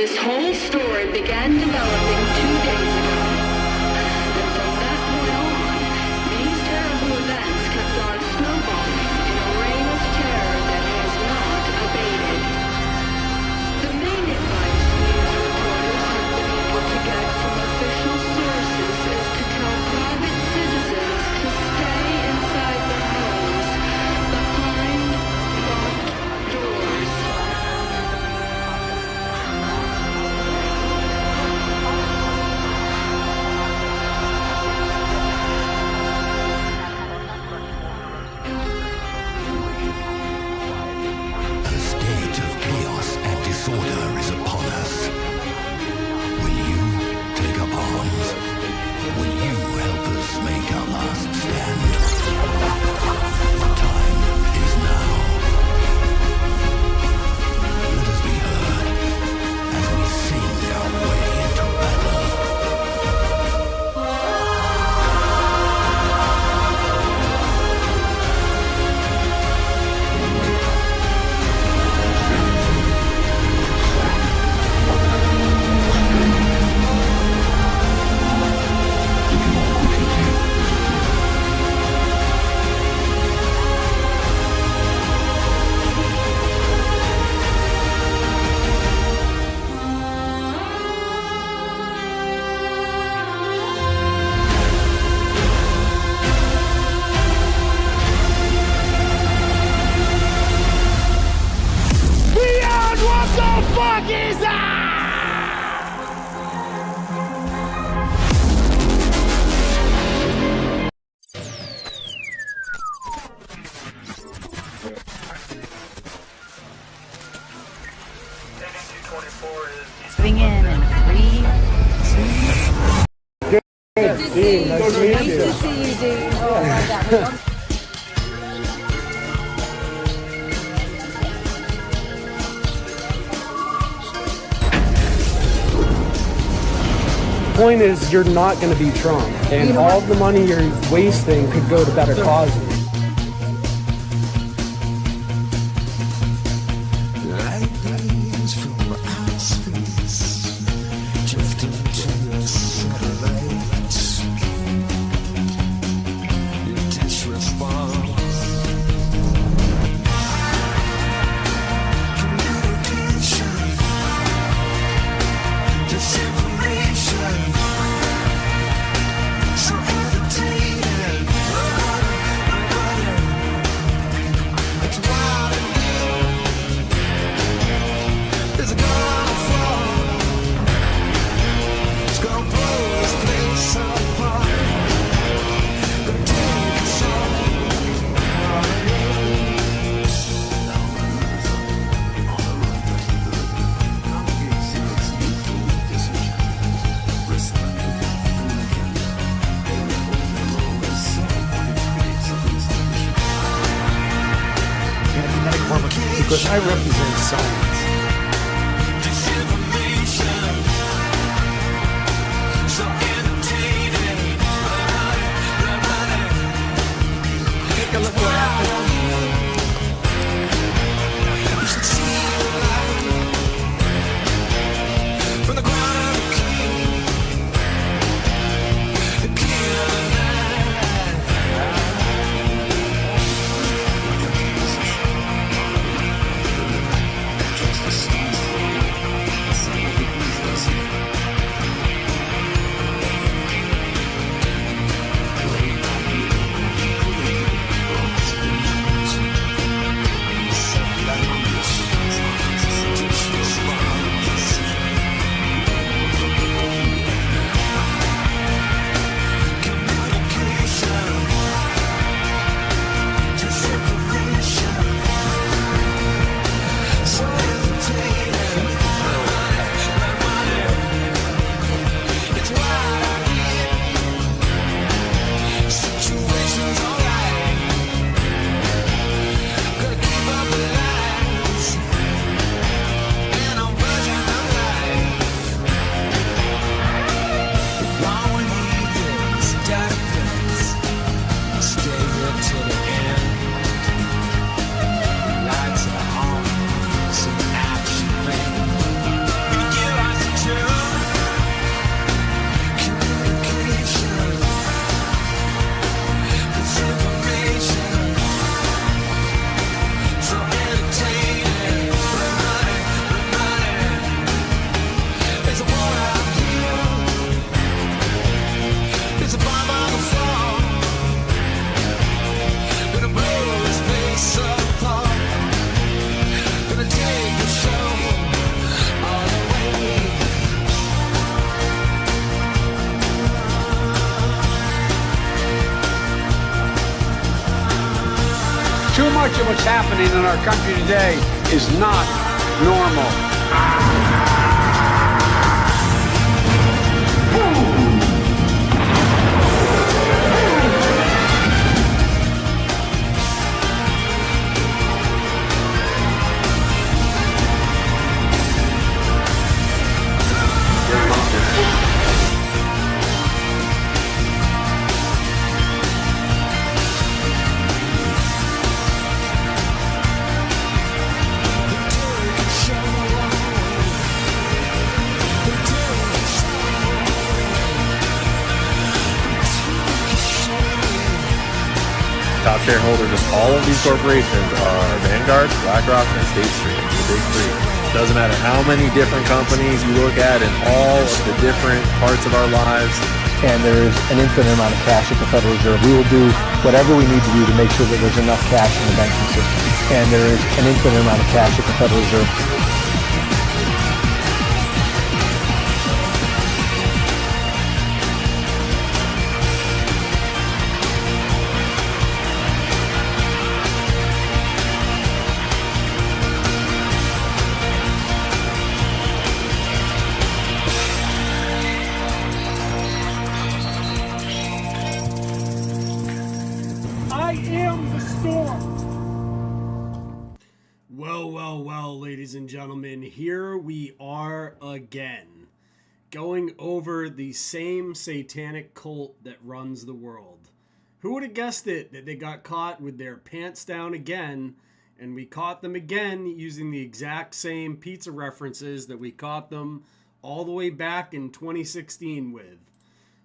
This whole story began developing 2 days ago. And from that point on, these terrible events kept on snowballing in a reign of terror that has not abated. The main advice news reporters have been able to get from official sources is to tell private citizens to stay inside their homes, behind locked doors. A state of chaos and disorder is upon us. Will you take up arms? Will you help us make our last stand? The time is now. Let us be heard as we sing our way into battle. Moving in 3, 2. Dean, nice to meet Nice you. to see you, Dean. Oh, my God. Point is, you're not going to be Trump, and all the money you're wasting could go to better causes. Because I represent science. Take a look what happened. You should see the light from the crown of the king, the king of the night. what's happening in our country today is not normal. Top shareholders of all of these corporations are Vanguard, BlackRock, and State Street, the big three. Doesn't matter how many different companies you look at in all of the different parts of our lives. And there's an infinite amount of cash at the Federal Reserve. We will do whatever we need to do to make sure that there's enough cash in the banking system. And there is an infinite amount of cash at the Federal Reserve. Well, ladies and gentlemen, here we are again, going over the same satanic cult that runs the world. Who would have guessed it, that they got caught with their pants down again, and we caught them again using the exact same pizza references that we caught them all the way back in 2016 with.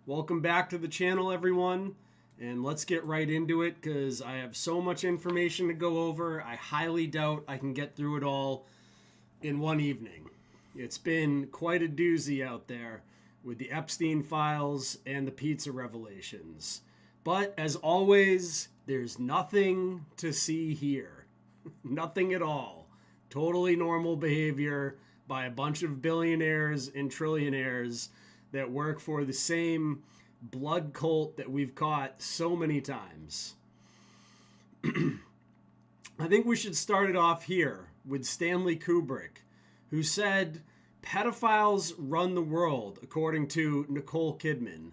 Welcome back to the channel, everyone. And let's get right into it, because I have so much information to go over. I highly doubt I can get through it all in one evening. It's been quite a doozy out there with the Epstein files and the pizza revelations. But as always, there's nothing to see here. Nothing at all. Totally normal behavior by a bunch of billionaires and trillionaires that work for the same blood cult that we've caught so many times. I think we should start it off here with Stanley Kubrick, who said, "Pedophiles run the world," according to Nicole Kidman.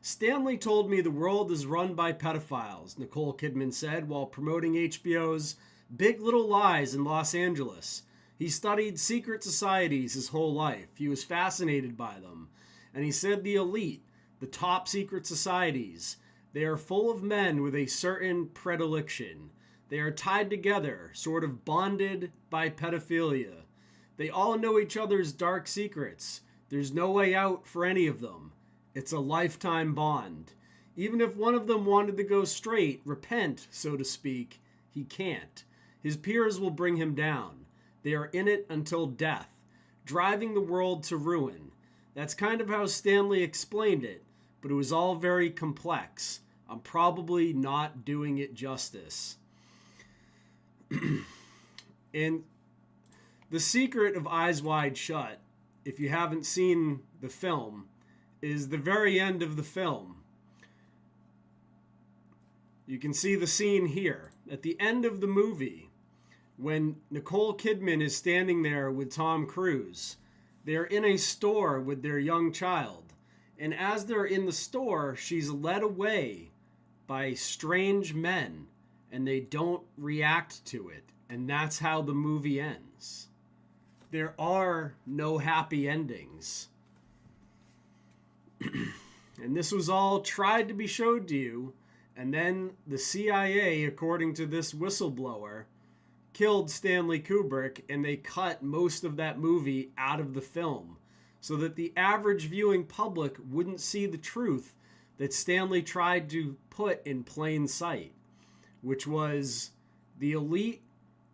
"Stanley told me the world is run by pedophiles," Nicole Kidman said while promoting HBO's Big Little Lies in Los Angeles. He studied secret societies his whole life. He was fascinated by them. And he said the elite, the top secret societies, they are full of men with a certain predilection. They are tied together, sort of bonded by pedophilia. They all know each other's dark secrets. There's no way out for any of them. It's a lifetime bond. Even if one of them wanted to go straight, repent, so to speak, he can't. His peers will bring him down. They are in it until death, driving the world to ruin. That's kind of how Stanley explained it, but it was all very complex. I'm probably not doing it justice. And the secret of Eyes Wide Shut, if you haven't seen the film, is the very end of the film. You can see the scene here. At the end of the movie, when Nicole Kidman is standing there with Tom Cruise, they're in a store with their young child. And as they're in the store, she's led away by strange men, and they don't react to it. And that's how the movie ends. There are no happy endings. And this was all tried to be showed to you, and then the CIA, according to this whistleblower, killed Stanley Kubrick, and they cut most of that movie out of the film so that the average viewing public wouldn't see the truth that Stanley tried to put in plain sight, which was the elite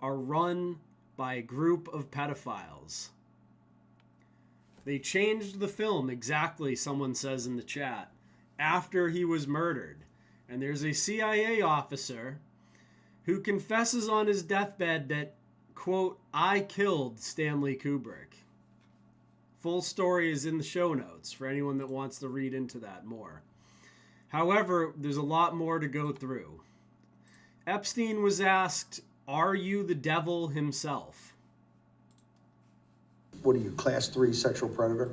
are run by a group of pedophiles. They changed the film exactly, someone says in the chat, after he was murdered. And there's a CIA officer who confesses on his deathbed that, quote, "I killed Stanley Kubrick." Full story is in the show notes for anyone that wants to read into that more. However, there's a lot more to go through. Epstein was asked Are you the devil himself? What are you, class 3 sexual predator?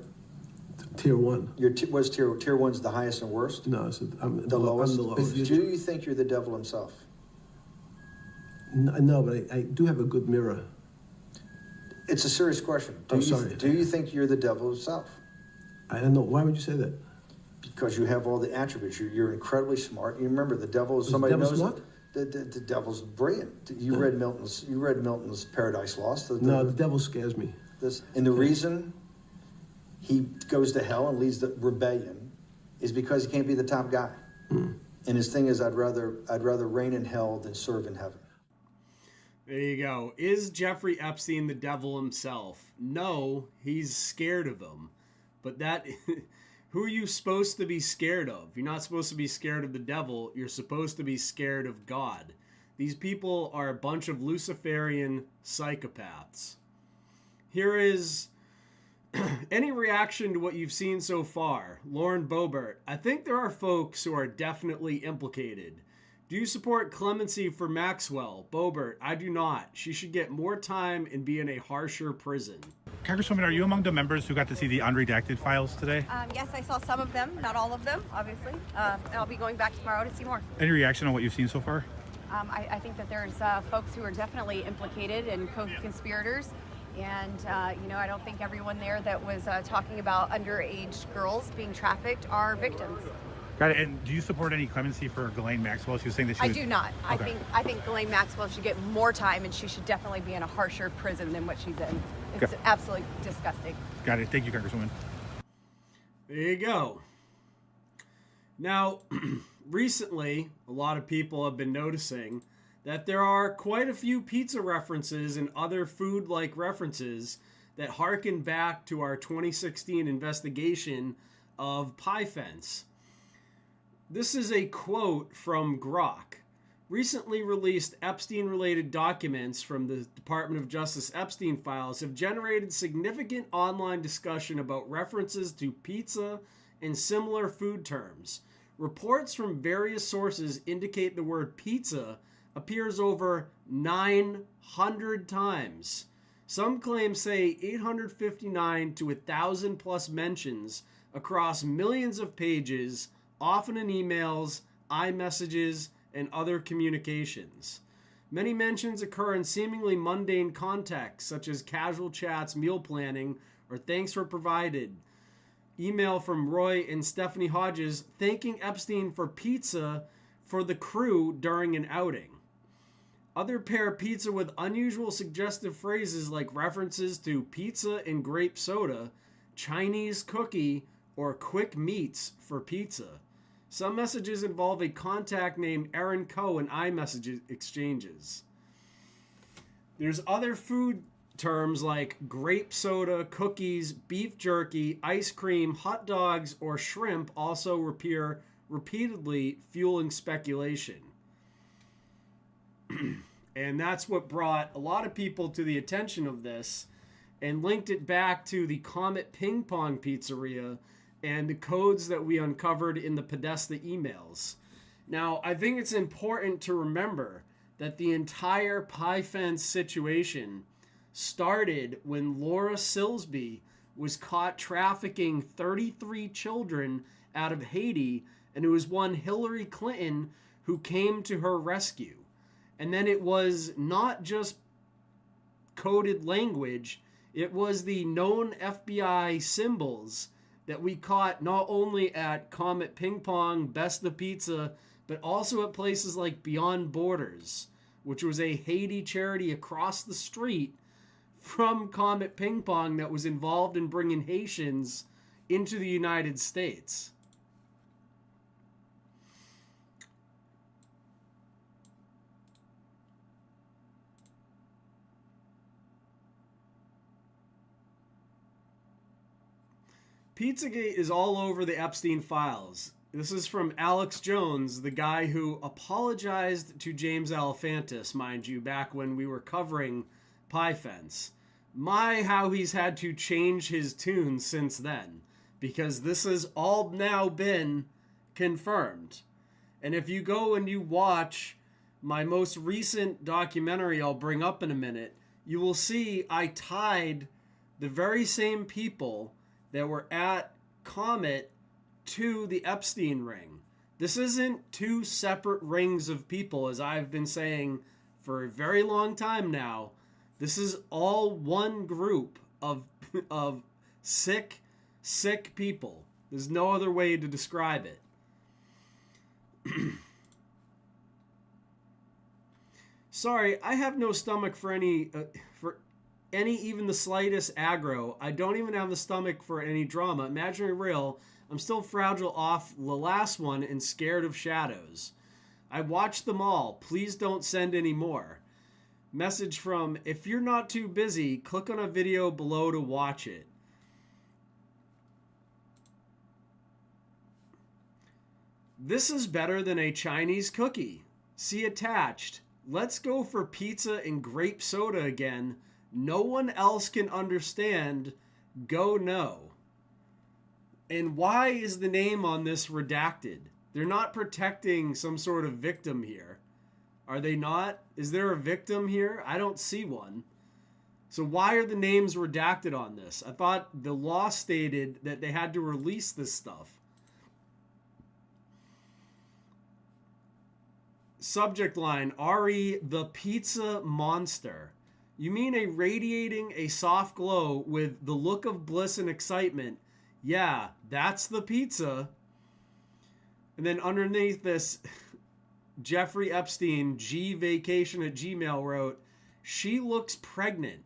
Tier 1. Was tier 1's the highest and worst? No, I'm The lowest? I'm the lowest. Do you think you're the devil himself? No, but I do have a good mirror. It's a serious question. Sorry. Do you think you're the devil himself? I don't know. Why would you say that? Because you have all the attributes. You're incredibly smart. You remember, the devil is Is somebody the devil knows smart? The devil's brilliant. You read Milton's Paradise Lost. No, the devil scares me. And the reason he goes to hell and leads the rebellion is because he can't be the top guy. And his thing is, I'd rather reign in hell than serve in heaven. There you go. Is Jeffrey Epstein the devil himself? No, he's scared of him. But that, who are you supposed to be scared of? You're not supposed to be scared of the devil. You're supposed to be scared of God. These people are a bunch of Luciferian psychopaths. Here is any reaction to what you've seen so far. Lauren Boebert, I think there are folks who are definitely implicated. Do you support clemency for Maxwell? Boebert, I do not. She should get more time and be in a harsher prison. Congresswoman, are you among the members who got to see the unredacted files today? Yes, I saw some of them, not all of them, obviously. I'll be going back tomorrow to see more. Any reaction on what you've seen so far? I think that there's folks who are definitely implicated and co-conspirators. And, I don't think everyone there that was talking about underage girls being trafficked are victims. Got it. And do you support any clemency for Ghislaine Maxwell? She was saying that she was... I do not. Okay. I think Ghislaine Maxwell should get more time, and she should definitely be in a harsher prison than what she's in. It's absolutely disgusting. Got it. Thank you, Congresswoman. There you go. Now, recently, a lot of people have been noticing that there are quite a few pizza references and other food-like references that harken back to our 2016 investigation of Pie Fence. This is a quote from Grok. Recently released Epstein-related documents from the Department of Justice Epstein files have generated significant online discussion about references to pizza and similar food terms. Reports from various sources indicate the word pizza appears over 900 times. Some claims say 859 to 1,000 plus mentions across millions of pages, often in emails, iMessages, and other communications. Many mentions occur in seemingly mundane contexts, such as casual chats, meal planning, or thanks were provided. Email from Roy and Stephanie Hodges thanking Epstein for pizza for the crew during an outing. Other pair pizza with unusual suggestive phrases like references to pizza and grape soda, Chinese cookie, or quick meats for pizza. Some messages involve a contact named Aaron Coe in iMessage exchanges. There's other food terms like grape soda, cookies, beef jerky, ice cream, hot dogs, or shrimp also appear repeatedly, fueling speculation. And that's what brought a lot of people to the attention of this and linked it back to the Comet Ping Pong Pizzeria and the codes that we uncovered in the Podesta emails. Now, I think it's important to remember that the entire Pie Fence situation started when Laura Silsby was caught trafficking 33 children out of Haiti, and it was one Hillary Clinton who came to her rescue. And then it was not just coded language, it was the known FBI symbols that we caught not only at Comet Ping Pong, Best the Pizza, but also at places like Beyond Borders, which was a Haiti charity across the street from Comet Ping Pong that was involved in bringing Haitians into the United States. Pizzagate is all over the Epstein files. This is from Alex Jones, the guy who apologized to James Alefantis, mind you, back when we were covering Pie Fence. My, how he's had to change his tune since then, because this has all now been confirmed. And if you go and you watch my most recent documentary I'll bring up in a minute, you will see I tied the very same people that were at Comet to the Epstein ring. This isn't two separate rings of people, as I've been saying for a very long time now. This is all one group of sick people. There's no other way to describe it. Sorry, I have no stomach for any even the slightest aggro. I don't even have the stomach for any drama. Imaginary real. I'm still fragile off the last one and scared of shadows. I watched them all. Please don't send any more. Message from, if you're not too busy, click on a video below to watch it. This is better than a Chinese cookie. See attached. Let's go for pizza and grape soda again. No one else can understand. Go no. And why is the name on this redacted? They're not protecting some sort of victim here. Are they not? Is there a victim here? I don't see one. So why are the names redacted on this? I thought the law stated that they had to release this stuff. Subject line, Ari the Pizza Monster. You mean a radiating a soft glow with the look of bliss and excitement. Yeah, that's the pizza. And then underneath this, Jeffrey Epstein, gvacation@gmail wrote, she looks pregnant.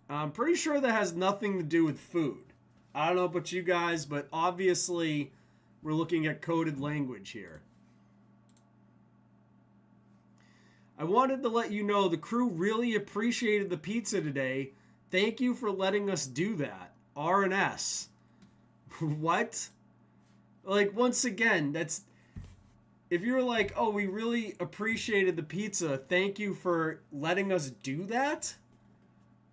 I'm pretty sure that has nothing to do with food. I don't know about you guys, but obviously we're looking at coded language here. I wanted to let you know the crew really appreciated the pizza today. Thank you for letting us do that. R&S. What? Like, once again, that's... If you're like, oh, we really appreciated the pizza, thank you for letting us do that?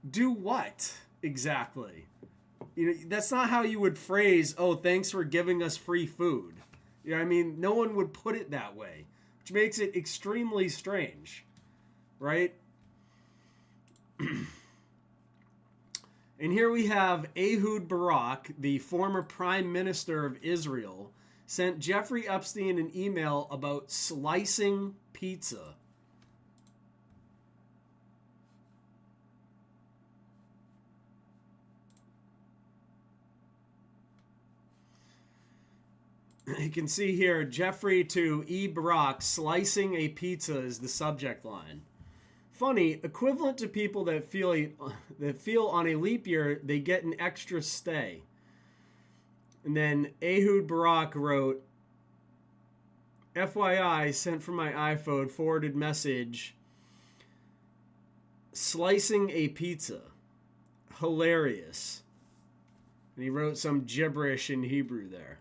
Do what, exactly? You know, that's not how you would phrase, oh, thanks for giving us free food. You know what I mean? No one would put it that way, which makes it extremely strange, right? And here we have Ehud Barak, the former prime minister of Israel, sent Jeffrey Epstein an email about slicing pizza. You can see here, Jeffrey to E. Barak, slicing a pizza is the subject line. Funny, equivalent to people that feel on a leap year, they get an extra stay. And then Ehud Barak wrote, FYI, sent from my iPhone, forwarded message, slicing a pizza. Hilarious. And he wrote some gibberish in Hebrew there.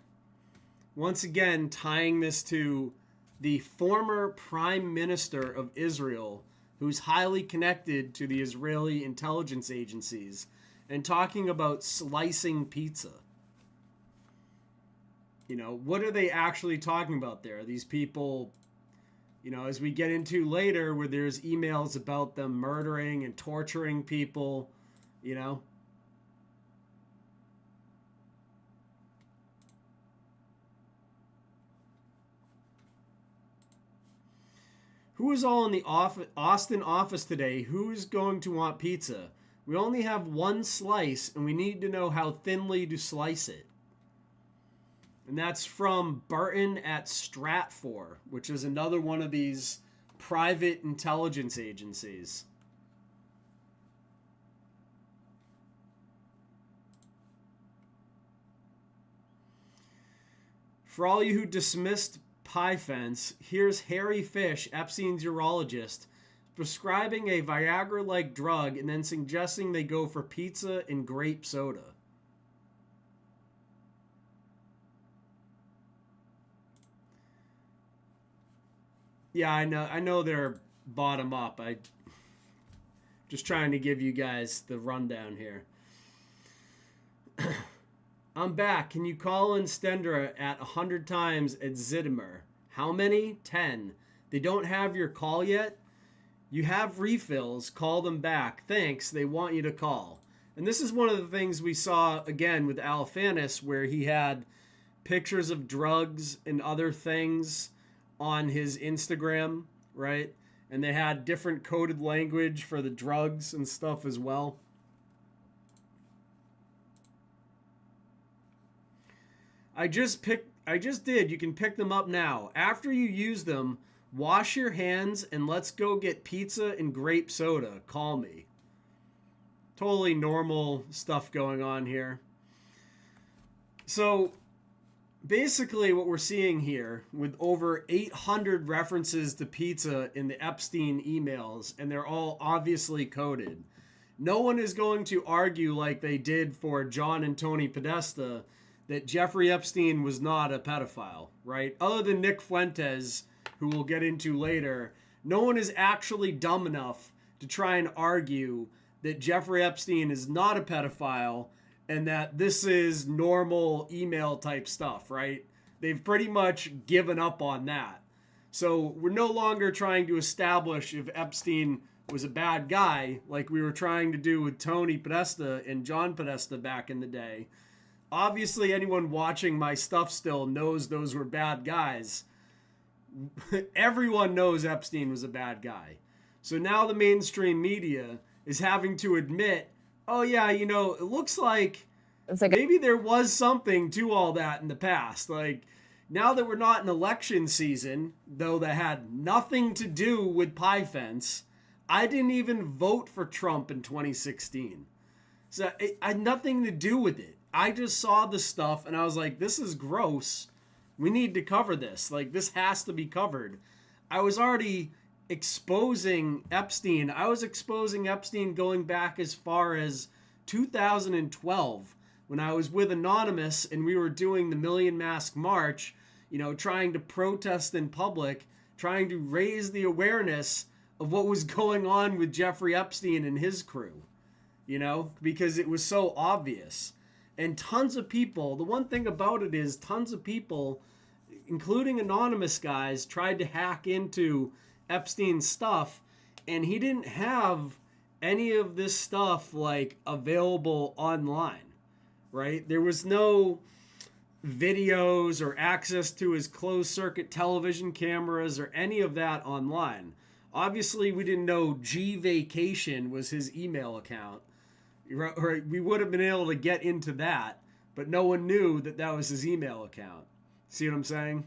Once again, tying this to the former prime minister of Israel, who's highly connected to the Israeli intelligence agencies, and talking about slicing pizza. You know, what are they actually talking about there? These people, you know, as we get into later, where there's emails about them murdering and torturing people, you know. Who is all in the Austin office today? Who's going to want pizza? We only have one slice, and we need to know how thinly to slice it. And that's from Burton at Stratfor, which is another one of these private intelligence agencies. For all you who dismissed Pie Fence, here's Harry Fish, Epstein's urologist, prescribing a Viagra-like drug and then suggesting they go for pizza and grape soda. Yeah, I know they're bottom up. I just trying to give you guys the rundown here. I'm back. Can you call in Stendra at 100 times at Zittimer? How many? 10. They don't have your call yet? You have refills. Call them back. Thanks. They want you to call. And this is one of the things we saw again with Alefantis, where he had pictures of drugs and other things on his Instagram, right? And they had different coded language for the drugs and stuff as well. I just did. You can pick them up now. After you use them, wash your hands and let's go get pizza and grape soda. Call me. Totally normal stuff going on here. So basically what we're seeing here with over 800 references to pizza in the Epstein emails, and they're all obviously coded. No one is going to argue like they did for John and Tony Podesta that Jeffrey Epstein was not a pedophile, right? Other than Nick Fuentes, who we'll get into later, no one is actually dumb enough to try and argue that Jeffrey Epstein is not a pedophile and that this is normal email type stuff, right? They've pretty much given up on that. So we're no longer trying to establish if Epstein was a bad guy like we were trying to do with Tony Podesta and John Podesta back in the day. Obviously, anyone watching my stuff still knows those were bad guys. Everyone knows Epstein was a bad guy. So now the mainstream media is having to admit, oh yeah, you know, it looks like maybe there was something to all that in the past. Like, now that we're not in election season, though that had nothing to do with Pie Fence, I didn't even vote for Trump in 2016. So it had nothing to do with it. I just saw the stuff and I was like, this is gross. We need to cover this. Like, this has to be covered. I was already exposing Epstein. I was exposing Epstein going back as far as 2012 when I was with Anonymous and we were doing the Million Mask March, you know, trying to protest in public, trying to raise the awareness of what was going on with Jeffrey Epstein and his crew, you know, because it was so obvious. And tons of people, the one thing about it is tons of people, including anonymous guys, tried to hack into Epstein's stuff, and he didn't have any of this stuff like available online, right? There was no videos or access to his closed circuit television cameras or any of that online. Obviously, we didn't know G Vacation was his email account. Or we would have been able to get into that, but no one knew that that was his email account. See what I'm saying?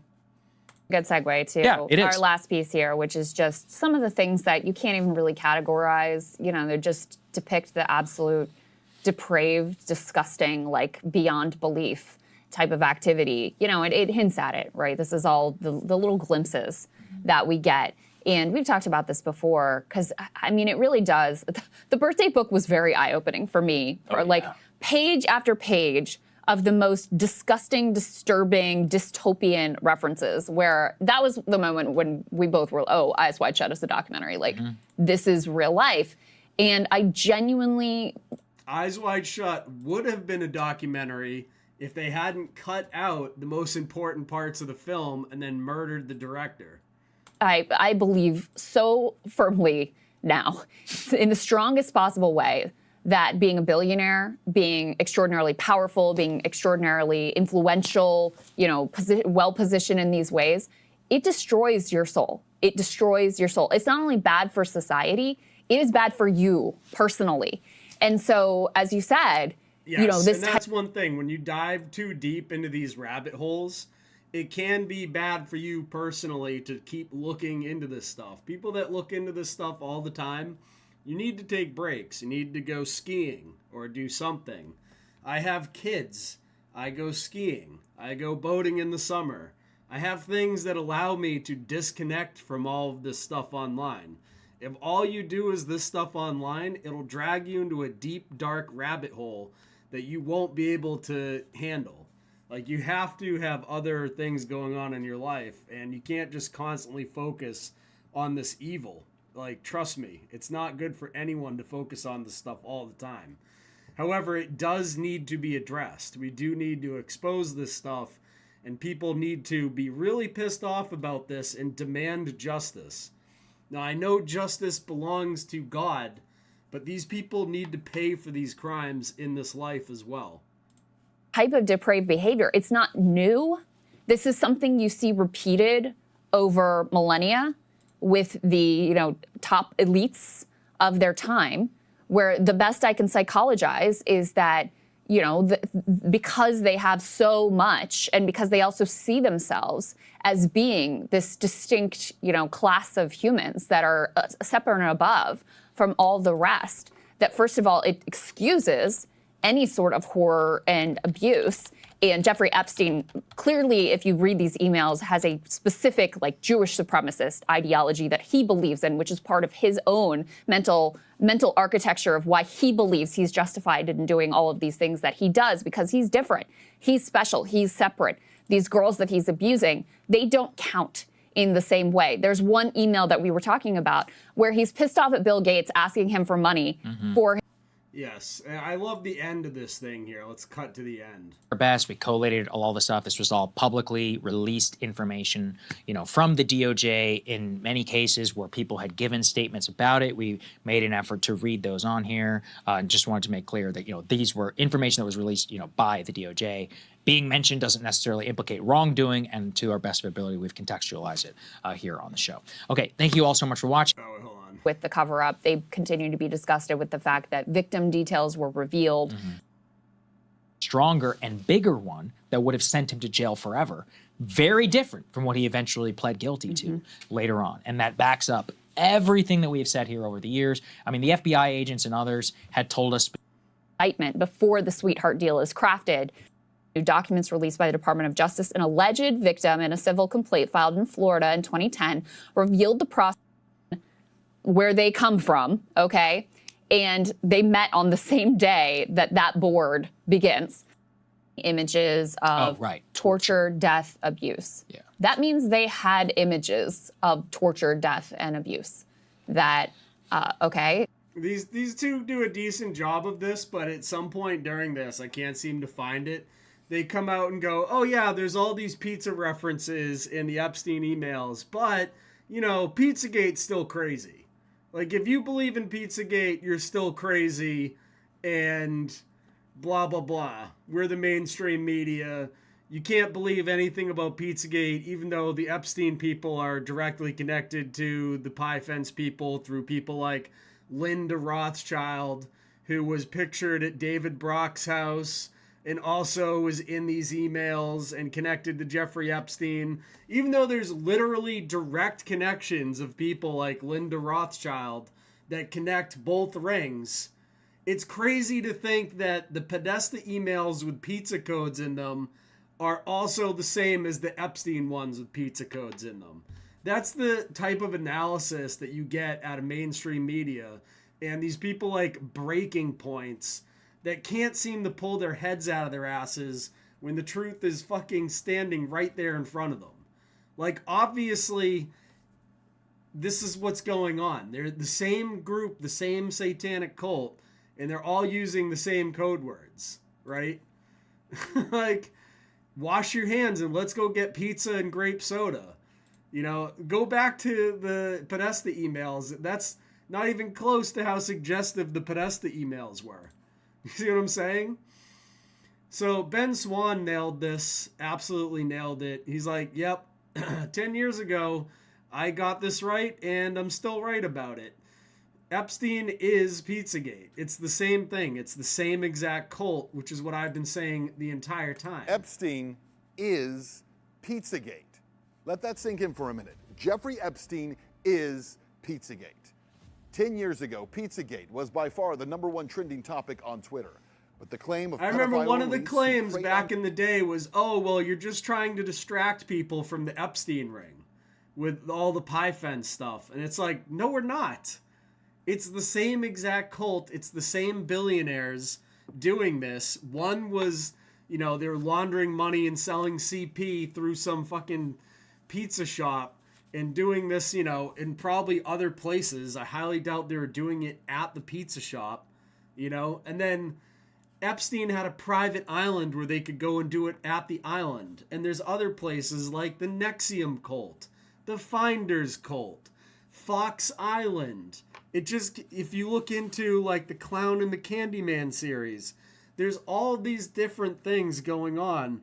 Good segue to our last piece here, which is just some of the things that you can't even really categorize. You know, they just depict the absolute depraved, disgusting, like beyond belief type of activity. You know, it hints at it, right? This is all the little glimpses that we get. And we've talked about this before because, I mean, it really does. The birthday book was very eye-opening for me. Page after page of the most disgusting, disturbing, dystopian references where that was the moment when we both were, oh, Eyes Wide Shut is a documentary. Like, this is real life. And I genuinely... Eyes Wide Shut would have been a documentary if they hadn't cut out the most important parts of the film and then murdered the director. I believe so firmly now, in the strongest possible way, that being a billionaire, being extraordinarily powerful, being extraordinarily influential, you know, well-positioned in these ways, it destroys your soul. It destroys your soul. It's not only bad for society, it is bad for you personally. And so, as you said, yes, you know, this... and that's one thing. When you dive too deep into these rabbit holes, it can be bad for you personally to keep looking into this stuff. People that look into this stuff all the time, you need to take breaks. You need to go skiing or do something. I have kids. I go skiing. I go boating in the summer. I have things that allow me to disconnect from all of this stuff online. If all you do is this stuff online, it'll drag you into a deep, dark rabbit hole that you won't be able to handle. Like, you have to have other things going on in your life, and you can't just constantly focus on this evil. Like, trust me, it's not good for anyone to focus on this stuff all the time. However, it does need to be addressed. We do need to expose this stuff And people need to be really pissed off about this and demand justice. Now, I know justice belongs to God, but these people need to pay for these crimes in this life as well. Type of depraved behavior. It's not new. This is something you see repeated over millennia with the, top elites of their time, where the best I can psychologize is that, because they have so much and because they also see themselves as being this distinct, class of humans that are separate and above from all the rest, that first of all, it excuses any sort of horror and abuse. And Jeffrey Epstein, clearly, if you read these emails, has a specific Jewish supremacist ideology that he believes in, which is part of his own mental architecture of why he believes he's justified in doing all of these things that he does, because he's different, he's special, he's separate. These girls that he's abusing, they don't count in the same way. There's one email that we were talking about where he's pissed off at Bill Gates asking him for money for. Yes, I love the end of this thing here. Let's cut to the end. Our best, we collated all the stuff. This was all publicly released information, from the DOJ in many cases where people had given statements about it. We made an effort to read those on here. And just wanted to make clear that, these were information that was released, by the DOJ. Being mentioned doesn't necessarily implicate wrongdoing, and to our best of ability, we've contextualized it here on the show. Okay, thank you all so much for watching. Oh, hold on. With the cover-up, they continue to be disgusted with the fact that victim details were revealed. Stronger and bigger one that would have sent him to jail forever. Very different from what he eventually pled guilty to later on. And that backs up everything that we have said here over the years. I mean, the FBI agents and others had told us. Indictment before the sweetheart deal is crafted. New documents released by the Department of Justice, an alleged victim in a civil complaint filed in Florida in 2010 revealed the process where they come from, okay? And they met on the same day that board begins. Images of torture, death, abuse. Yeah. That means they had images of torture, death, and abuse. That, okay? These two do a decent job of this, but at some point during this, I can't seem to find it. They come out and go, oh yeah, there's all these pizza references in the Epstein emails, but, Pizzagate's still crazy. If you believe in Pizzagate, you're still crazy, and blah, blah, blah. We're the mainstream media. You can't believe anything about Pizzagate, even though the Epstein people are directly connected to the Pie Fence people through people like Linda Rothschild, who was pictured at David Brock's house and also was in these emails and connected to Jeffrey Epstein. Even though there's literally direct connections of people like Linda Rothschild that connect both rings, it's crazy to think that the Podesta emails with pizza codes in them are also the same as the Epstein ones with pizza codes in them. That's the type of analysis that you get out of mainstream media. And these people like Breaking Points that can't seem to pull their heads out of their asses when the truth is fucking standing right there in front of them. Obviously, this is what's going on. They're the same group, the same satanic cult, and they're all using the same code words, right? Wash your hands and let's go get pizza and grape soda. Go back to the Podesta emails. That's not even close to how suggestive the Podesta emails were. You see what I'm saying? So Ben Swan nailed this, absolutely nailed it. He's like, yep, 10 years ago, I got this right, and I'm still right about it. Epstein is Pizzagate. It's the same thing. It's the same exact cult, which is what I've been saying the entire time. Epstein is Pizzagate. Let that sink in for a minute. Jeffrey Epstein is Pizzagate. 10 years ago, Pizzagate was by far the #1 trending topic on Twitter. But the claim of I remember one of the claims back in the day was, oh, well, you're just trying to distract people from the Epstein ring with all the Pie Fence stuff. And it's like, no, we're not. It's the same exact cult. It's the same billionaires doing this. One was, they were laundering money and selling CP through some fucking pizza shop. And doing this, in probably other places. I highly doubt they were doing it at the pizza shop, and then Epstein had a private island where they could go and do it at the island. And there's other places like the Nexium cult, the Finders cult, Fox Island. It just, if you look into like the Clown and the Candyman series, there's all these different things going on.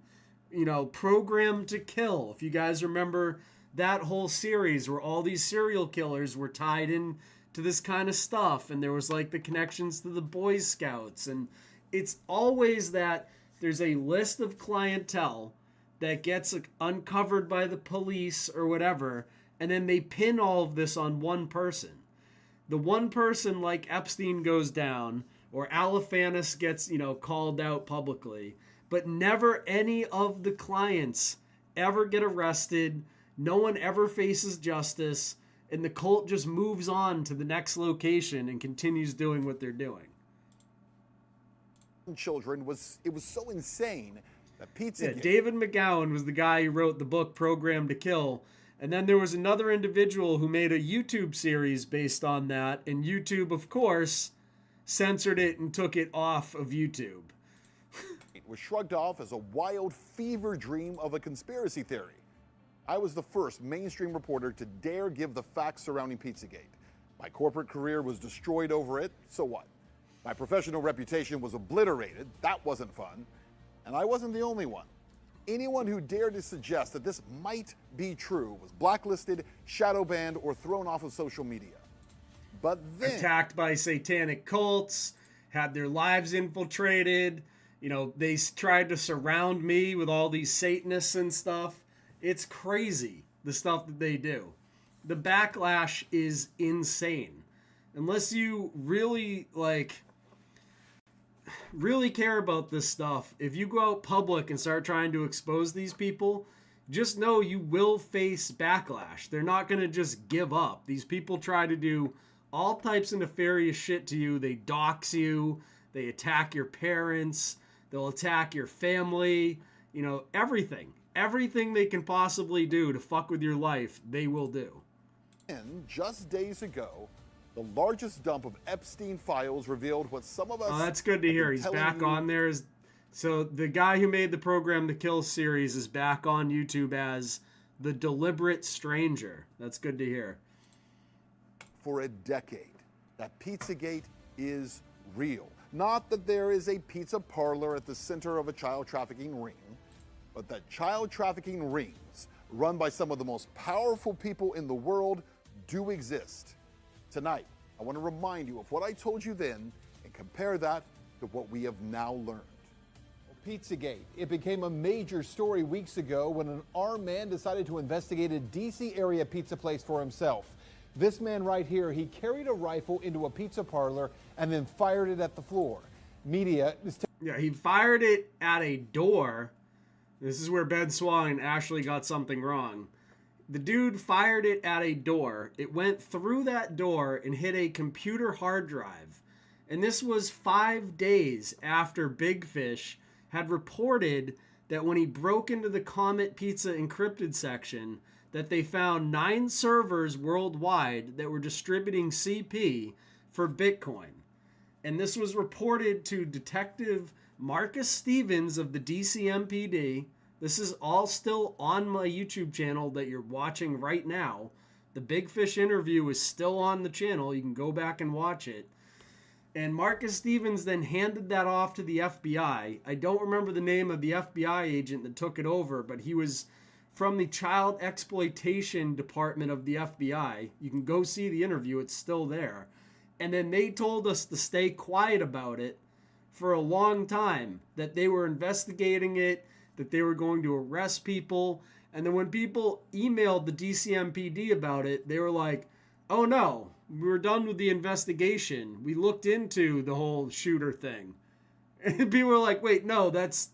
You know, Program to Kill. If you guys remember that whole series where all these serial killers were tied in to this kind of stuff, and there was like the connections to the Boy Scouts, and it's always that there's a list of clientele that gets uncovered by the police or whatever, and then they pin all of this on one person. The one person like Epstein goes down, or Alefantis gets, called out publicly, but never any of the clients ever get arrested. No one ever faces justice, and the cult just moves on to the next location and continues doing what they're doing. Children it was so insane that Pizzagate. David McGowan was the guy who wrote the book Program to Kill, and then there was another individual who made a YouTube series based on that, and YouTube, of course, censored it and took it off of YouTube. It was shrugged off as a wild fever dream of a conspiracy theory. I was the first mainstream reporter to dare give the facts surrounding Pizzagate. My corporate career was destroyed over it, so what? My professional reputation was obliterated, that wasn't fun, and I wasn't the only one. Anyone who dared to suggest that this might be true was blacklisted, shadow banned, or thrown off of social media. But then... attacked by satanic cults, had their lives infiltrated, they tried to surround me with all these Satanists and stuff. It's crazy, the stuff that they do. The backlash is insane. Unless you really, really care about this stuff, if you go out public and start trying to expose these people, just know you will face backlash. They're not going to just give up. These people try to do all types of nefarious shit to you. They dox you. They attack your parents. They'll attack your family. Everything. Everything they can possibly do to fuck with your life, they will do. And just days ago, the largest dump of Epstein files revealed what some of us... Oh, that's good to hear. He's back on there. So the guy who made the Program to Kill series is back on YouTube as The Deliberate Stranger. That's good to hear. For a decade, that Pizzagate is real. Not that there is a pizza parlor at the center of a child trafficking ring, but that child trafficking rings run by some of the most powerful people in the world do exist. Tonight, I want to remind you of what I told you then and compare that to what we have now learned. Pizzagate. It became a major story weeks ago when an armed man decided to investigate a D.C. area pizza place for himself. This man right here, he carried a rifle into a pizza parlor and then fired it at the floor. Media is... he fired it at a door. This is where Ben Swan and Ashley got something wrong. The dude fired it at a door. It went through that door and hit a computer hard drive. And this was 5 days after Big Fish had reported that when he broke into the Comet Pizza encrypted section, that they found 9 servers worldwide that were distributing CP for Bitcoin. And this was reported to Detective Marcus Stevens of the DCMPD. This is all still on my YouTube channel that you're watching right now. The Big Fish interview is still on the channel. You can go back and watch it. And Marcus Stevens then handed that off to the FBI. I don't remember the name of the FBI agent that took it over, but he was from the Child Exploitation Department of the FBI. You can go see the interview. It's still there. And then they told us to stay quiet about it for a long time, that they were investigating it, that they were going to arrest people. And then when people emailed the DCMPD about it, they were like, oh no, we were done with the investigation. We looked into the whole shooter thing. And people were like, wait, no, that's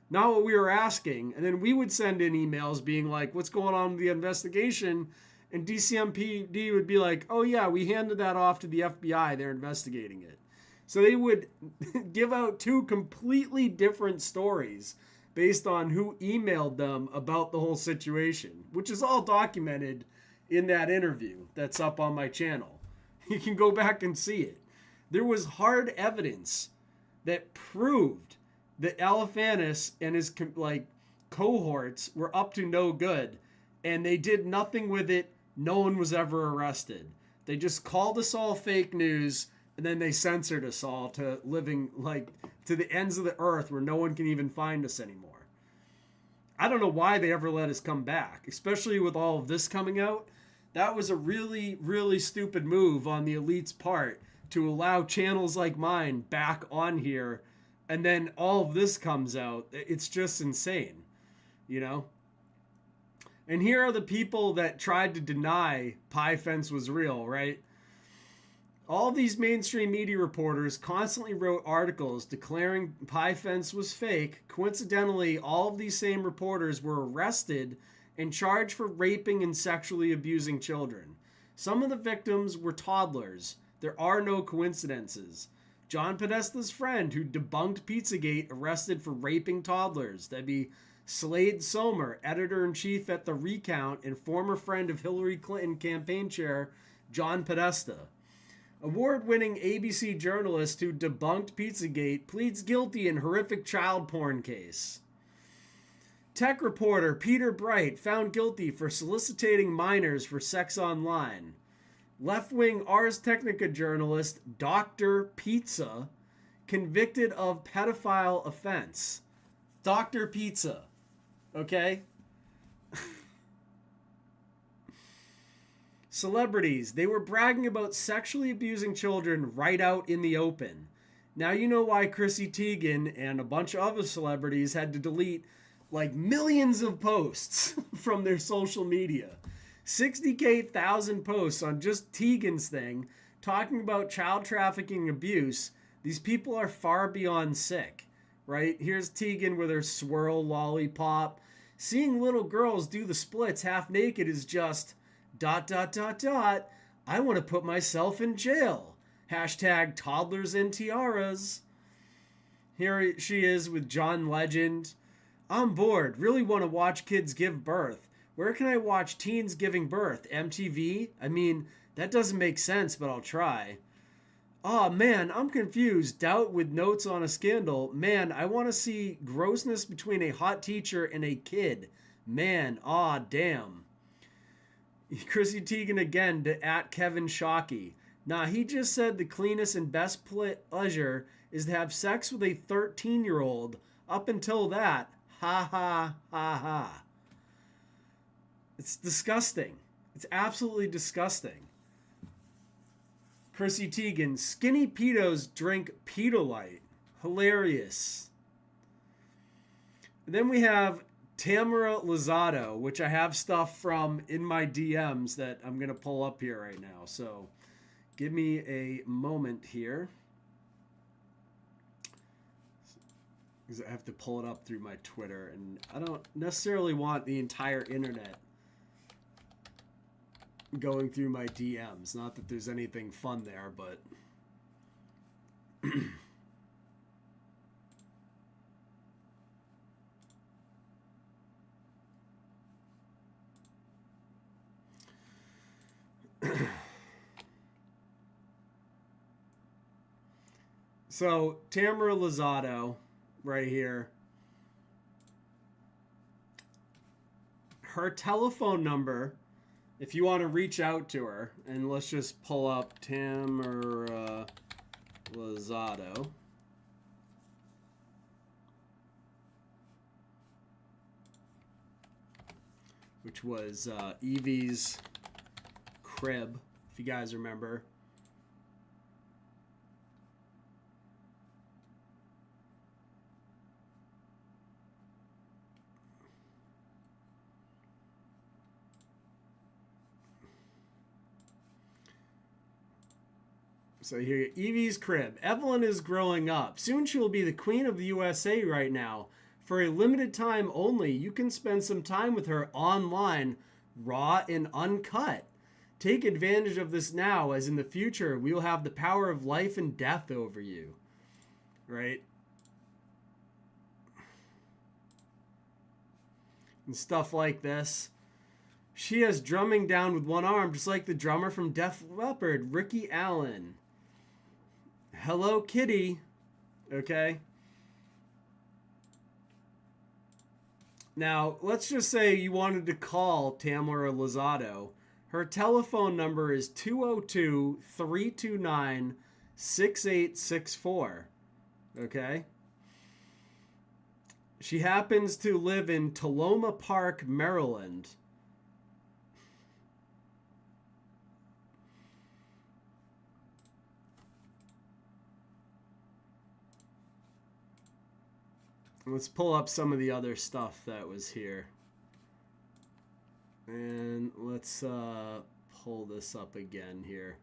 not what we were asking. And then we would send in emails being like, what's going on with the investigation? And DCMPD would be like, oh yeah, we handed that off to the FBI. They're investigating it. So they would give out 2 completely different stories based on who emailed them about the whole situation, which is all documented in that interview that's up on my channel. You can go back and see it. There was hard evidence that proved that Alefantis and his cohorts were up to no good, and they did nothing with it. No one was ever arrested. They just called us all fake news, and then they censored us all to living to the ends of the earth where no one can even find us anymore. I don't know why they ever let us come back, especially with all of this coming out. That was a really, really stupid move on the elite's part to allow channels like mine back on here, and then all of this comes out. It's just insane, you know? And here are the people that tried to deny Pi Fence was real, right? All these mainstream media reporters constantly wrote articles declaring Pi Fence was fake. Coincidentally, all of these same reporters were arrested and charged for raping and sexually abusing children. Some of the victims were toddlers. There are no coincidences. John Podesta's friend who debunked Pizzagate arrested for raping toddlers. That'd be Slade Somer, editor-in-chief at The Recount and former friend of Hillary Clinton campaign chair John Podesta. Award-winning ABC journalist who debunked Pizzagate pleads guilty in horrific child porn case. Tech reporter Peter Bright found guilty for soliciting minors for sex online. Left-wing Ars Technica journalist Dr. Pizza convicted of pedophile offense. Dr. Pizza. Okay? Celebrities. They were bragging about sexually abusing children right out in the open. Now you know why Chrissy Teigen and a bunch of other celebrities had to delete millions of posts from their social media. 60,000 posts on just Teigen's thing talking about child trafficking abuse. These people are far beyond sick, right? Here's Teigen with her swirl lollipop. Seeing little girls do the splits half naked is just ... I want to put myself in jail. Hashtag toddlers and tiaras. Here she is with John Legend. I'm bored. Really want to watch kids give birth. Where can I watch teens giving birth? MTV? I mean, that doesn't make sense, but I'll try. Aw, man, I'm confused. Doubt with notes on a scandal. Man, I want to see grossness between a hot teacher and a kid. Man, aw, damn. Chrissy Teigen again to @Kevin Shockey. Nah, he just said the cleanest and best pleasure is to have sex with a 13-year-old. Up until that, ha ha ha ha. It's disgusting. It's absolutely disgusting. Chrissy Teigen, skinny pedos drink pedolite. Hilarious. And then we have Tamara Lozado, which I have stuff from in my DMs that I'm going to pull up here right now. So give me a moment here. Because I have to pull it up through my Twitter. And I don't necessarily want the entire internet going through my DMs. Not that there's anything fun there, but... So, Tamara Lozado, right here. Her telephone number, if you want to reach out to her, and let's just pull up Tamara Lozado. Which was Evie's crib, if you guys remember. So here, Evie's crib. Evelyn is growing up. Soon she will be the queen of the USA right now. For a limited time only, you can spend some time with her online, raw and uncut. Take advantage of this now, as in the future, we will have the power of life and death over you. Right? And stuff like this. She has drumming down with one arm, just like the drummer from Def Leppard, Ricky Allen. Hello, Kitty. Okay? Now, let's just say you wanted to call Tamara Lozado. Her telephone number is 202-329-6864. Okay? She happens to live in Taloma Park, Maryland. Let's pull up some of the other stuff that was here. And let's pull this up again here.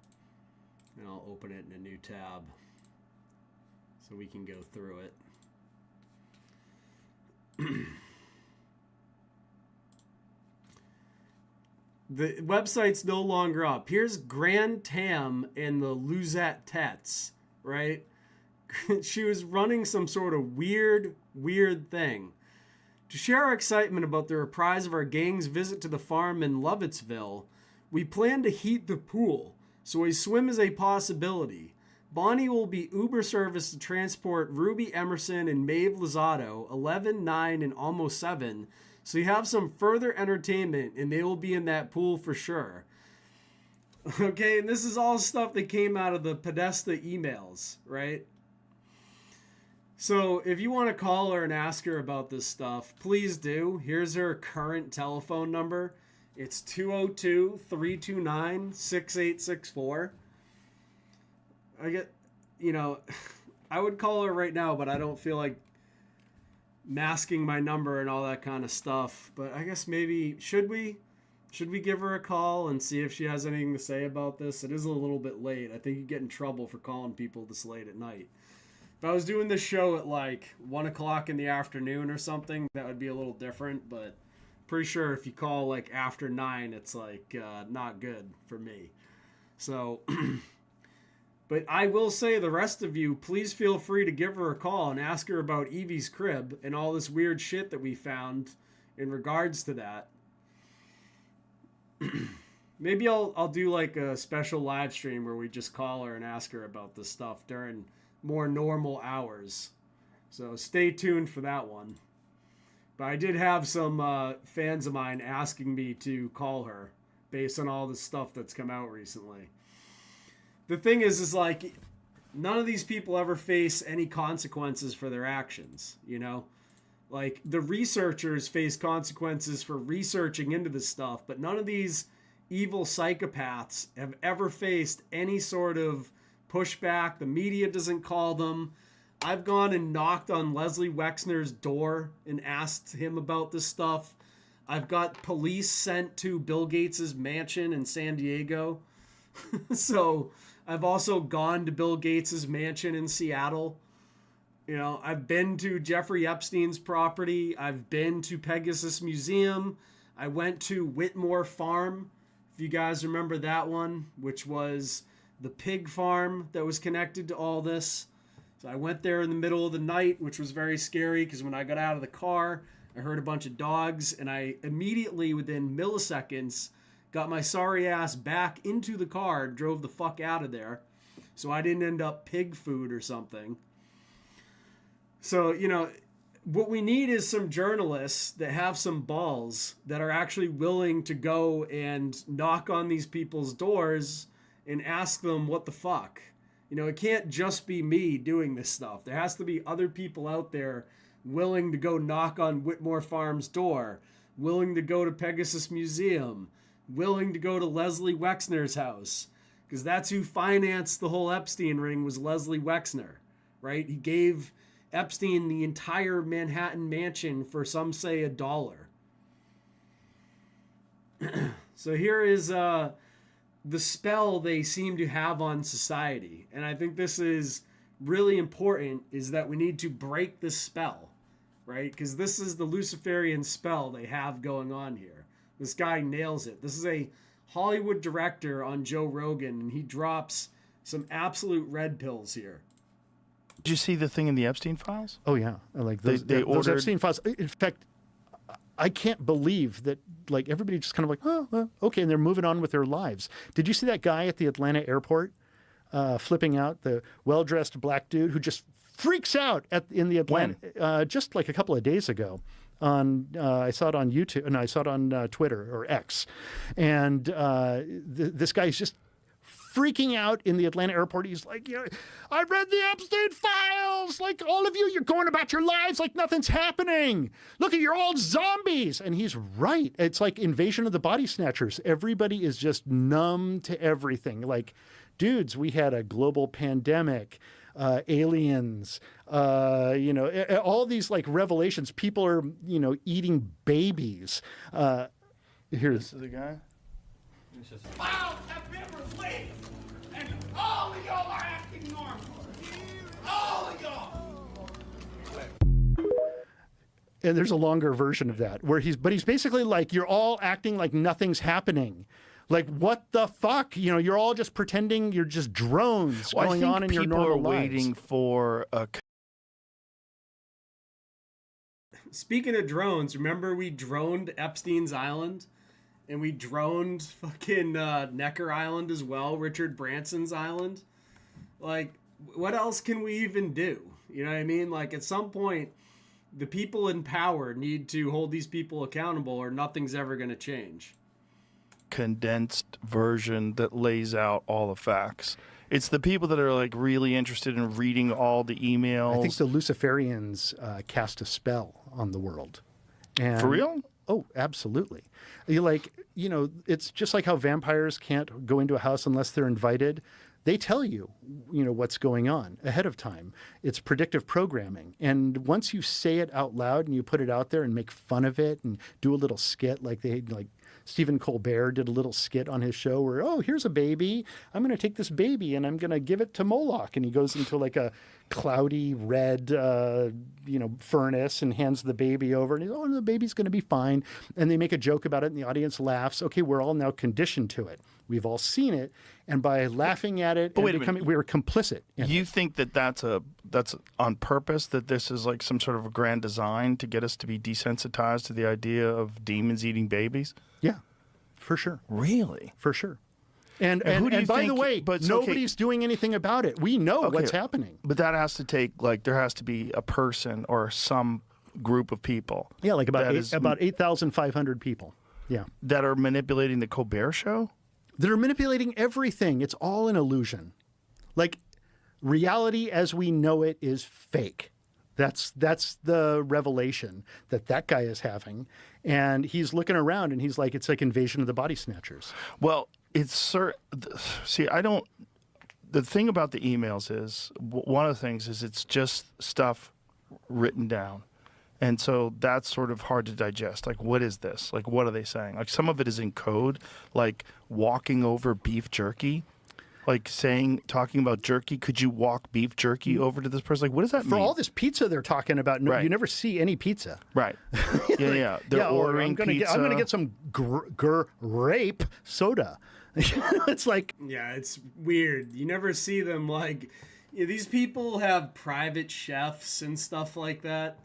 And I'll open it in a new tab so we can go through it. The website's no longer up. Here's Grand Tam and the Luzette Tets, right? She was running some sort of weird thing. To share our excitement about the reprise of our gang's visit to the farm in Lovettsville, we plan to heat the pool, so a swim is a possibility. Bonnie will be Uber service to transport Ruby Emerson and Maeve Lozado, 11, 9, and almost 7, so you have some further entertainment, and they will be in that pool for sure. Okay, and this is all stuff that came out of the Podesta emails, right? So if you want to call her and ask her about this stuff, please do. Here's her current telephone number. It's 202-329-6864. I would call her right now, but I don't feel like masking my number and all that kind of stuff. But I guess maybe, should we give her a call and see if she has anything to say about this? It is a little bit late. I think you get in trouble for calling people this late at night. If I was doing this show at like 1 o'clock in the afternoon or something, that would be a little different, but pretty sure if you call like after 9, it's like not good for me. So, but I will say, the rest of you, please feel free to give her a call and ask her about Evie's crib and all this weird shit that we found in regards to that. Maybe I'll do like a special live stream where we just call her and ask her about this stuff during more normal hours. So stay tuned for that one. But I did have some fans of mine asking me to call her based on all the stuff that's come out recently. The thing is like, none of these people ever face any consequences for their actions, you know? Like, the researchers face consequences for researching into this stuff, but none of these evil psychopaths have ever faced any sort of pushback. The media doesn't call them. I've gone and knocked on Leslie Wexner's door and asked him about this stuff. I've got police sent to Bill Gates's mansion in San Diego. So I've also gone to Bill Gates's mansion in Seattle. You know, I've been to Jeffrey Epstein's property. I've been to Pegasus Museum. I went to Whitmore Farm, if you guys remember that one, which was the pig farm that was connected to all this. So I went there in the middle of the night, which was very scary because when I got out of the car, I heard a bunch of dogs, and I immediately, within milliseconds, got my sorry ass back into the car, drove the fuck out of there, so I didn't end up pig food or something. So, you know, what we need is some journalists that have some balls that are actually willing to go and knock on these people's doors and ask them what the fuck. You know, it can't just be me doing this stuff. There has to be other people out there willing to go knock on Whitmore Farm's door, willing to go to Pegasus Museum, willing to go to Leslie Wexner's house, because that's who financed the whole Epstein ring, was Leslie Wexner, right? He gave Epstein the entire Manhattan mansion for, some say, $1. So here is the spell they seem to have on society. And I think this is really important, is that we need to break this spell, right? Because this is the Luciferian spell they have going on here. This guy nails it. This is a Hollywood director on Joe Rogan, and he drops some absolute red pills here. Did you see the thing in the Epstein files? Oh, yeah. Like those those Epstein files. In fact, I can't believe that, like, everybody just kind of like, oh, well, okay, and they're moving on with their lives. Did you see that guy at the Atlanta airport flipping out, the well-dressed black dude who just freaks out in the Atlanta just like a couple of days ago. I saw it on YouTube, and I saw it on Twitter or X, and this guy's just freaking out in the Atlanta airport. He's like, I read the Epstein files. Like, all of you, you're going about your lives like nothing's happening. Look, you're all zombies. And he's right. It's like Invasion of the Body Snatchers. Everybody is just numb to everything. Like, dudes, we had a global pandemic, aliens, all these like revelations. People are, eating babies. This is the guy. Files have been released, and all of y'all are acting normal. All of y'all. And there's a longer version of that where he's basically like, you're all acting like nothing's happening. Like, what the fuck? You're all just pretending you're just drones going on in your normal lives. People are waiting for a... Speaking of drones, remember we droned Epstein's Island? And we droned fucking Necker Island as well, Richard Branson's island. Like, what else can we even do? You know what I mean? Like, at some point, the people in power need to hold these people accountable or nothing's ever going to change. Condensed version that lays out all the facts. It's the people that are like really interested in reading all the emails. I think the Luciferians cast a spell on the world. And for real? Oh, absolutely. It's just like how vampires can't go into a house unless they're invited. They tell you, what's going on ahead of time. It's predictive programming. And once you say it out loud and you put it out there and make fun of it and do a little skit like Stephen Colbert did a little skit on his show where, oh, here's a baby. I'm going to take this baby and I'm going to give it to Moloch. And he goes into like a cloudy red, furnace and hands the baby over. And he's, oh, the baby's going to be fine. And they make a joke about it and the audience laughs. Okay, we're all now conditioned to it. We've all seen it. And by laughing at it, we were complicit. You think that's on purpose, that this is like some sort of a grand design to get us to be desensitized to the idea of demons eating babies? Yeah, for sure. Really? For sure. And who do you by think, the way, nobody's doing anything about it. We know what's happening. But that has to take, there has to be a person or some group of people. Yeah, like about 8,500 people. Yeah. That are manipulating the Colbert Show? That are manipulating everything. It's all an illusion. Like, reality as we know it is fake. That's the revelation that guy is having. And he's looking around and he's like, it's like Invasion of the Body Snatchers. Well, the thing about the emails is, one of the things is it's just stuff written down. And so that's sort of hard to digest. Like, what is this? Like, what are they saying? Like, some of it is in code, like walking over beef jerky. Like talking about jerky, could you walk beef jerky over to this person? Like, what does that mean? For all this pizza they're talking about, you never see any pizza. Right. Yeah. They're ordering pizza. I'm going to get some grape soda. It's like... Yeah, it's weird. You never see them like... these people have private chefs and stuff like that.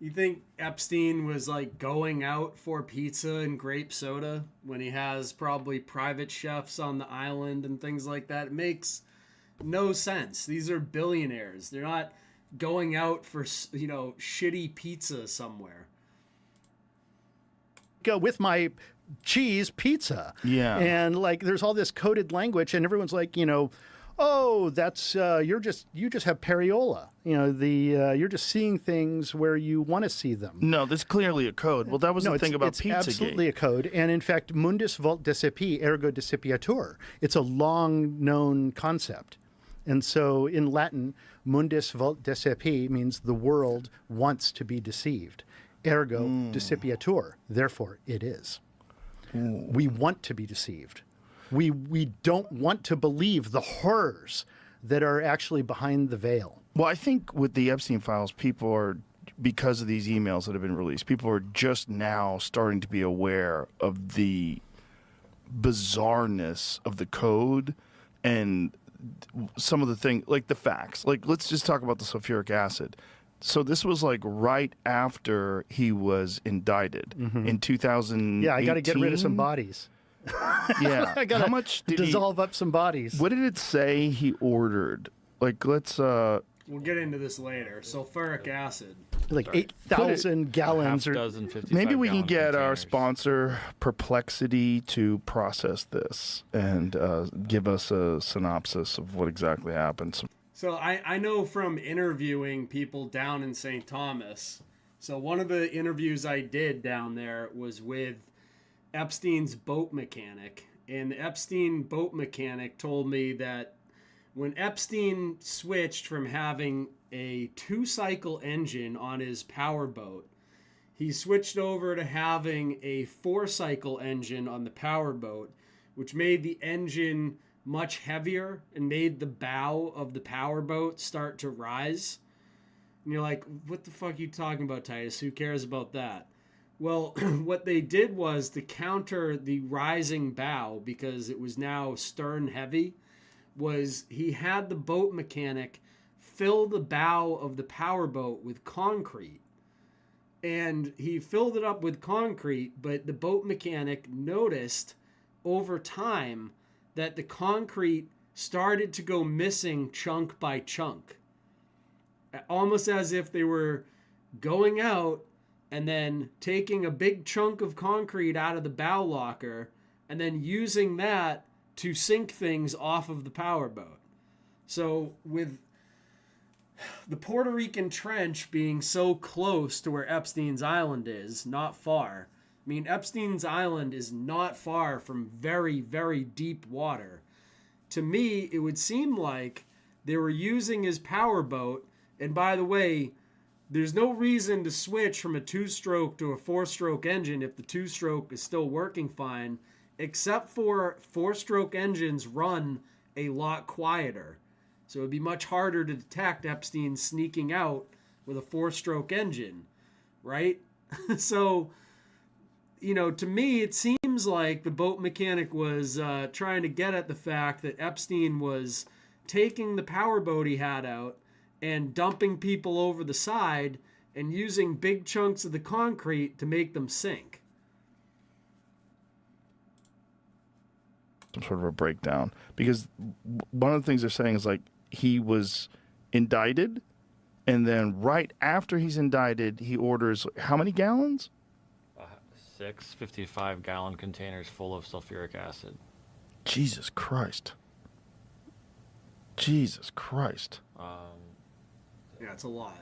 You think Epstein was like going out for pizza and grape soda when he has probably private chefs on the island and things like that? It makes no sense. These are billionaires. They're not going out for, shitty pizza somewhere. Go with my cheese pizza. Yeah. And there's all this coded language and everyone's like, oh, that's you just have pareola. You're just seeing things where you want to see them. No, that's clearly a code. Well, that was the thing about Pizzagate. It's absolutely a code, and in fact, mundus vult decipi, ergo decipiatur. It's a long-known concept, and so in Latin, mundus vult decipi means the world wants to be deceived. Ergo decipiatur. Therefore, it is. We want to be deceived. We don't want to believe the horrors that are actually behind the veil. Well, I think with the Epstein files, people are, because of these emails that have been released, people are just now starting to be aware of the bizarreness of the code and some of the things, like the facts. Like, let's just talk about the sulfuric acid. So this was like right after he was indicted in 2018. Yeah, I got to get rid of some bodies. Yeah. I gotta dissolve up some bodies. What did it say he ordered? Like, let's... Well, We'll get into this later. Sulfuric acid. Like 8,000 gallons. Or maybe we can get our sponsor Perplexity to process this and give us a synopsis of what exactly happened. So I know from interviewing people down in St. Thomas. So one of the interviews I did down there was with Epstein's boat mechanic. And the Epstein boat mechanic told me that when Epstein switched from having a 2-cycle engine on his powerboat, he switched over to having a 4-cycle engine on the powerboat, which made the engine much heavier and made the bow of the powerboat start to rise. And you're like, what the fuck are you talking about, Titus? Who cares about that? Well, what they did was to counter the rising bow, because it was now stern heavy, was he had the boat mechanic fill the bow of the powerboat with concrete. And he filled it up with concrete, but the boat mechanic noticed over time that the concrete started to go missing chunk by chunk. Almost as if they were going out and then taking a big chunk of concrete out of the bow locker and then using that to sink things off of the powerboat. So with the Puerto Rican Trench being so close to where Epstein's Island is, not far. I mean, Epstein's Island is not far from very, very deep water. To me, it would seem like they were using his powerboat. And by the way, there's no reason to switch from a 2-stroke to a 4-stroke engine if the 2-stroke is still working fine, except for 4-stroke engines run a lot quieter. So it'd be much harder to detect Epstein sneaking out with a 4-stroke engine, right? So, you know, to me, it seems like the boat mechanic was trying to get at the fact that Epstein was taking the powerboat he had out and dumping people over the side and using big chunks of the concrete to make them sink. Some sort of a breakdown, because one of the things they're saying is like he was indicted, and then right after he's indicted, he orders how many gallons? 6 55-gallon containers full of sulfuric acid. Jesus Christ. Jesus Christ. Yeah, it's a lot.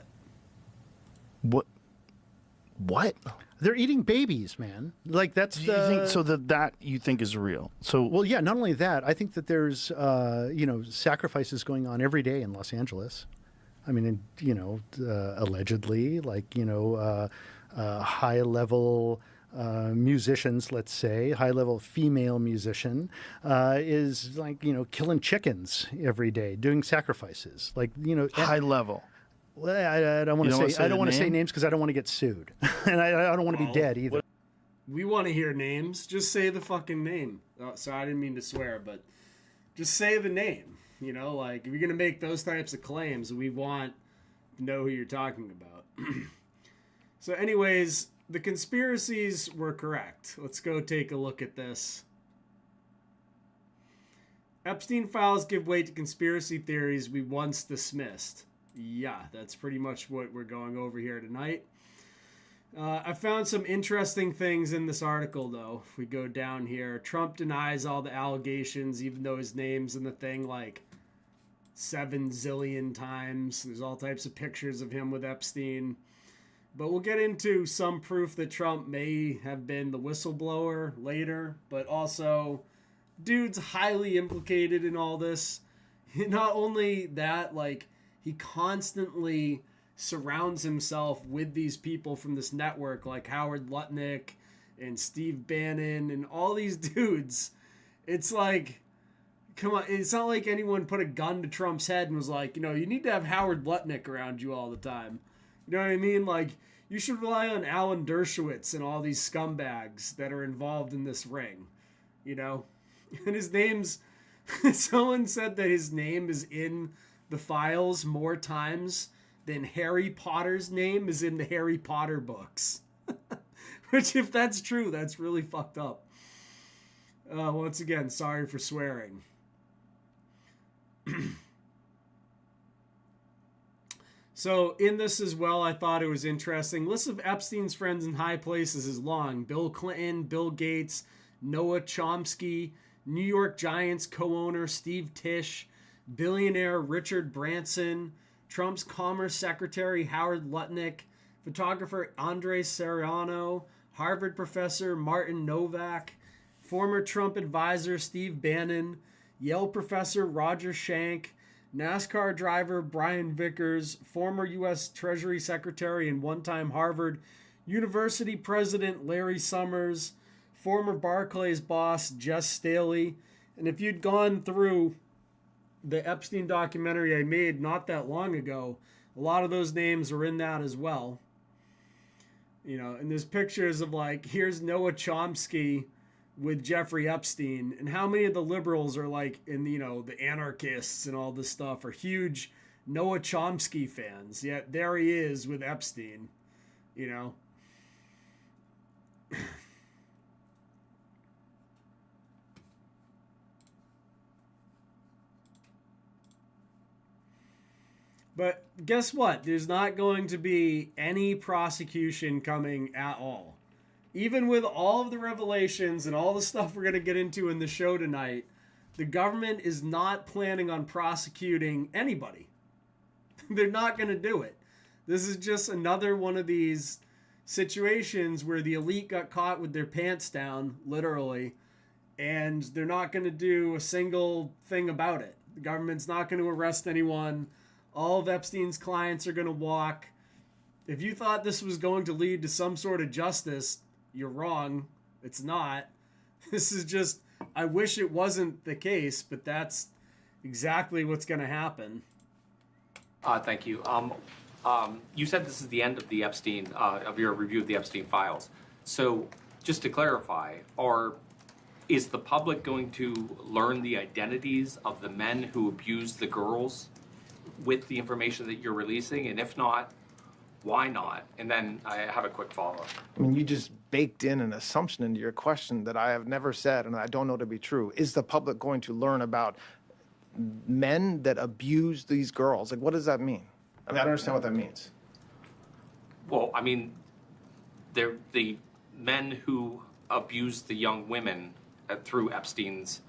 What? They're eating babies, man. Like that's Do you think so that you think is real? So well, yeah. Not only that, I think that there's sacrifices going on every day in Los Angeles. I mean, allegedly, like high level musicians, let's say, high level female musician is like killing chickens every day, doing sacrifices, like high level. Well, I don't want to say. I don't want to say names because I don't want to get sued, and I don't want to be dead either. We want to hear names. Just say the fucking name. Oh, sorry, I didn't mean to swear, but just say the name. Like if you're gonna make those types of claims, we want to know who you're talking about. So, anyways, the conspiracies were correct. Let's go take a look at this. Epstein files give way to conspiracy theories we once dismissed. Yeah, that's pretty much what we're going over here tonight. I found some interesting things in this article, though. If we go down here, Trump denies all the allegations, even though his name's in the thing like 7 zillion times. There's all types of pictures of him with Epstein. But we'll get into some proof that Trump may have been the whistleblower later, but also, dude's highly implicated in all this. Not only that, like, he constantly surrounds himself with these people from this network, like Howard Lutnick and Steve Bannon and all these dudes. It's like, come on, it's not like anyone put a gun to Trump's head and was like, you need to have Howard Lutnick around you all the time. You know what I mean? Like, you should rely on Alan Dershowitz and all these scumbags that are involved in this ring, And his name's, someone said that his name is in the files more times than Harry Potter's name is in the Harry Potter books. Which, if that's true, that's really fucked up. Once again, sorry for swearing. So in this as well, I thought it was interesting. List of Epstein's friends in high places is long. Bill Clinton, Bill Gates, Noah Chomsky, New York Giants co-owner Steve Tisch, billionaire Richard Branson, Trump's Commerce Secretary Howard Lutnick, photographer Andres Serrano, Harvard professor Martin Novak, former Trump advisor Steve Bannon, Yale professor Roger Schank, NASCAR driver Brian Vickers, former U.S. Treasury Secretary and one-time Harvard University president Larry Summers, former Barclays boss Jess Staley. And if you'd gone through the Epstein documentary I made not that long ago, a lot of those names are in that as well. You know, and there's pictures of like, here's Noah Chomsky with Jeffrey Epstein, and how many of the liberals are like, in, you know, the anarchists and all this stuff are huge Noah Chomsky fans. Yet there he is with Epstein, you know. But guess what? There's not going to be any prosecution coming at all. Even with all of the revelations and all the stuff we're going to get into in the show tonight, the government is not planning on prosecuting anybody. They're not going to do it. This is just another one of these situations where the elite got caught with their pants down, literally, and they're not going to do a single thing about it. The government's not going to arrest anyone. All of Epstein's clients are going to walk. If you thought this was going to lead to some sort of justice, you're wrong. It's not. This is just, I wish it wasn't the case, but that's exactly what's going to happen. Thank you. You said this is the end of the Epstein, of your review of the Epstein files. So just to clarify, is the public going to learn the identities of the men who abused the girls with the information that you're releasing? And if not, why not? And then I have a quick follow-up. I mean, you just baked in an assumption into your question that I have never said and I don't know to be true. Is the public going to learn about men that abuse these girls? Like, what does that mean? I mean, I don't understand what that means. Well, I mean, they're the men who abused the young women through Epstein's,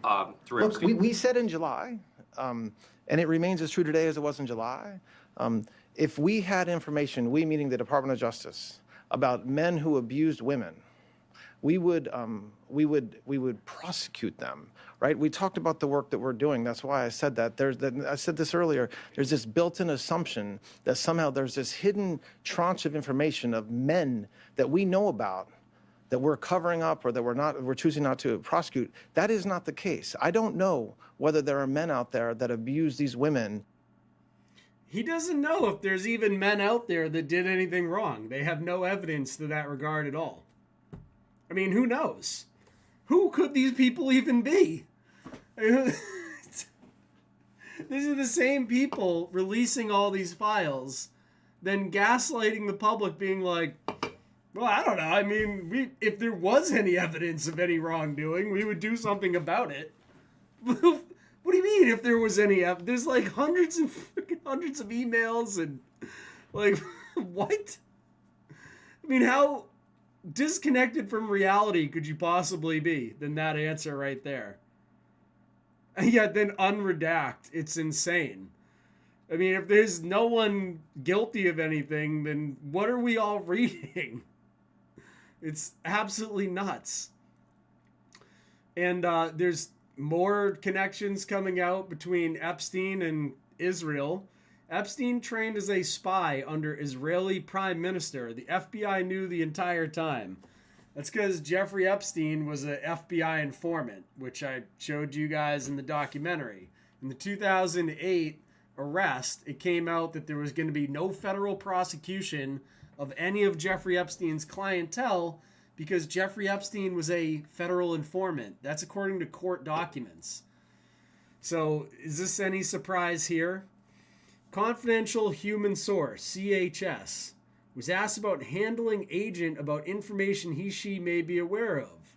Look, we said in July, and it remains as true today as it was in July. If we had information, we meaning the Department of Justice, about men who abused women, we would prosecute them, right? We talked about the work that we're doing. That's why I said that. I said this earlier. There's this built-in assumption that somehow there's this hidden tranche of information of men that we know about that we're covering up or that we're choosing not to prosecute. That is not the case. I don't know whether there are men out there that abuse these women. He doesn't know if there's even men out there that did anything wrong. They have no evidence to that regard at all. I mean, who knows? Who could these people even be? These are the same people releasing all these files, then gaslighting the public, being like, well, I don't know. I mean, if there was any evidence of any wrongdoing, we would do something about it. What do you mean if there was any evidence? There's like hundreds of emails and like, what? I mean, how disconnected from reality could you possibly be than that answer right there? And yet then unredact. It's insane. I mean, if there's no one guilty of anything, then what are we all reading? It's absolutely nuts. And there's more connections coming out between Epstein and Israel. Epstein trained as a spy under Israeli Prime Minister. The FBI knew the entire time. That's because Jeffrey Epstein was an FBI informant, which I showed you guys in the documentary. In the 2008 arrest, it came out that there was going to be no federal prosecution of any of Jeffrey Epstein's clientele because Jeffrey Epstein was a federal informant. That's according to court documents. So is this any surprise here? Confidential Human Source, CHS, was asked about handling agent about information he/she may be aware of.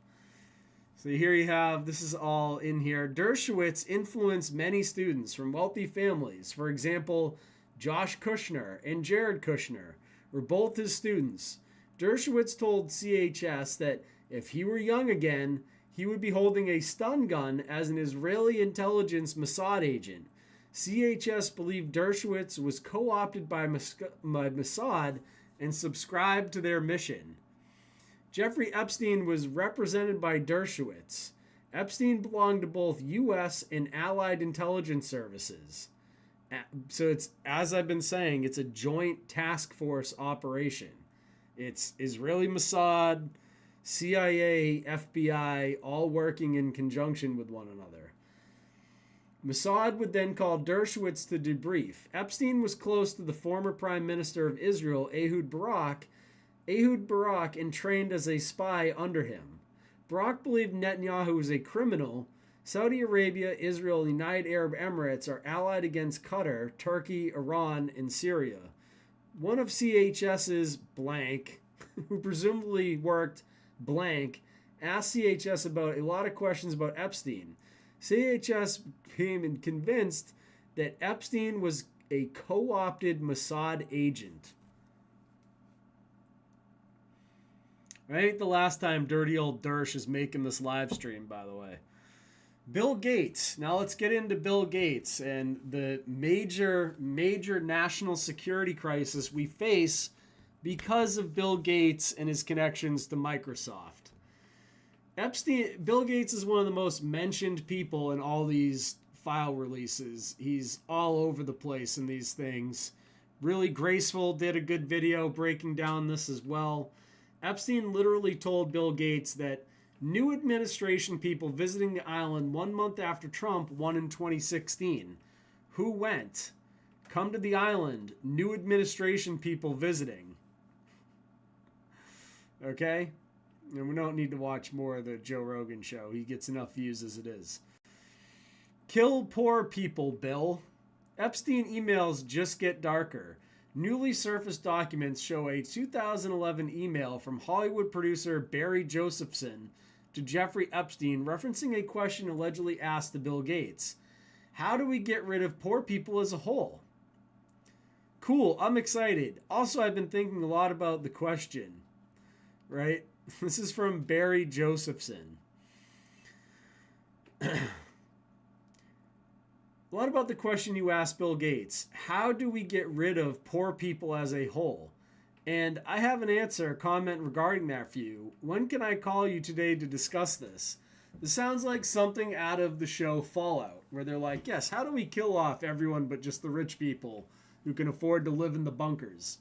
So here you have, this is all in here. Dershowitz influenced many students from wealthy families. For example, Josh Kushner and Jared Kushner were both his students. Dershowitz told CHS that if he were young again, he would be holding a stun gun as an Israeli intelligence Mossad agent. CHS believed Dershowitz was co-opted by Mossad and subscribed to their mission. Jeffrey Epstein was represented by Dershowitz. Epstein belonged to both U.S. and Allied intelligence services. So it's, as I've been saying, it's a joint task force operation. It's Israeli Mossad, CIA, FBI, all working in conjunction with one another. Mossad would then call Dershowitz to debrief. Epstein was close to the former Prime Minister of Israel, Ehud Barak, and trained as a spy under him. Barak believed Netanyahu was a criminal. Saudi Arabia, Israel, and the United Arab Emirates are allied against Qatar, Turkey, Iran, and Syria. One of CHS's blank, who presumably worked blank, asked CHS about a lot of questions about Epstein. CHS became convinced that Epstein was a co-opted Mossad agent. Right? The last time dirty old Dersh is making this live stream, by the way. Bill Gates. Now let's get into Bill Gates and the major national security crisis we face because of Bill Gates and his connections to Microsoft. Bill Gates is one of the most mentioned people in all these file releases. He's all over the place in these things. Really graceful, did a good video breaking down this as well. Epstein literally told Bill Gates that new administration people visiting the island 1 month after Trump won in 2016. Who went? Come to the island. New administration people visiting. Okay? And we don't need to watch more of the Joe Rogan show. He gets enough views as it is. Kill poor people, Bill. Epstein emails just get darker. Newly surfaced documents show a 2011 email from Hollywood producer Barry Josephson to Jeffrey Epstein referencing a question allegedly asked to Bill Gates. How do we get rid of poor people as a whole? Cool, I'm excited. Also, I've been thinking a lot about the question, right? This is from Barry Josephson. A lot about the question you asked Bill Gates. How do we get rid of poor people as a whole? And I have an answer, a comment regarding that for you. When can I call you today to discuss this? This sounds like something out of the show Fallout, where they're like, yes, how do we kill off everyone but just the rich people who can afford to live in the bunkers?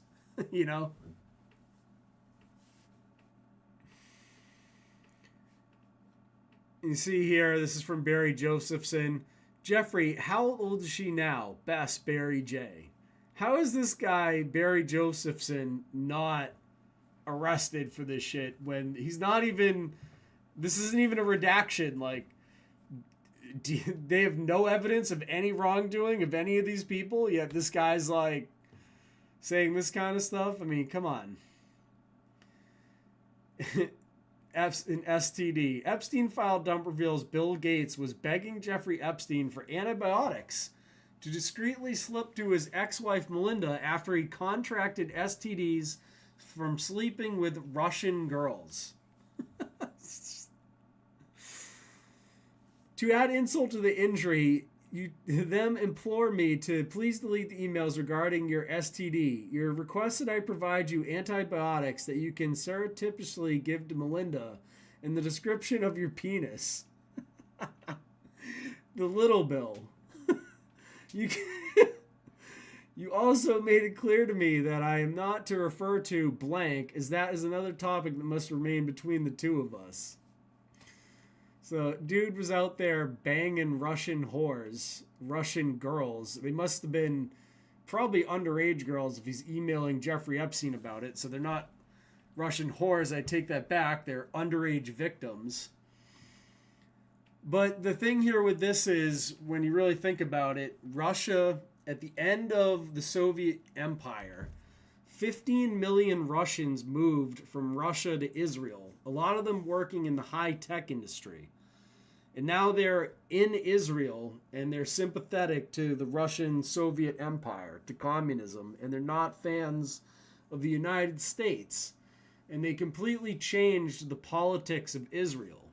You know? You see here, this is from Barry Josephson. Jeffrey, how old is she now? Best Barry J. How is this guy, Barry Josephson, not arrested for this shit when he's not even... This isn't even a redaction. Like, they have no evidence of any wrongdoing of any of these people, yet this guy's, like, saying this kind of stuff? I mean, come on. In STD. Epstein file dump reveals Bill Gates was begging Jeffrey Epstein for antibiotics to discreetly slip to his ex-wife Melinda after he contracted STDs from sleeping with Russian girls. To add insult to the injury, them implore me to please delete the emails regarding your STD. Your request that I provide you antibiotics that you can surreptitiously give to Melinda in the description of your penis. The little Bill. You also made it clear to me that I am not to refer to blank, as that is another topic that must remain between the two of us. So, dude was out there banging Russian whores, Russian girls. They must have been probably underage girls if he's emailing Jeffrey Epstein about it. So they're not Russian whores. I take that back. They're underage victims. But the thing here with this is, when you really think about it, Russia, at the end of the Soviet Empire, 15 million Russians moved from Russia to Israel, a lot of them working in the high-tech industry. And now they're in Israel and they're sympathetic to the Russian Soviet Empire, to communism, and they're not fans of the United States. And they completely changed the politics of Israel.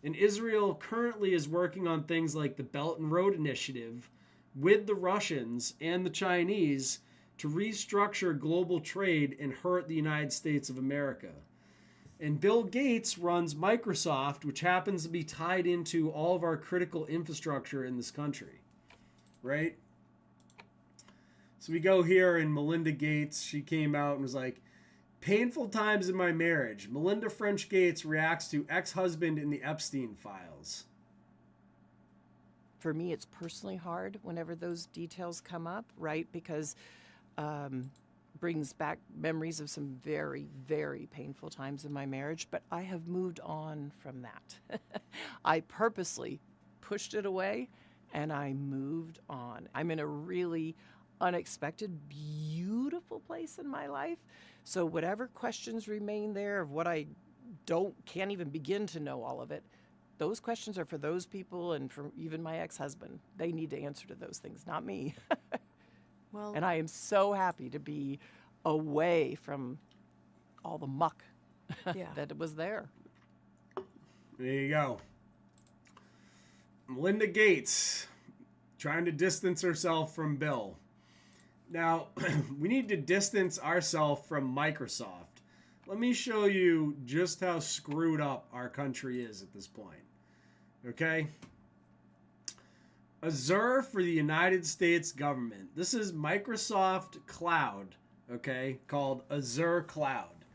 And Israel currently is working on things like the Belt and Road Initiative with the Russians and the Chinese to restructure global trade and hurt the United States of America. And Bill Gates runs Microsoft, which happens to be tied into all of our critical infrastructure in this country, right? So we go here, and Melinda Gates, she came out and was like, painful times in my marriage. Melinda French Gates reacts to ex-husband in the Epstein files. For me, it's personally hard whenever those details come up, right? Because brings back memories of some very, very painful times in my marriage, but I have moved on from that. I purposely pushed it away and I moved on. I'm in a really unexpected, beautiful place in my life. So whatever questions remain there of what I can't even begin to know all of it, those questions are for those people and for even my ex-husband. They need to answer to those things, not me. Well, and I am so happy to be away from all the muck that was there. There you go. Melinda Gates trying to distance herself from Bill. Now, we need to distance ourselves from Microsoft. Let me show you just how screwed up our country is at this point. Okay? Azure for the United States government. This is Microsoft Cloud, okay, called Azure Cloud.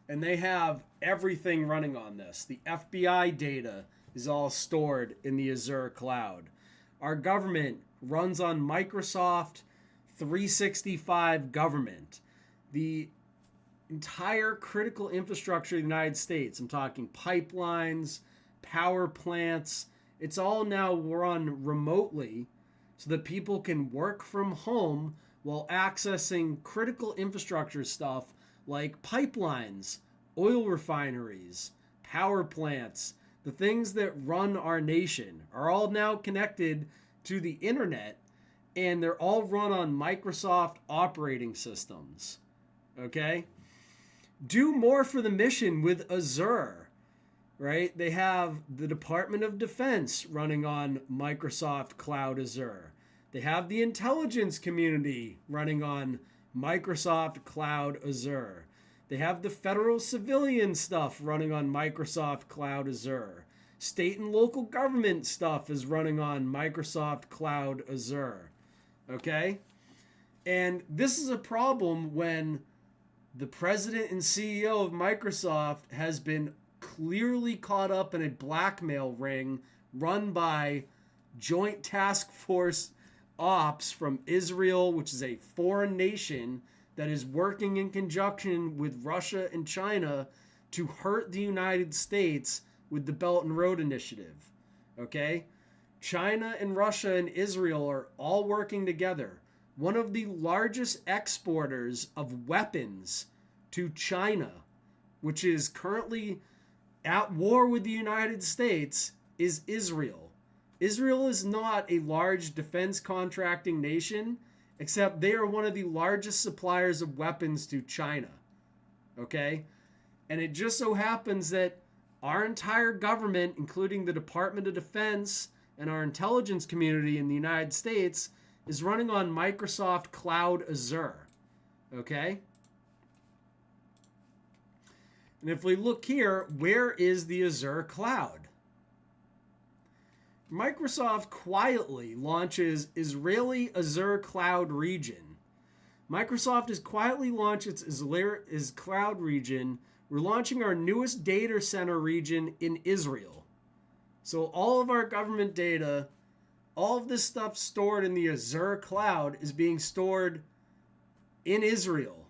And they have everything running on this. The FBI data is all stored in the Azure Cloud. Our government runs on Microsoft 365 government. The entire critical infrastructure of the United States, I'm talking pipelines, power plants, it's all now run remotely so that people can work from home while accessing critical infrastructure stuff like pipelines, oil refineries, power plants. The things that run our nation are all now connected to the internet, and they're all run on Microsoft operating systems. Okay? Do more for the mission with Azure. Right? They have the Department of Defense running on Microsoft Cloud Azure. They have the intelligence community running on Microsoft Cloud Azure. They have the federal civilian stuff running on Microsoft Cloud Azure. State and local government stuff is running on Microsoft Cloud Azure. Okay? And this is a problem when the president and CEO of Microsoft has been clearly caught up in a blackmail ring run by Joint Task Force Ops from Israel, which is a foreign nation that is working in conjunction with Russia and China to hurt the United States with the Belt and Road Initiative. Okay? China and Russia and Israel are all working together. One of the largest exporters of weapons to China, which is currently at war with the United States, is Israel. Israel is not a large defense contracting nation, except they are one of the largest suppliers of weapons to China. Okay? And it just so happens that our entire government, including the Department of Defense and our intelligence community in the United States, is running on Microsoft Cloud Azure. Okay? And if we look here, where is the Azure Cloud? Microsoft quietly launches Israeli Azure Cloud region. Microsoft has quietly launched its cloud region. We're launching our newest data center region in Israel. So all of our government data, all of this stuff stored in the Azure Cloud is being stored in Israel.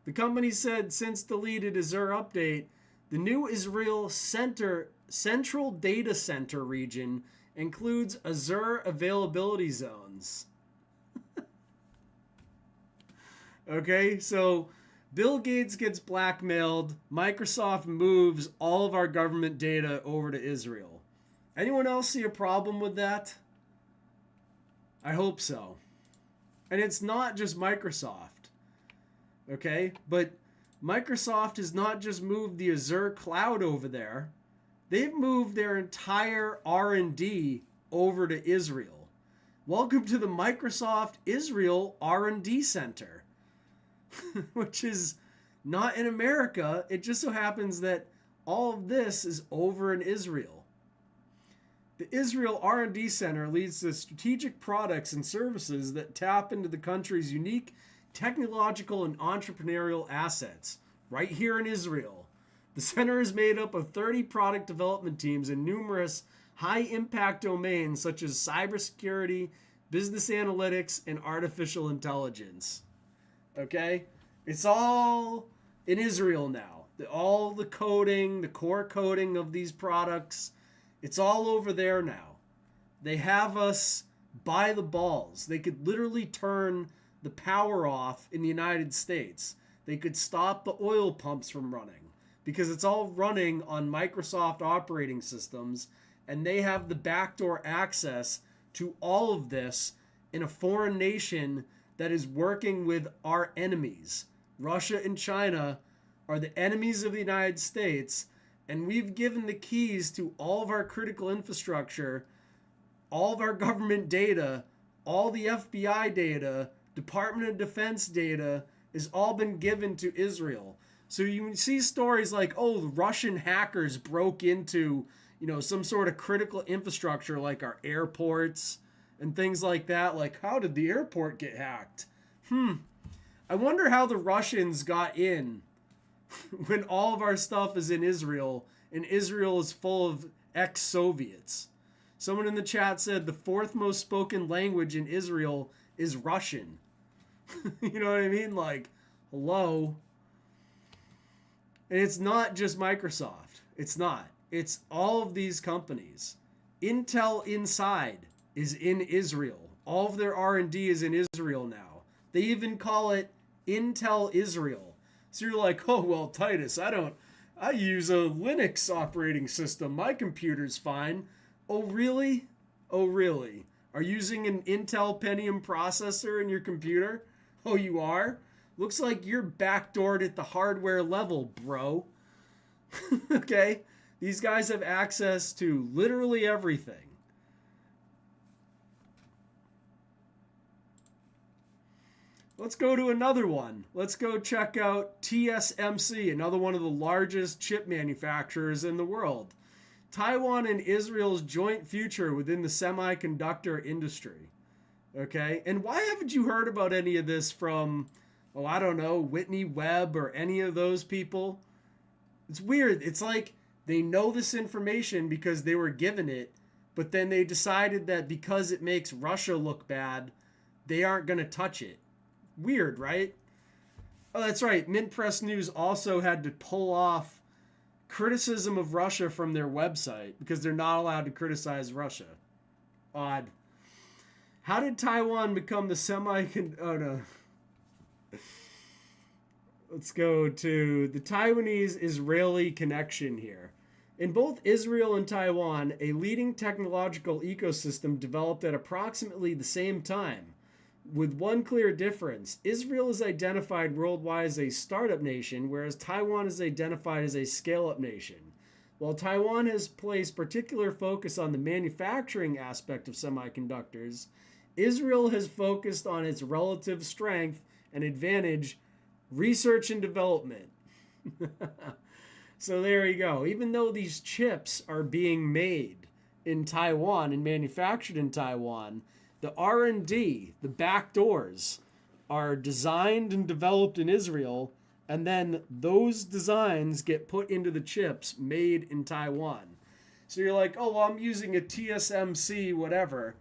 The company said since deleted Azure update, the new Israel Central Data Center region includes Azure availability zones. Okay, so Bill Gates gets blackmailed. Microsoft moves all of our government data over to Israel. Anyone else see a problem with that? I hope so. And it's not just Microsoft, okay? But Microsoft has not just moved the Azure cloud over there. They've moved their entire R&D over to Israel. Welcome to the Microsoft Israel R&D Center, which is not in America. It just so happens that all of this is over in Israel. The Israel R&D Center leads to strategic products and services that tap into the country's unique technological and entrepreneurial assets right here in Israel. The center is made up of 30 product development teams in numerous high-impact domains such as cybersecurity, business analytics, and artificial intelligence. Okay? It's all in Israel now. All the coding, the core coding of these products, it's all over there now. They have us by the balls. They could literally turn the power off in the United States. They could stop the oil pumps from running because it's all running on Microsoft operating systems, and they have the backdoor access to all of this in a foreign nation that is working with our enemies. Russia and China are the enemies of the United States, and we've given the keys to all of our critical infrastructure, all of our government data, all the FBI data, Department of Defense data has all been given to Israel. So you see stories like, oh, the Russian hackers broke into, some sort of critical infrastructure like our airports and things like that. Like, how did the airport get hacked? I wonder how the Russians got in when all of our stuff is in Israel and Israel is full of ex-Soviets. Someone in the chat said the fourth most spoken language in Israel is Russian. You know what I mean? Like, hello. And it's not just Microsoft. It's not. It's all of these companies. Intel Inside is in Israel. All of their R&D is in Israel now. They even call it Intel Israel. So you're like, oh, well, Titus, I use a Linux operating system. My computer's fine. Oh, really? Oh, really? Are you using an Intel Pentium processor in your computer? Oh, you are? Looks like you're backdoored at the hardware level, bro. Okay? These guys have access to literally everything. Let's go to another one. Let's go check out TSMC, another one of the largest chip manufacturers in the world. Taiwan and Israel's joint future within the semiconductor industry. Okay? And why haven't you heard about any of this from, I don't know, Whitney Webb or any of those people? It's weird. It's like they know this information because they were given it, but then they decided that because it makes Russia look bad, they aren't going to touch it. Weird, right? Oh, that's right. Mint Press News also had to pull off criticism of Russia from their website because they're not allowed to criticize Russia. Odd. How did Taiwan become the Oh, no. Let's go to the Taiwanese-Israeli connection here. In both Israel and Taiwan, a leading technological ecosystem developed at approximately the same time. With one clear difference, Israel is identified worldwide as a startup nation, whereas Taiwan is identified as a scale-up nation. While Taiwan has placed particular focus on the manufacturing aspect of semiconductors, Israel has focused on its relative strength and advantage, research and development. So there you go. Even though these chips are being made in Taiwan and manufactured in Taiwan, the R&D, the back doors, are designed and developed in Israel, and then those designs get put into the chips made in Taiwan. So you're like, oh, well, I'm using a TSMC, whatever.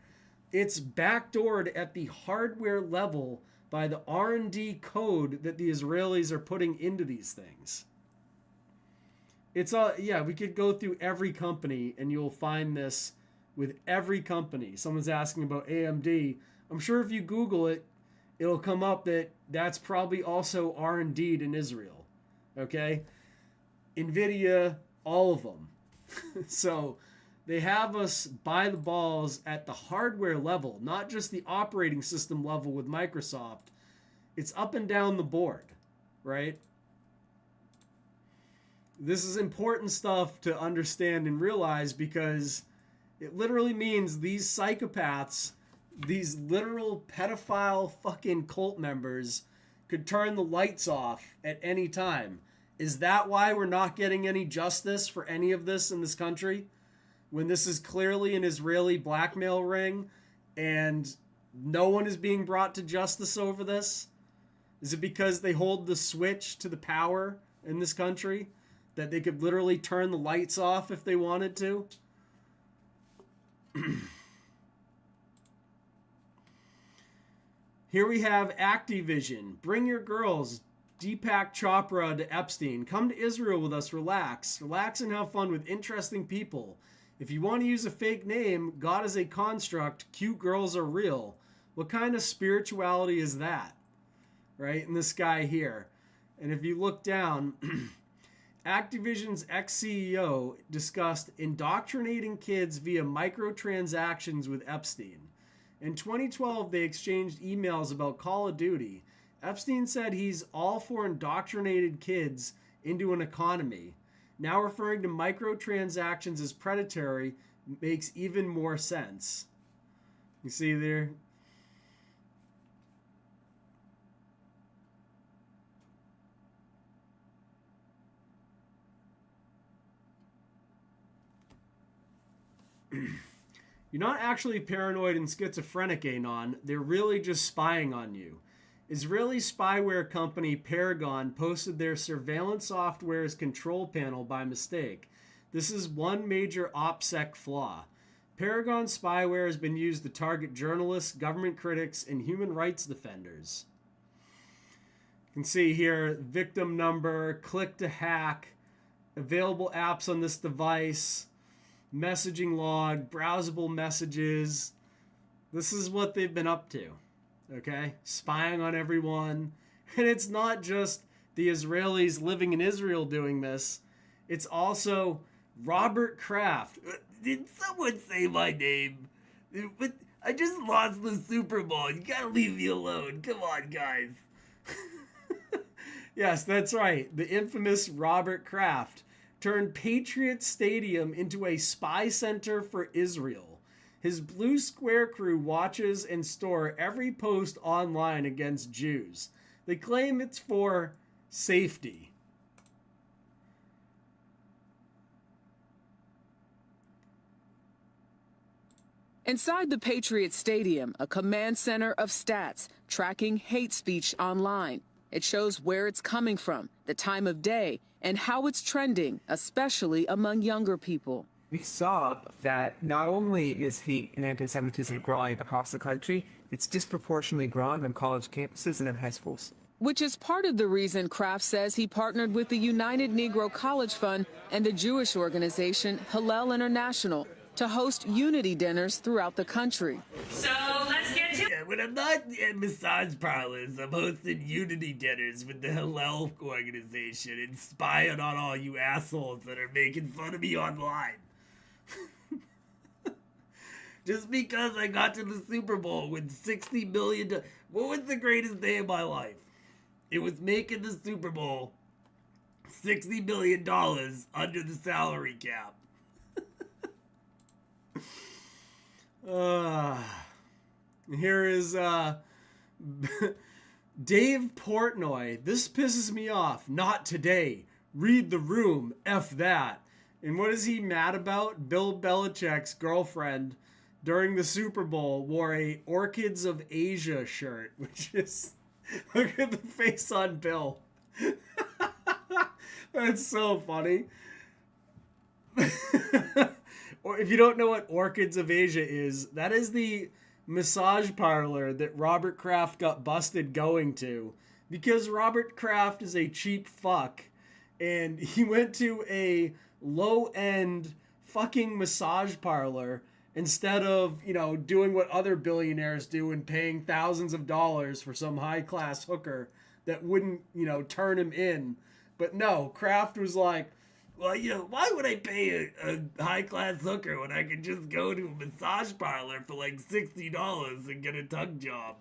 It's backdoored at the hardware level by the R&D code that the Israelis are putting into these things. It's we could go through every company and you'll find this with every company. Someone's asking about AMD. I'm sure if you Google it, it'll come up that that's probably also R&D'd in Israel. Okay? NVIDIA, all of them. So They have us by the balls at the hardware level, not just the operating system level with Microsoft. It's up and down the board, right? This is important stuff to understand and realize, because it literally means these psychopaths, these literal pedophile fucking cult members, could turn the lights off at any time. Is that why we're not getting any justice for any of this in this country? When this is clearly an Israeli blackmail ring and no one is being brought to justice over this? Is it because they hold the switch to the power in this country that they could literally turn the lights off if they wanted to? Here we have Activision. Bring your girls, Deepak Chopra to Epstein. Come to Israel with us. Relax. Relax and have fun with interesting people. If you want to use a fake name, God is a construct. Cute girls are real. What kind of spirituality is that? Right? And this guy here. And if you look down, Activision's ex-CEO discussed indoctrinating kids via microtransactions with Epstein. In 2012, they exchanged emails about Call of Duty. Epstein said he's all for indoctrinated kids into an economy. Now referring to microtransactions as predatory makes even more sense. You see there? You're not actually paranoid and schizophrenic, Anon. They're really just spying on you. Israeli spyware company Paragon posted their surveillance software's control panel by mistake. This is one major OPSEC flaw. Paragon spyware has been used to target journalists, government critics, and human rights defenders. You can see here, victim number, click to hack, available apps on this device, messaging log, browsable messages. This is what they've been up to, okay? Spying on everyone. And it's not just the Israelis living in Israel doing this. It's also Robert Kraft. Did someone say my name? I just lost the Super Bowl. You gotta leave me alone. Come on, guys. Yes, that's right. The infamous Robert Kraft turned Patriot Stadium into a spy center for Israel. His Blue Square crew watches and store every post online against Jews. They claim it's for safety. Inside the Patriot Stadium, a command center of stats tracking hate speech online. It shows where it's coming from, the time of day, and how it's trending, especially among younger people. We saw that not only is hate and anti-Semitism growing across the country, it's disproportionately growing on college campuses and in high schools. Which is part of the reason Kraft says he partnered with the United Negro College Fund and the Jewish organization Hillel International to host unity dinners throughout the country. So let's get to it. When I'm not at massage parlors, I'm hosting unity dinners with the Hillel organization and spying on all you assholes that are making fun of me online. Just because I got to the Super Bowl with $60 million. What was the greatest day of my life? It was making the Super Bowl $60 million under the salary cap. Here is Dave Portnoy. This pisses me off. Not today. Read the room. F that. And what is he mad about? Bill Belichick's girlfriend during the Super Bowl wore a Orchids of Asia shirt, which is, look at the face on Bill. That's so funny. Or if you don't know what Orchids of Asia is, that is the massage parlor that Robert Kraft got busted going to, because Robert Kraft is a cheap fuck and he went to a low-end fucking massage parlor instead of, you know, doing what other billionaires do and paying thousands of dollars for some high-class hooker that wouldn't, you know, turn him in. But no, Kraft was like, Well, why would I pay a high-class hooker when I can just go to a massage parlor for like $60 and get a tongue job?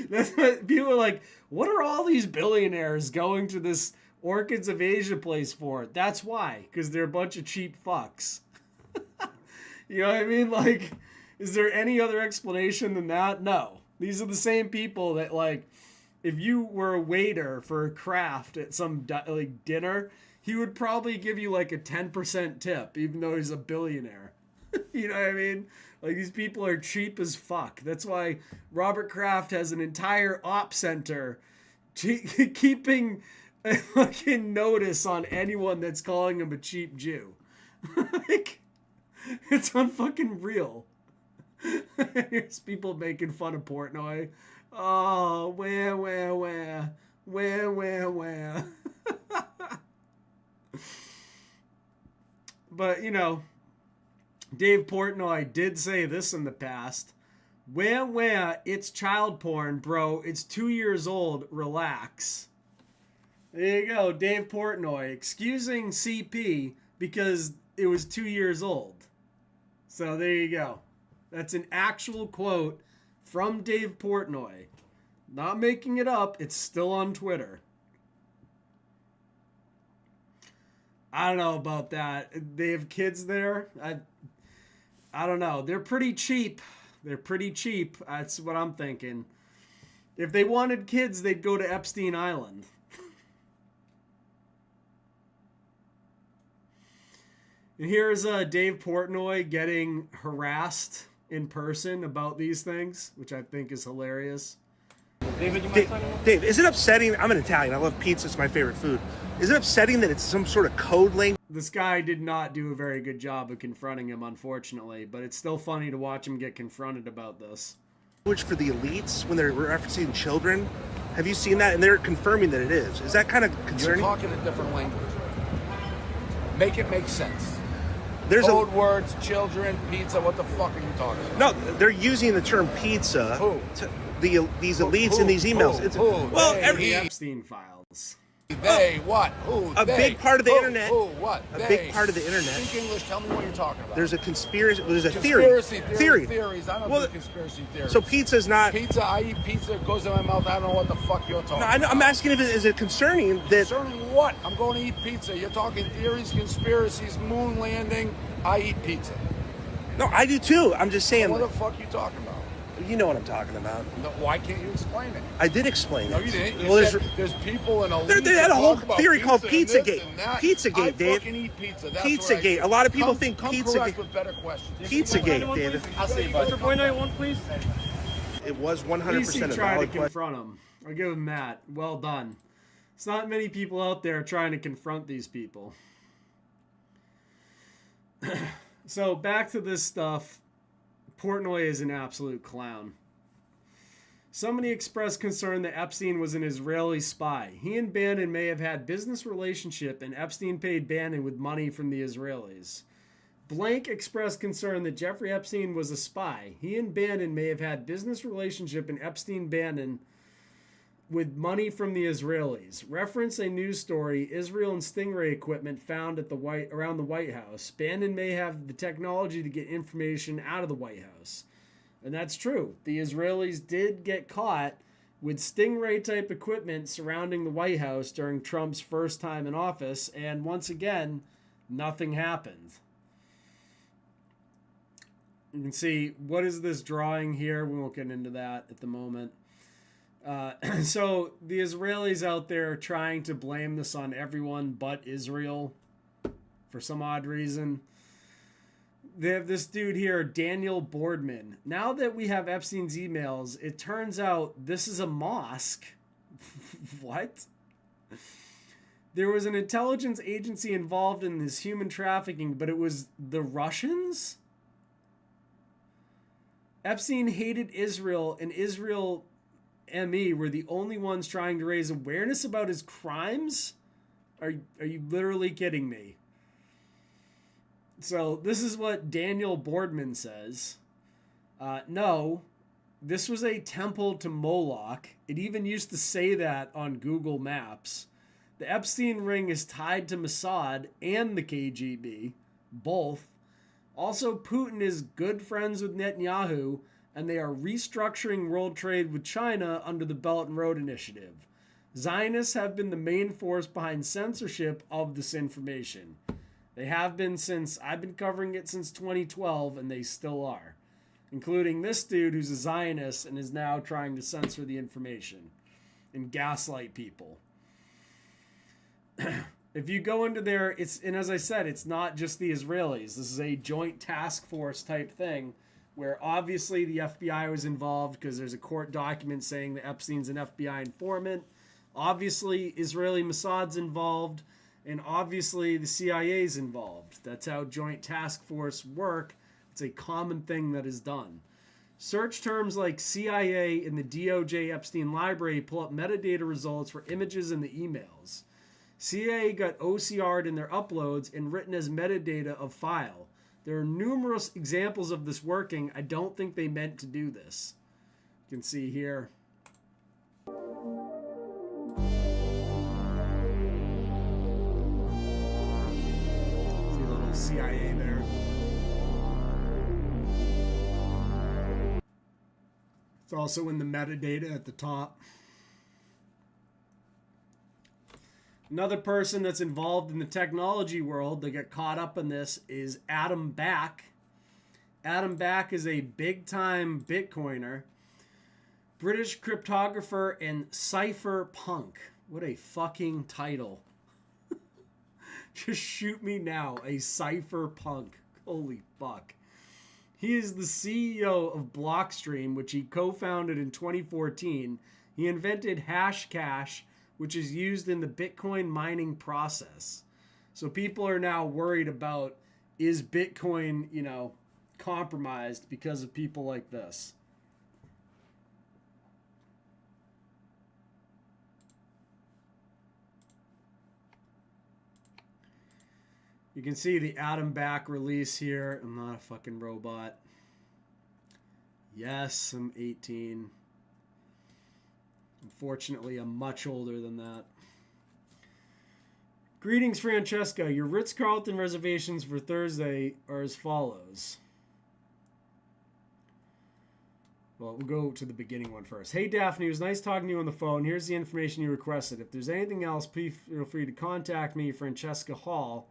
That's what people are like, what are all these billionaires going to this Orchids of Asia place for? That's why, because they're a bunch of cheap fucks. You know what I mean? Like, is there any other explanation than that? No. These are the same people that, like, if you were a waiter for a craft at some like dinner, he would probably give you like a 10% tip, even though he's a billionaire. You know what I mean? Like, these people are cheap as fuck. That's why Robert Kraft has an entire op center keeping a fucking notice on anyone that's calling him a cheap Jew. Like, it's unfucking real. Here's people making fun of Portnoy. Oh, where. But, Dave Portnoy did say this in the past. Where, it's child porn, bro. It's 2 years old. Relax. There you go, Dave Portnoy, excusing CP because it was 2 years old. So there you go. That's an actual quote from Dave Portnoy. Not making it up. It's still on Twitter. I don't know about that. They have kids there. I don't know. They're pretty cheap. That's what I'm thinking. If they wanted kids, they'd go to Epstein Island. And here's Dave Portnoy getting harassed in person about these things, which I think is hilarious. Dave, is it upsetting? I'm an Italian. I love pizza. It's my favorite food. Is it upsetting that it's some sort of code language? This guy did not do a very good job of confronting him, unfortunately, but it's still funny to watch him get confronted about this. For the elites when they're referencing children. Have you seen that? And they're confirming that it is. Is that kind of concerning? You're talking a different language. Make it make sense. There's code words, children, pizza. What the fuck are you talking about? No, they're using the term pizza. Who? These elites in these emails. The Epstein files. They what? Who? A big part of the internet. Who? What? A big part of the internet. Speak English. Tell me what you're talking about. There's a conspiracy. There's a conspiracy theory. Theories. I don't do conspiracy theories. So pizza's not. Pizza. I eat pizza. It goes in my mouth. I don't know what the fuck you're talking about. I'm asking if is it concerning that. Concerning what? I'm going to eat pizza. You're talking theories, conspiracies, moon landing. I eat pizza. No, I do too. I'm just saying. What the fuck are you talking about? You know what I'm talking about. No, why can't you explain it? I did explain it. No, you didn't. You said there's people in a They had a whole theory called Pizzagate. Pizzagate, Dave. I fucking eat pizza. That's Pizzagate. A lot of people think Pizzagate. Pizzagate. Come correct with better questions. Pizzagate, David. I'll see you, buddy. Mr. Portnoy, one, please. It was 100% At least he a tried to valid question. confront him. I'll give him that. Well done. It's not many people out there trying to confront these people. So back to this stuff. Portnoy is an absolute clown. Somebody expressed concern that Epstein was an Israeli spy. He and Bannon may have had business relationship, and Epstein paid Bannon with money from the Israelis. Blank expressed concern that Jeffrey Epstein was a spy. He and Bannon may have had business relationship, and Epstein-Bannon with money from the Israelis. Reference a news story, Israel and Stingray equipment found at around the White House. Bannon may have the technology to get information out of the White House. And that's true. The Israelis did get caught with Stingray-type equipment surrounding the White House during Trump's first time in office, and once again, nothing happened. You can see, what is this drawing here? We won't get into that at the moment. So the Israelis out there are trying to blame this on everyone but Israel for some odd reason. They have this dude here, Daniel Boardman. Now that we have Epstein's emails, it turns out this is a mosque. What? There was an intelligence agency involved in this human trafficking, but it was the Russians? Epstein hated Israel, and Israel ME were the only ones trying to raise awareness about his crimes? Are you literally kidding me? So this is what Daniel Boardman says. No, this was a temple to Moloch. It even used to say that on Google Maps. The Epstein ring is tied to Mossad and the KGB, both. Also, Putin is good friends with Netanyahu, and they are restructuring world trade with China under the Belt and Road Initiative. Zionists have been the main force behind censorship of this information. They have been since, I've been covering it since 2012, and they still are. Including this dude who's a Zionist and is now trying to censor the information and gaslight people. If you go into there, and as I said, it's not just the Israelis. This is a joint task force type thing where obviously the FBI was involved because there's a court document saying that Epstein's an FBI informant. Obviously, Israeli Mossad's involved, and obviously the CIA's involved. That's how joint task force work. It's a common thing that is done. Search terms like CIA in the DOJ Epstein library pull up metadata results for images in the emails. CIA got OCR'd in their uploads and written as metadata of file. There are numerous examples of this working. I don't think they meant to do this. You can see here. See a little CIA there. It's also in the metadata at the top. Another person that's involved in the technology world that got caught up in this is Adam Back. Adam Back is a big-time Bitcoiner, British cryptographer, and cypherpunk. What a fucking title. Just shoot me now, a cypherpunk. Holy fuck. He is the CEO of Blockstream, which he co-founded in 2014. He invented Hashcash, which is used in the Bitcoin mining process. So people are now worried about, is Bitcoin, compromised because of people like this? You can see the Adam Back release here. I'm not a fucking robot. Yes, I'm 18. Unfortunately, I'm much older than that. Greetings, Francesca. Your Ritz-Carlton reservations for Thursday are as follows. Well, we'll go to the beginning one first. Hey, Daphne, it was nice talking to you on the phone. Here's the information you requested. If there's anything else, please feel free to contact me, Francesca Hall.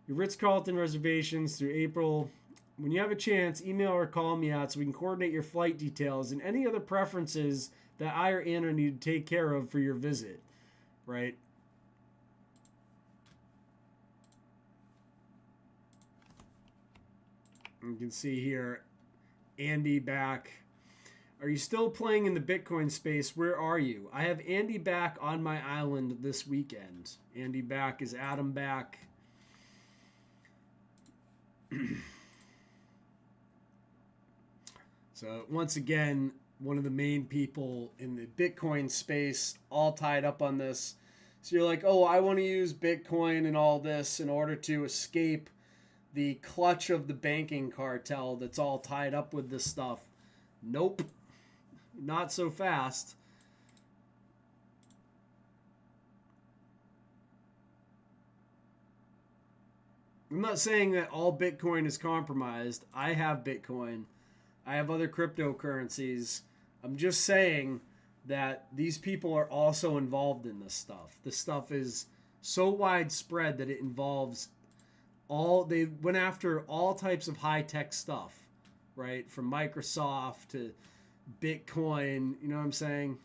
Your Ritz-Carlton reservations through April. When you have a chance, email or call me out so we can coordinate your flight details and any other preferences that I or Anna need to take care of for your visit, right? You can see here, Andy Back. Are you still playing in the Bitcoin space? Where are you? I have Andy Back on my island this weekend. Andy Back is Adam Back. So once again, one of the main people in the Bitcoin space, all tied up on this. So you're like, oh, I want to use Bitcoin and all this in order to escape the clutch of the banking cartel that's all tied up with this stuff. Nope, not so fast. I'm not saying that all Bitcoin is compromised. I have Bitcoin. I have other cryptocurrencies. I'm just saying that these people are also involved in this stuff. This stuff is so widespread that it involves they went after all types of high-tech stuff, right? From Microsoft to Bitcoin, you know what I'm saying?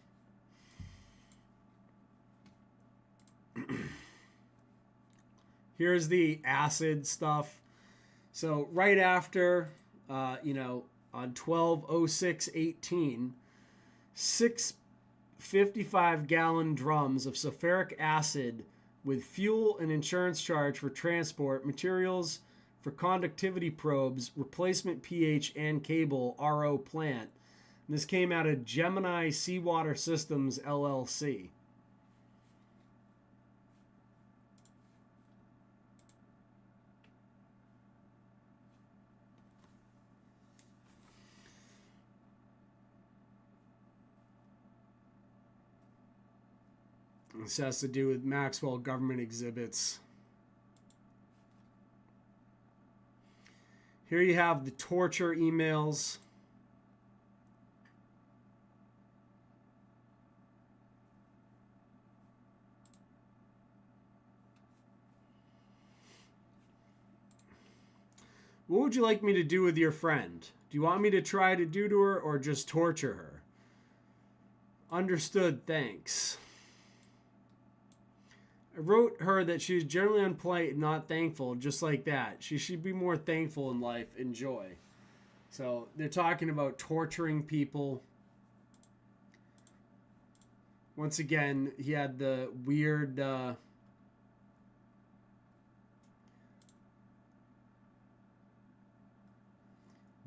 Here's the acid stuff. So right after, on 12/06/18, 6 55-gallon drums of sulfuric acid with fuel and insurance charge for transport, materials for conductivity probes, replacement pH and cable, RO plant. And this came out of Gemini Seawater Systems, LLC. This has to do with Maxwell government exhibits. Here you have the torture emails. What would you like me to do with your friend? Do you want me to try to do to her or just torture her? Understood, thanks. I wrote her that she is generally unpolite and not thankful, just like that. She should be more thankful in life. Enjoy. So they're talking about torturing people. Once again, he had the weird...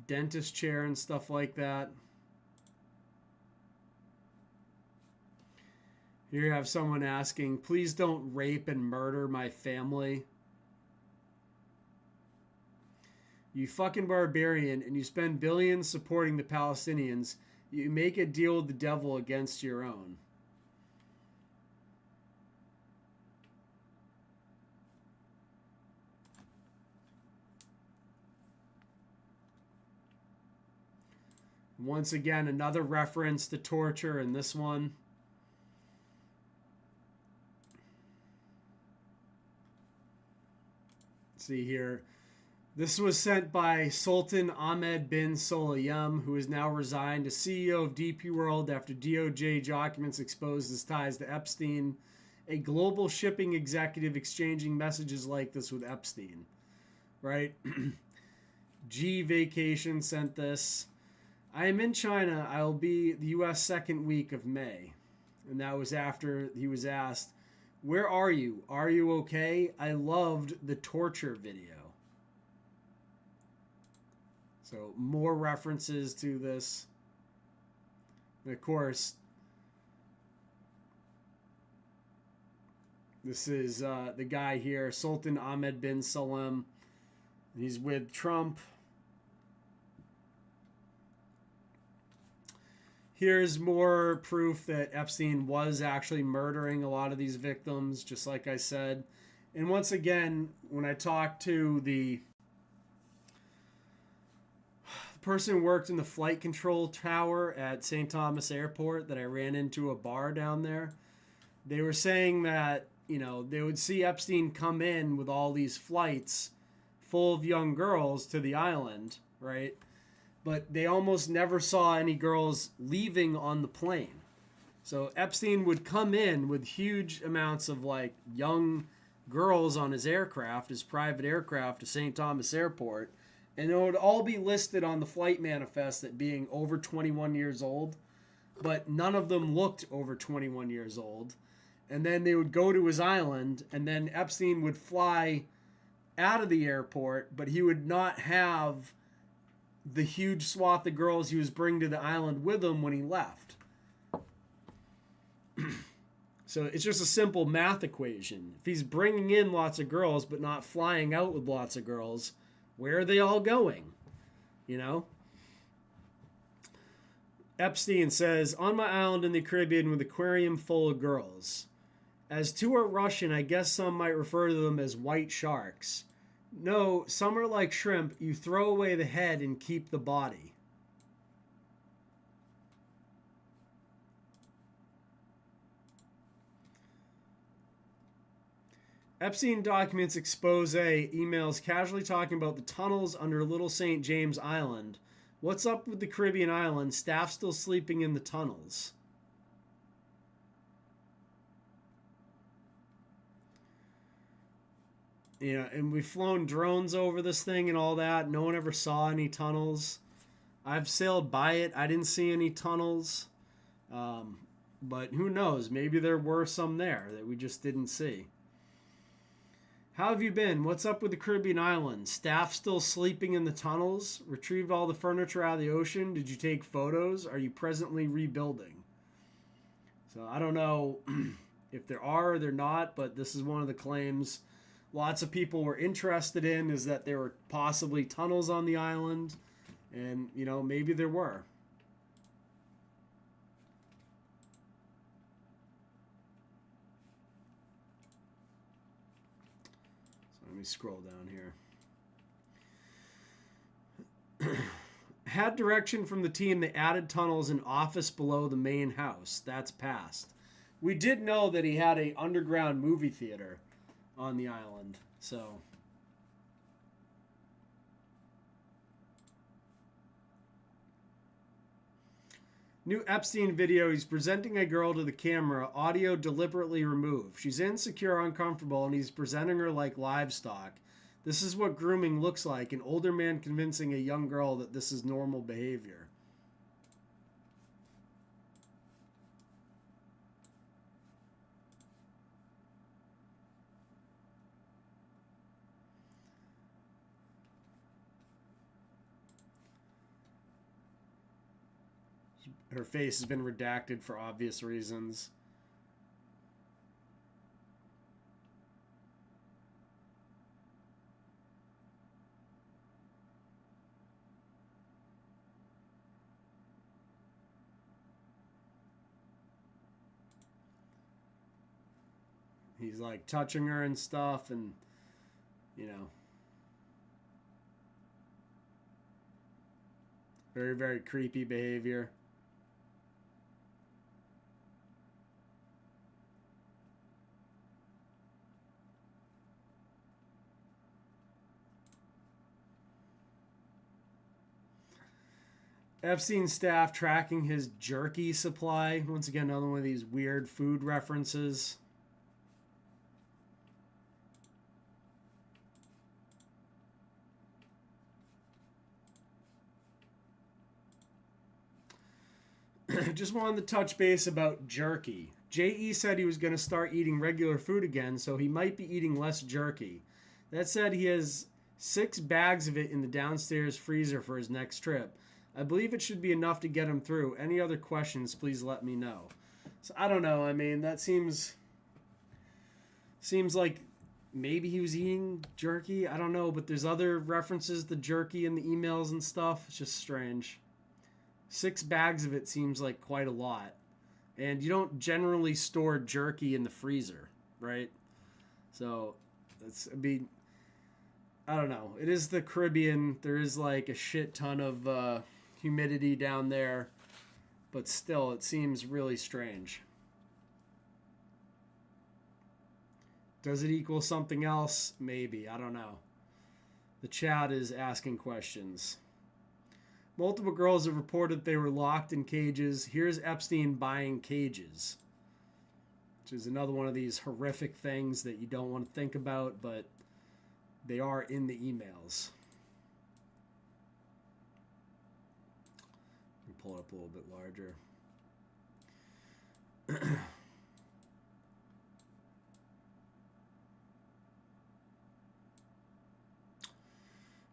dentist chair and stuff like that. Here you have someone asking, please don't rape and murder my family. You fucking barbarian, and you spend billions supporting the Palestinians. You make a deal with the devil against your own. Once again, another reference to torture in this one. Let's see here. This was sent by Sultan Ahmed bin Sulayem, who is now resigned as CEO of DP World after DOJ documents exposed his ties to Epstein, a global shipping executive exchanging messages like this with Epstein. Right? G Vacation sent this. I am in China. I will be the U.S. second week of May. And that was after he was asked, where are you? Are you okay? I loved the torture video. So more references to this. And of course, this is the guy here, Sultan Ahmed bin Sulayem. He's with Trump. Here's more proof that Epstein was actually murdering a lot of these victims, just like I said. And once again, when I talked to the person who worked in the flight control tower at St. Thomas Airport that I ran into a bar down there, they were saying that, you know, they would see Epstein come in with all these flights full of young girls to the island, right? But they almost never saw any girls leaving on the plane. So Epstein would come in with huge amounts of like young girls on his aircraft, his private aircraft to St. Thomas Airport, and it would all be listed on the flight manifest at being over 21 years old, but none of them looked over 21 years old. And then they would go to his island, and then Epstein would fly out of the airport, but he would not have the huge swath of girls he was bringing to the island with him when he left. So it's just a simple math equation. If he's bringing in lots of girls but not flying out with lots of girls, where are they all going? You know? Epstein says, on my island in the Caribbean with an aquarium full of girls. As two are Russian, I guess some might refer to them as white sharks. No, some are like shrimp. You throw away the head and keep the body. Epstein documents expose emails casually talking about the tunnels under Little St. James Island. What's up with the Caribbean island? Staff still sleeping in the tunnels. You know, and we've flown drones over this thing and all that. No one ever saw any tunnels. I've sailed by it. I didn't see any tunnels. But who knows? Maybe there were some there that we just didn't see. How have you been? What's up with the Caribbean islands? Staff still sleeping in the tunnels? Retrieved all the furniture out of the ocean? Did you take photos? Are you presently rebuilding? So I don't know if there are or they're not, but this is one of the claims lots of people were interested in, is that there were possibly tunnels on the island. And, you know, maybe there were. Let me scroll down here. Had direction from the team they added tunnels and office below the main house. That's passed. We did know that he had a underground movie theater on the island, so... New Epstein video, he's presenting a girl to the camera, audio deliberately removed. She's insecure, uncomfortable, and he's presenting her like livestock. This is what grooming looks like, an older man convincing a young girl that this is normal behavior. Her face has been redacted for obvious reasons. He's like touching her and stuff, and you know, very, very creepy behavior. Epstein staff tracking his jerky supply. Once again, another one of these weird food references. Just wanted to touch base about jerky. J.E. said he was going to start eating regular food again, so he might be eating less jerky. That said, he has 6 bags of it in the downstairs freezer for his next trip. I believe it should be enough to get him through. Any other questions, please let me know. So I don't know. I mean, that seems like maybe he was eating jerky. I don't know, but there's other references to jerky in the emails and stuff. It's just strange. 6 bags of it seems like quite a lot. And you don't generally store jerky in the freezer, right? So, I don't know. It is the Caribbean. There is like a shit ton of humidity down there. But still, it seems really strange. Does it equal something else? Maybe. I don't know. The chat is asking questions. Multiple girls have reported they were locked in cages. Here's Epstein buying cages. Which is another one of these horrific things that you don't want to think about, but they are in the emails. Let me pull it up a little bit larger.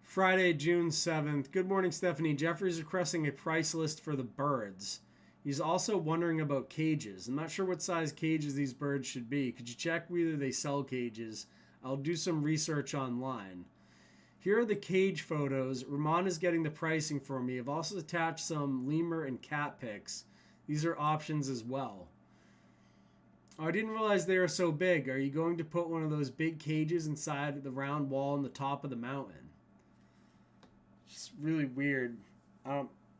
Friday, June 7th. Good morning, Stephanie. Jeffrey's requesting a price list for the birds. He's also wondering about cages. I'm not sure what size cages these birds should be. Could you check whether they sell cages? I'll do some research online. Here are the cage photos. Ramon is getting the pricing for me. I've also attached some lemur and cat pics. These are options as well. Oh, I didn't realize they are so big. Are you going to put one of those big cages inside the round wall on the top of the mountain? It's really weird.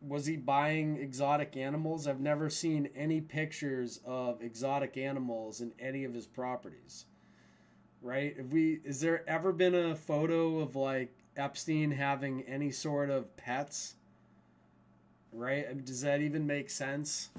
Was he buying exotic animals? I've never seen any pictures of exotic animals in any of his properties. Right? Is there ever been a photo of like Epstein having any sort of pets? Right? I mean, does that even make sense?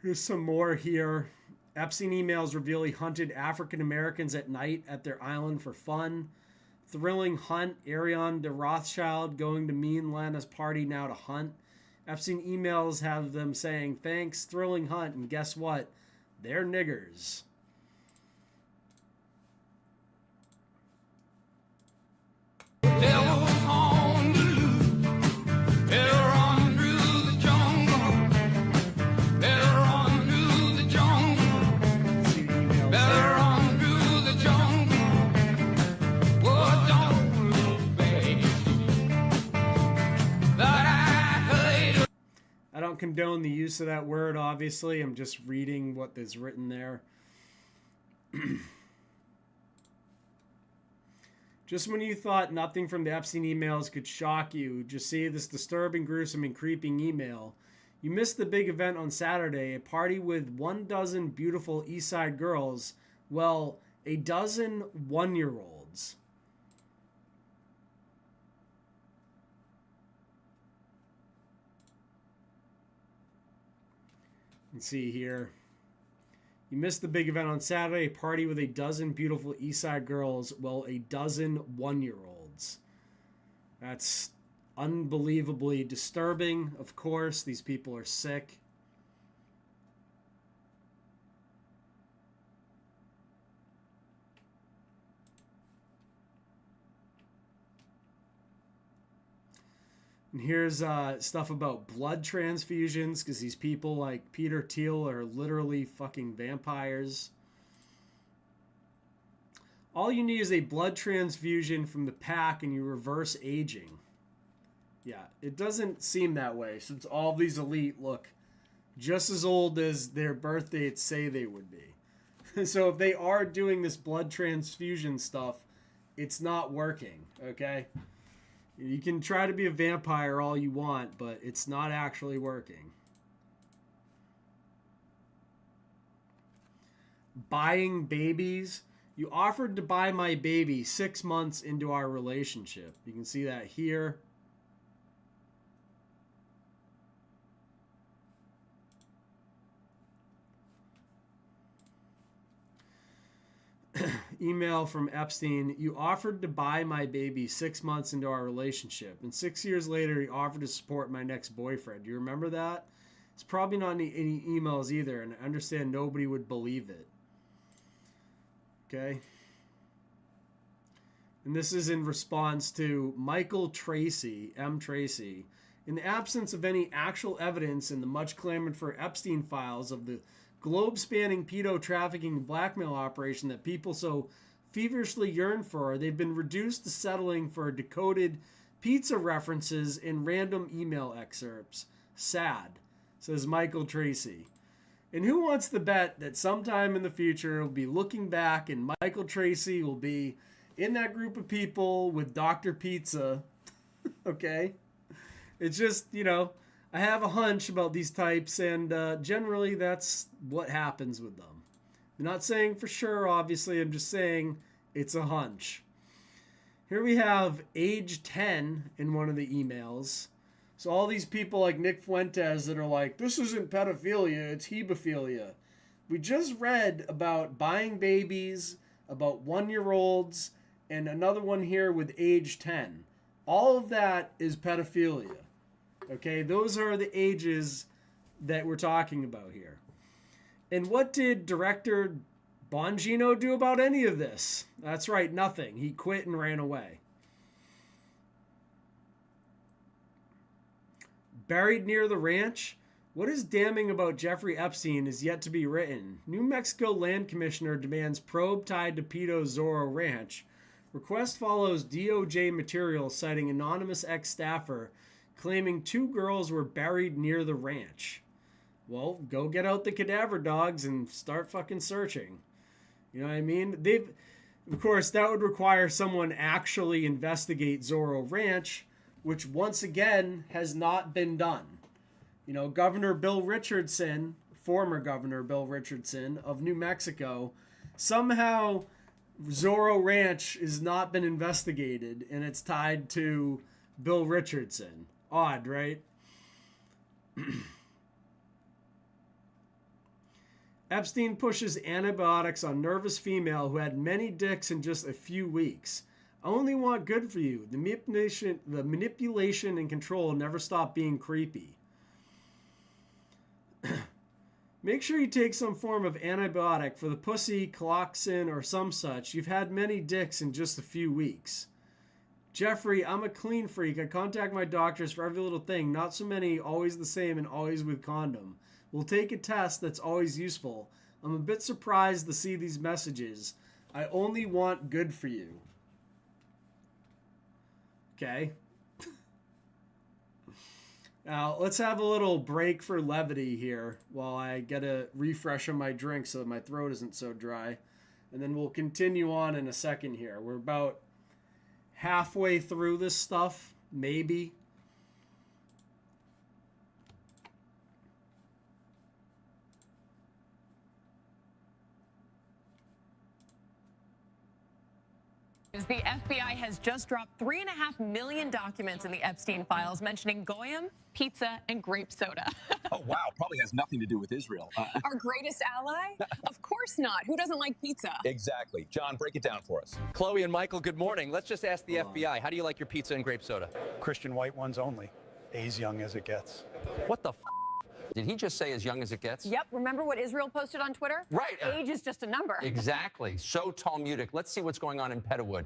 Here's some more here. Epstein emails reveal he hunted African Americans at night at their island for fun. Thrilling hunt. Ariane de Rothschild going to mean Lana's party now to hunt. Epstein emails have them saying, thanks, thrilling hunt. And guess what? They're niggers. don't condone the use of that word, obviously. I'm just reading what is written there. Just when you thought nothing from the Epstein emails could shock you, just see this disturbing, gruesome, and creeping email. You missed the big event on Saturday, a party with 12 beautiful East Side girls. Well, a dozen one-year-olds. You can see here. You missed the big event on Saturday, a party with a dozen beautiful East Side girls. Well, a dozen one-year-olds. That's unbelievably disturbing, of course. These people are sick. And here's stuff about blood transfusions, because these people like Peter Thiel are literally fucking vampires. All you need is a blood transfusion from the pack and you reverse aging. Yeah, it doesn't seem that way, since all these elite look just as old as their birth dates say they would be. So if they are doing this blood transfusion stuff, it's not working, okay? You can try to be a vampire all you want, but it's not actually working. Buying babies. You offered to buy my baby 6 months into our relationship. You can see that here. Email from Epstein. You offered to buy my baby 6 months into our relationship, and 6 years later he offered to support my next boyfriend. Do you remember that? It's probably not any emails either, and I understand nobody would believe it. Okay. And this is in response to Michael Tracy, M. Tracy. In the absence of any actual evidence in the much clamored for Epstein files of the globe-spanning pedo trafficking and blackmail operation that people so feverishly yearn for, they've been reduced to settling for decoded pizza references in random email excerpts. Sad, says Michael Tracy. And who wants to bet that sometime in the future we'll be looking back and Michael Tracy will be in that group of people with Dr. Pizza? Okay? It's just, you know, I have a hunch about these types, and generally that's what happens with them. I'm not saying for sure, obviously. I'm just saying it's a hunch. Here we have age 10 in one of the emails. So all these people like Nick Fuentes that are like, this isn't pedophilia, it's hebephilia. We just read about buying babies, about one-year-olds, and another one here with age 10. All of that is pedophilia. Okay, those are the ages that we're talking about here. And what did director Bongino do about any of this? That's right, nothing. He quit and ran away. Buried near the ranch? What is damning about Jeffrey Epstein is yet to be written. New Mexico Land Commissioner demands probe tied to pedo Zorro Ranch. Request follows DOJ material citing anonymous ex-staffer claiming 2 girls were buried near the ranch. Well, go get out the cadaver dogs and start fucking searching. You know what I mean? Of course, that would require someone actually investigate Zorro Ranch, which once again has not been done. You know, Governor Bill Richardson, former Governor Bill Richardson of New Mexico, somehow Zorro Ranch has not been investigated, and it's tied to Bill Richardson. Odd, right? Epstein pushes antibiotics on nervous female who had many dicks in just a few weeks. I only want good for you. The manipulation and control never stop being creepy. Make sure you take some form of antibiotic for the pussy, cloxin, or some such. You've had many dicks in just a few weeks. Jeffrey, I'm a clean freak. I contact my doctors for every little thing. Not so many, always the same, and always with condom. We'll take a test that's always useful. I'm a bit surprised to see these messages. I only want good for you. Okay. Now, let's have a little break for levity here while I get a refresh on my drink so that my throat isn't so dry. And then we'll continue on in a second here. We're about halfway through this stuff, maybe. The FBI has just dropped 3.5 million documents in the Epstein files mentioning Goyim, pizza, and grape soda. Oh, wow. Probably has nothing to do with Israel. Our greatest ally? Of course not. Who doesn't like pizza? Exactly. John, break it down for us. Chloe and Michael, good morning. Let's just ask the FBI, how do you like your pizza and grape soda? Christian white ones only. As young as it gets. What the f? Did he just say as young as it gets? Yep. Remember what Israel posted on Twitter? Right. Age is just a number. Exactly. So Talmudic. Let's see what's going on in Pettawood.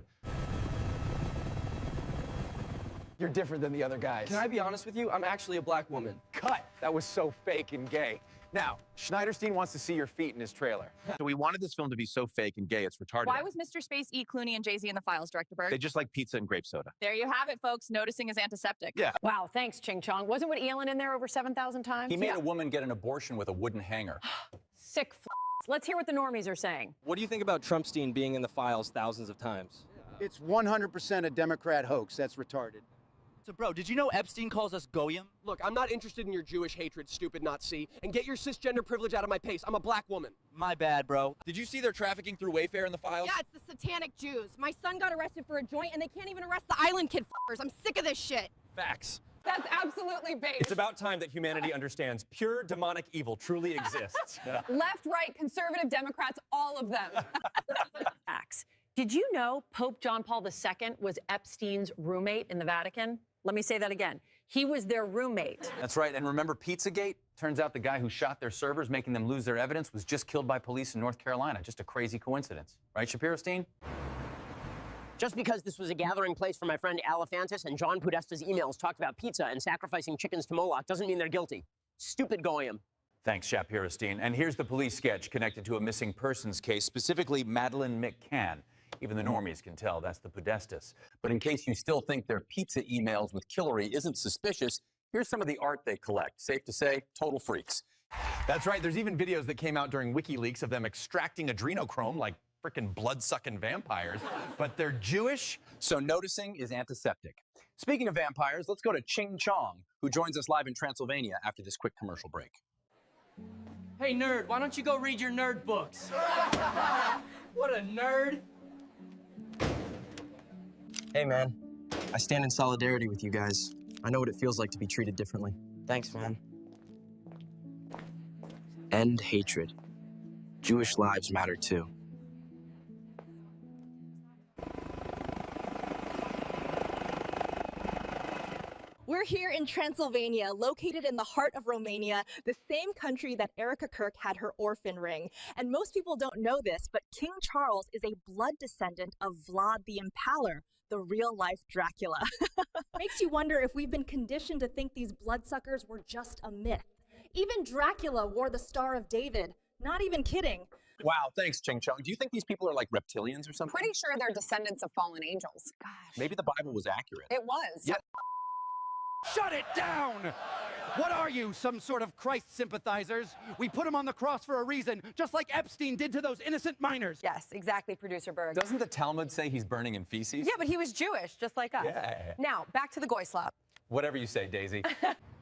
You're different than the other guys. Can I be honest with you? I'm actually a black woman. Cut! That was so fake and gay. Now, Schneiderstein wants to see your feet in his trailer. So we wanted this film to be so fake and gay, it's retarded. Why was Mr. Space E. Clooney and Jay-Z in the files, Director Berg? They just like pizza and grape soda. There you have it, folks. Noticing is antiseptic. Yeah. Wow, thanks, Ching Chong. Wasn't what Elon in there over 7,000 times? He made a woman get an abortion with a wooden hanger. Sick f***. Let's hear what the normies are saying. What do you think about Trumpstein being in the files thousands of times? It's 100% a Democrat hoax. That's retarded. So, bro, did you know Epstein calls us Goyim? Look, I'm not interested in your Jewish hatred, stupid Nazi, and get your cisgender privilege out of my face. I'm a black woman. My bad, bro. Did you see they're trafficking through Wayfair in the files? Yeah, it's the satanic Jews. My son got arrested for a joint, and they can't even arrest the island kid f***ers. I'm sick of this shit. Facts. That's absolutely bait. It's about time that humanity understands pure demonic evil truly exists. Left, right, conservative, Democrats, all of them. Facts. Did you know Pope John Paul II was Epstein's roommate in the Vatican? Let me say that again. He was their roommate. That's right. And remember Pizzagate? Turns out the guy who shot their servers, making them lose their evidence, was just killed by police in North Carolina. Just a crazy coincidence. Right, Shapiro-Stein? Just because this was a gathering place for my friend Alephantis and John Podesta's emails talked about pizza and sacrificing chickens to Moloch doesn't mean they're guilty. Stupid Goyim. Thanks, Shapiro-Stein. And here's the police sketch connected to a missing persons case, specifically Madeleine McCann. Even the normies can tell that's the Podestas. But in case you still think their pizza emails with Killary isn't suspicious, here's some of the art they collect. Safe to say, total freaks. That's right. There's even videos that came out during WikiLeaks of them extracting adrenochrome like frickin' blood-sucking vampires. But they're Jewish, so noticing is antiseptic. Speaking of vampires, let's go to Ching Chong, who joins us live in Transylvania after this quick commercial break. Hey, nerd, why don't you go read your nerd books? What a nerd. Hey, man. I stand in solidarity with you guys. I know what it feels like to be treated differently. Thanks, man. End hatred. Jewish lives matter, too. We're here in Transylvania, located in the heart of Romania, the same country that Erica Kirk had her orphan ring. And most people don't know this, but King Charles is a blood descendant of Vlad the Impaler, the real-life Dracula. Makes you wonder if we've been conditioned to think these bloodsuckers were just a myth. Even Dracula wore the Star of David. Not even kidding. Wow, thanks, Ching Chong. Do you think these people are like reptilians or something? Pretty sure they're descendants of fallen angels. Gosh. Maybe the Bible was accurate. It was. Yeah. Shut it down! What are you, some sort of Christ sympathizers? We put him on the cross for a reason, just like Epstein did to those innocent minors. Yes, exactly, Producer Berg. Doesn't the Talmud say he's burning in feces? Yeah, but he was Jewish, just like us. Yeah. Now, back to the goy slop. Whatever you say, Daisy.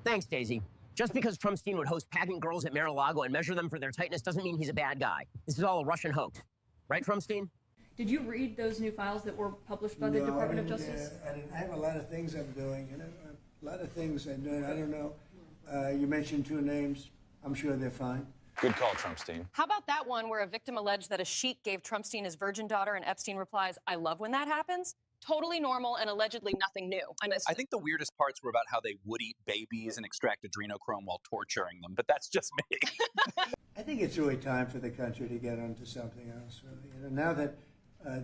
Thanks, Daisy. Just because Trumpstein would host pageant girls at Mar-a-Lago and measure them for their tightness doesn't mean he's a bad guy. This is all a Russian hoax. Right, Trumpstein? Did you read those new files that were published by the Department of Justice? I have a lot of things I'm doing, a lot of things I'm doing. I don't know. You mentioned two names. I'm sure they're fine. Good call, Trumpstein. How about that one where a victim alleged that a sheik gave Trumpstein his virgin daughter and Epstein replies, "I love when that happens"? Totally normal and allegedly nothing new. I think the weirdest parts were about how they would eat babies and extract adrenochrome while torturing them, but that's just me. I think it's really time for the country to get onto something else. Really. Now that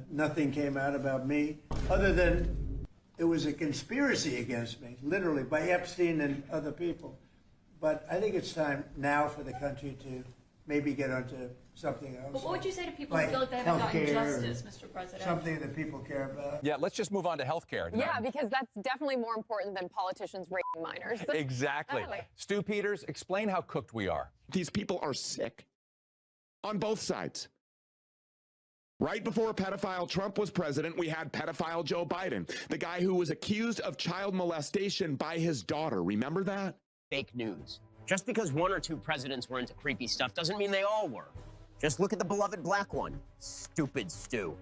nothing came out about me, other than it was a conspiracy against me, literally, by Epstein and other people. But I think it's time now for the country to maybe get onto something else. But what would you say to people like who feel like they haven't gotten healthcare justice, or Mr. President? Something that people care about. Yeah, let's just move on to healthcare. Yeah, because that's definitely more important than politicians raping minors. Exactly. Totally. Stu Peters, explain how cooked we are. These people are sick on both sides. Right before pedophile Trump was president, we had pedophile Joe Biden, the guy who was accused of child molestation by his daughter. Remember that? Fake news. Just because one or two presidents were into creepy stuff doesn't mean they all were. Just look at the beloved black one. Stupid Stu.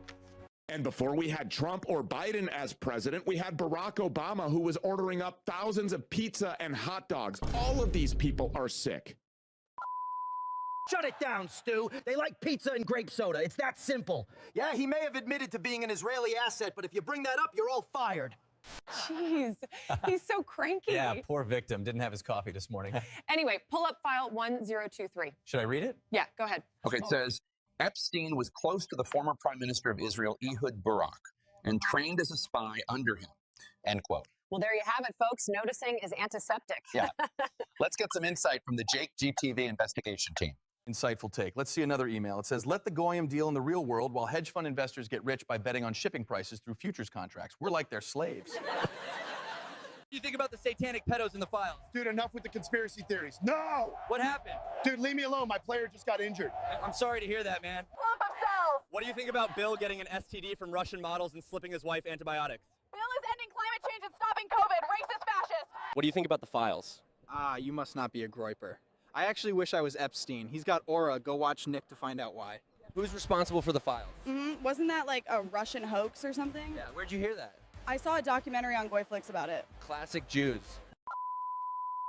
And before we had Trump or Biden as president, we had Barack Obama, who was ordering up thousands of pizza and hot dogs. All of these people are sick. Shut it down, Stu. They like pizza and grape soda. It's that simple. Yeah, he may have admitted to being an Israeli asset, but if you bring that up, you're all fired. Jeez, he's so cranky. Yeah, poor victim. Didn't have his coffee this morning. Anyway, pull up file 1023. Should I read it? Yeah, go ahead. Okay, it says, Epstein was close to the former Prime Minister of Israel, Ehud Barak, and trained as a spy under him, end quote. Well, there you have it, folks. Noticing is antiseptic. Yeah. Let's get some insight from the Jake GTV investigation team. Insightful take. Let's see another email. It says, let the goyim deal in the real world while hedge fund investors get rich by betting on shipping prices through futures contracts. We're like their slaves. What do you think about the satanic pedos in the files? Dude, enough with the conspiracy theories. No! What happened? Dude, leave me alone. My player just got injured. I'm sorry to hear that, man. Love himself. What do you think about Bill getting an STD from Russian models and slipping his wife antibiotics? Bill is ending climate change and stopping COVID. Racist fascist. What do you think about the files? You must not be a groiper. I actually wish I was Epstein. He's got aura. Go watch Nick to find out why. Who's responsible for the files? Wasn't that like a Russian hoax or something? Yeah, where'd you hear that? I saw a documentary on Goyflix about it. Classic Jews.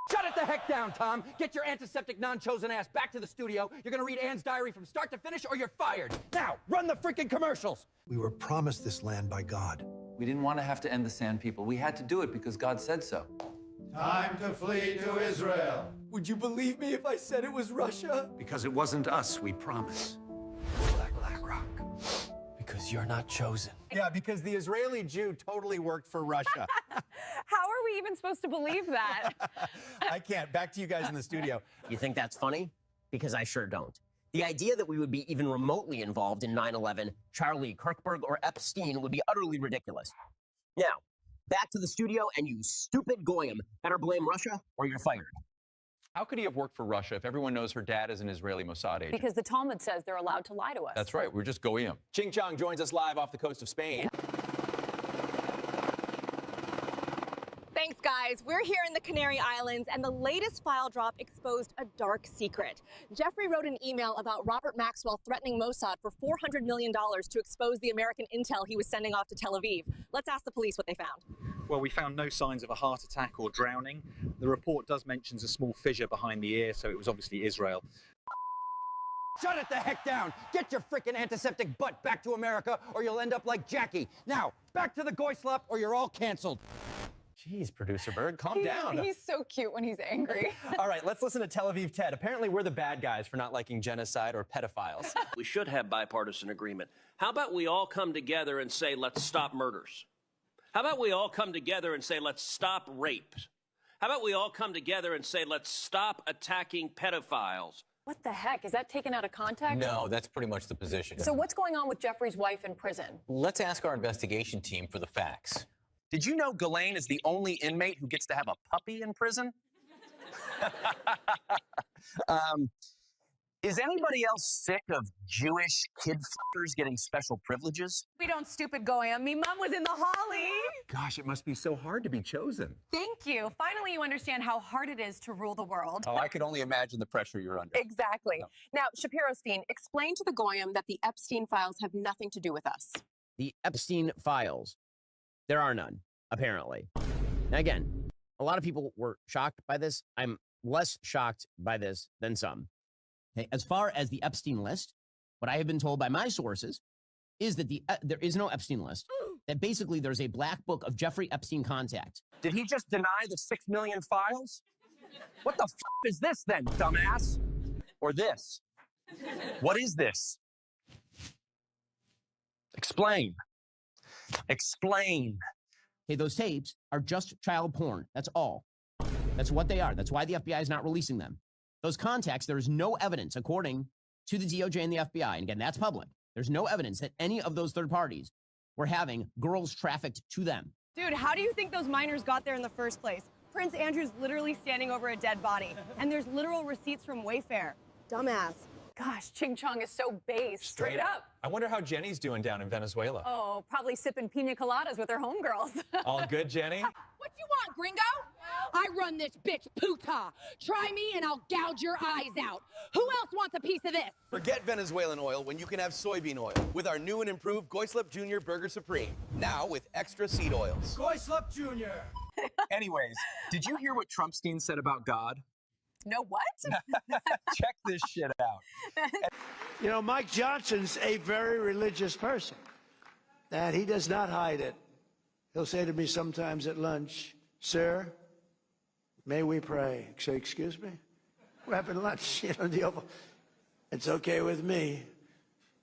Shut it the heck down, Tom. Get your antiseptic, non-chosen ass back to the studio. You're gonna read Anne's diary from start to finish or you're fired. Now, run the freaking commercials. We were promised this land by God. We didn't want to have to end the Sand People. We had to do it because God said so. Time to flee to Israel. Would you believe me if I said it was Russia? Because it wasn't us, we promise. Black Rock. Because you're not chosen. Yeah, because the Israeli Jew totally worked for Russia. How are we even supposed to believe that? I can't. Back to you guys in the studio. You think that's funny? Because I sure don't. The idea that we would be even remotely involved in 9/11, Charlie Kirkberg, or Epstein would be utterly ridiculous. Now, back to the studio, and you stupid goyim better blame Russia or you're fired. How could he have worked for Russia if everyone knows her dad is an Israeli Mossad agent? Because the Talmud says they're allowed to lie to us. That's right. We're just goyim. Ching Chong joins us live off the coast of Spain. Thanks, guys. We're here in the Canary Islands, and the latest file drop exposed a dark secret. Jeffrey wrote an email about Robert Maxwell threatening Mossad for $400 million to expose the American intel he was sending off to Tel Aviv. Let's ask the police what they found. Well, we found no signs of a heart attack or drowning. The report does mention a small fissure behind the ear, so it was obviously Israel. Shut it the heck down. Get your freaking antiseptic butt back to America or you'll end up like Jackie. Now, back to the goy-slop or you're all canceled. Jeez, Producer Berg, calm down. He's so cute when he's angry. All right, let's listen to Tel Aviv Ted. Apparently, we're the bad guys for not liking genocide or pedophiles. We should have bipartisan agreement. How about we all come together and say, let's stop murders? How about we all come together and say, let's stop rape? How about we all come together and say, let's stop attacking pedophiles? What the heck? Is that taken out of context? No, that's pretty much the position. So what's going on with Jeffrey's wife in prison? Let's ask our investigation team for the facts. Did you know Ghislaine is the only inmate who gets to have a puppy in prison? Is anybody else sick of Jewish kid fuckers getting special privileges? We don't stupid goyim. Me mom was in the holly. Gosh, it must be so hard to be chosen. Thank you. Finally, you understand how hard it is to rule the world. Oh, I can only imagine the pressure you're under. Exactly. No. Now, Shapiro-Stein, explain to the goyim that the Epstein files have nothing to do with us. The Epstein files. There are none, apparently. Now, again, a lot of people were shocked by this. I'm less shocked by this than some. Okay, as far as the Epstein list, what I have been told by my sources is that there is no Epstein list. That basically there's a black book of Jeffrey Epstein contacts. Did he just deny the 6 million files? What the f is this then, dumbass? Or this? What is this? Explain. Explain. Okay, those tapes are just child porn. That's all. That's what they are. That's why the FBI is not releasing them. Those contacts, there is no evidence, according to the DOJ and the FBI, and again, that's public, there's no evidence that any of those third parties were having girls trafficked to them. Dude, how do you think those minors got there in the first place? Prince Andrew's literally standing over a dead body, and there's literal receipts from Wayfair. Dumbass. Gosh, Ching Chong is so base. Straight up. I wonder how Jenny's doing down in Venezuela. Oh, probably sipping pina coladas with her homegirls. All good, Jenny? What you want, gringo? I run this bitch puta. Try me and I'll gouge your eyes out. Who else wants a piece of this? Forget Venezuelan oil when you can have soybean oil with our new and improved Goislip Jr. Burger Supreme. Now with extra seed oils. Goislip Jr. Anyways, did you hear what Trumpstein said about God? No, what? Check this shit out. You know, Mike Johnson's a very religious person, and he does not hide it. He'll say to me sometimes at lunch, "Sir, may we pray?" I say, "Excuse me? We're having lunch." You know, the Oval. It's okay with me,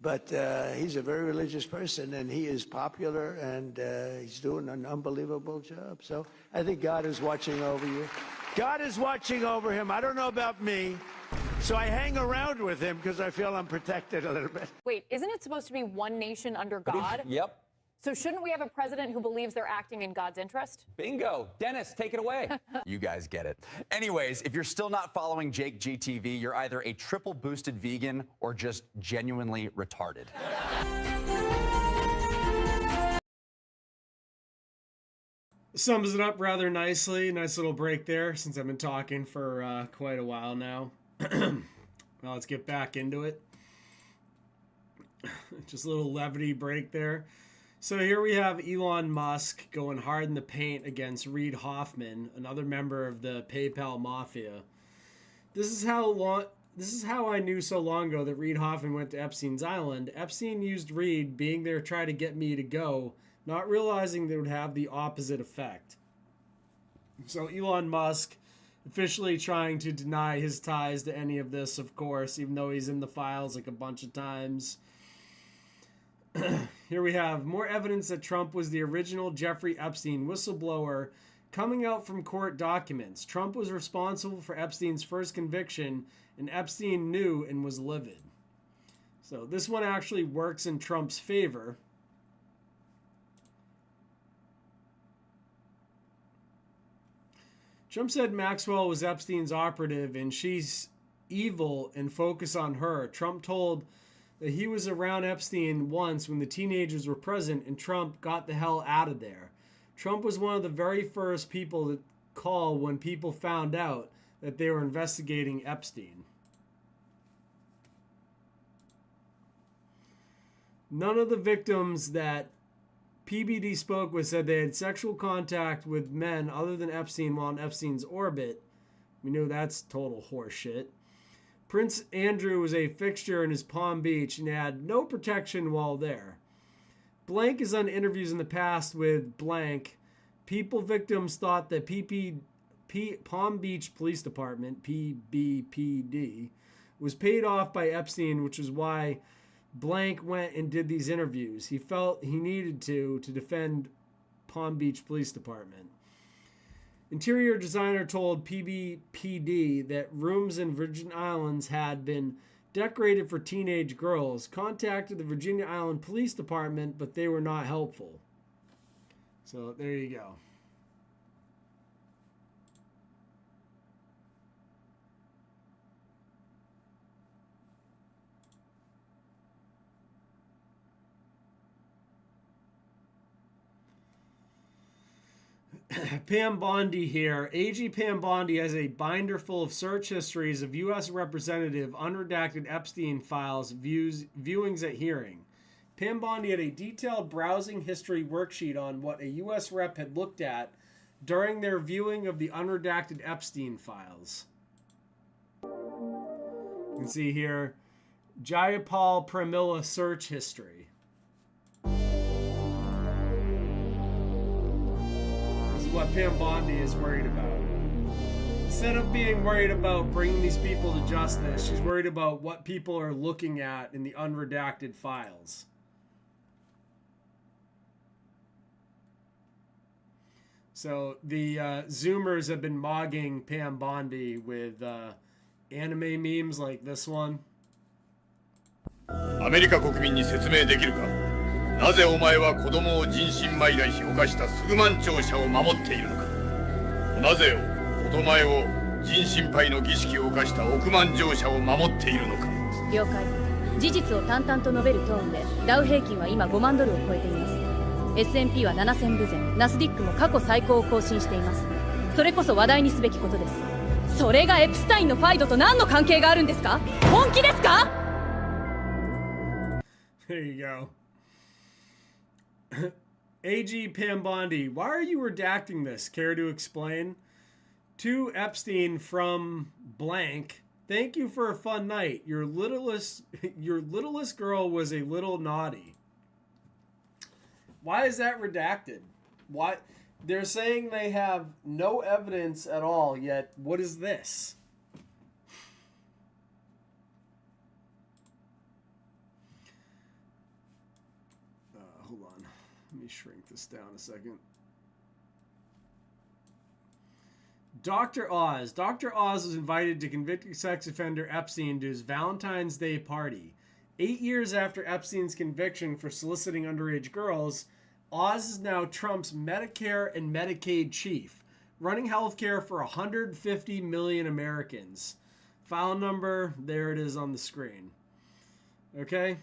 but he's a very religious person, and he is popular, and he's doing an unbelievable job. So I think God is watching over you. God is watching over him. I don't know about me, so I hang around with him because I feel I'm protected a little bit. Wait, isn't it supposed to be one nation under God? Yep. So shouldn't we have a president who believes they're acting in God's interest? Bingo. Dennis, take it away. You guys get it. Anyways, if you're still not following Jake GTV, you're either a triple boosted vegan or just genuinely retarded. Sums it up rather nicely. Nice little break there since I've been talking for quite a while now. Well, let's get back into it. Just a little levity break there. So here we have Elon Musk going hard in the paint against Reid Hoffman, another member of the PayPal mafia. This is how I knew so long ago that Reid Hoffman went to Epstein's Island. Epstein used Reid being there trying to get me to go, not realizing that it would have the opposite effect. So Elon Musk officially trying to deny his ties to any of this, of course, even though he's in the files like a bunch of times. Here we have more evidence that Trump was the original Jeffrey Epstein whistleblower coming out from court documents. Trump was responsible for Epstein's first conviction, and Epstein knew and was livid. So this one actually works in Trump's favor. Trump said Maxwell was Epstein's operative and she's evil and focus on her. Trump told that he was around Epstein once when the teenagers were present and Trump got the hell out of there. Trump was one of the very first people to call when people found out that they were investigating Epstein. None of the victims that PBD spoke with said they had sexual contact with men other than Epstein while in Epstein's orbit. We knew that's total horseshit. Prince Andrew was a fixture in his Palm Beach and had no protection while there. Blank has done interviews in the past with blank. People victims thought that Palm Beach Police Department, PBPD, was paid off by Epstein, which is why blank went and did these interviews. He felt he needed to defend Palm Beach Police Department. Interior designer told PBPD that rooms in Virgin Islands had been decorated for teenage girls, contacted the Virginia Island Police Department, but they were not helpful. So there you go. Pam Bondi here. AG Pam Bondi has a binder full of search histories of U.S. Representative unredacted Epstein files, viewings at hearing. Pam Bondi had a detailed browsing history worksheet on what a U.S. rep had looked at during their viewing of the unredacted Epstein files. You can see here, Jayapal Pramila search history. What Pam Bondi is worried about. Instead of being worried about bringing these people to justice, she's worried about what people are looking at in the unredacted files. So the Zoomers have been mogging Pam Bondi with anime memes like this one. アメリカ国民に説明できるか。なぜお前は子供を人身売買し犯したスグマン庁舎を守っているのか。なぜお前を人身売の儀式を犯した億万庁舎を守っているのか。了解。事実を淡々と述べるトーンで、ダウ平均は今5万ドルを超えています。S&P は7000部前、ナスディックも過去最高を更新しています。それこそ話題にすべきことです。それがエプスタインのファイドと何の関係があるんですか？本気ですか？ There you go. AG Pam Bondi, why are you redacting this? Care to explain? To Epstein from blank. Thank you for a fun night. Your littlest girl was a little naughty. Why is that redacted? Why? They're saying they have no evidence at all, yet what is this? Hold on. Let me shrink this down a second. Dr. Oz. Dr. Oz was invited to convicted sex offender Epstein to his Valentine's Day party. 8 years after Epstein's conviction for soliciting underage girls, Oz is now Trump's Medicare and Medicaid chief, running healthcare for 150 million Americans. File number, there it is on the screen. Okay?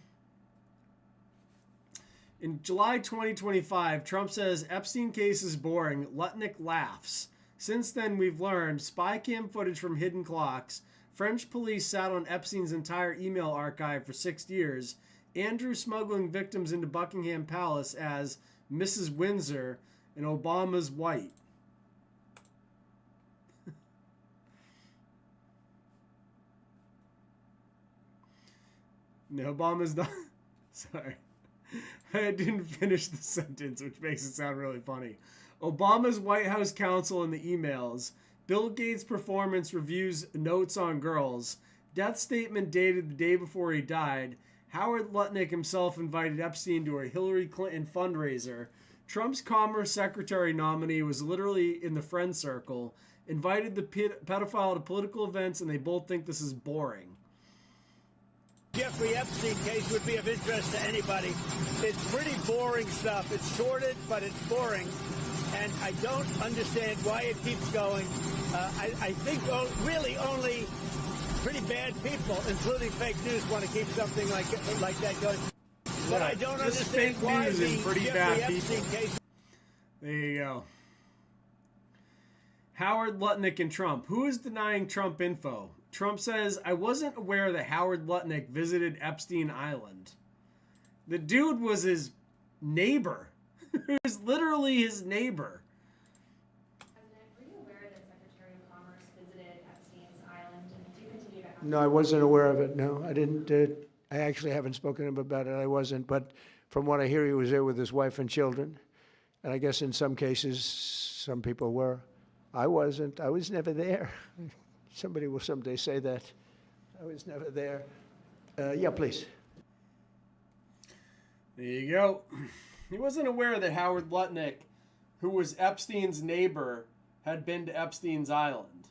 In July 2025, Trump says Epstein case is boring. Lutnick laughs. Since then, we've learned spy cam footage from hidden clocks. French police sat on Epstein's entire email archive for 6 years. Andrew smuggling victims into Buckingham Palace as Mrs. Windsor, and Obama's white. No, Obama's not. Sorry. I didn't finish the sentence, which makes it sound really funny. Obama's White House counsel in the emails. Bill Gates' performance reviews notes on girls. Death statement dated the day before he died. Howard Lutnick himself invited Epstein to a Hillary Clinton fundraiser. Trump's Commerce Secretary nominee was literally in the friend circle. Invited the pedophile to political events, and they both think this is boring. Jeffrey Epstein case would be of interest to anybody. It's pretty boring stuff. It's sordid, but it's boring. And I don't understand why it keeps going. I think really only pretty bad people, including fake news, want to keep something like that going. But I don't understand why the Jeffrey Epstein case. There you go. Howard Lutnick and Trump. Who is denying Trump info? Trump says, I wasn't aware that Howard Lutnick visited Epstein Island. The dude was his neighbor. It was literally his neighbor. Were you aware that Secretary of Commerce visited Epstein's Island? And do you continue to have... No, I wasn't aware of it. No, I didn't. I actually haven't spoken to him about it. I wasn't. But from what I hear, he was there with his wife and children. And I guess in some cases, some people were. I wasn't. I was never there. Somebody will someday say that. I was never there. Yeah, please. There you go. He wasn't aware that Howard Lutnick, who was Epstein's neighbor, had been to Epstein's Island.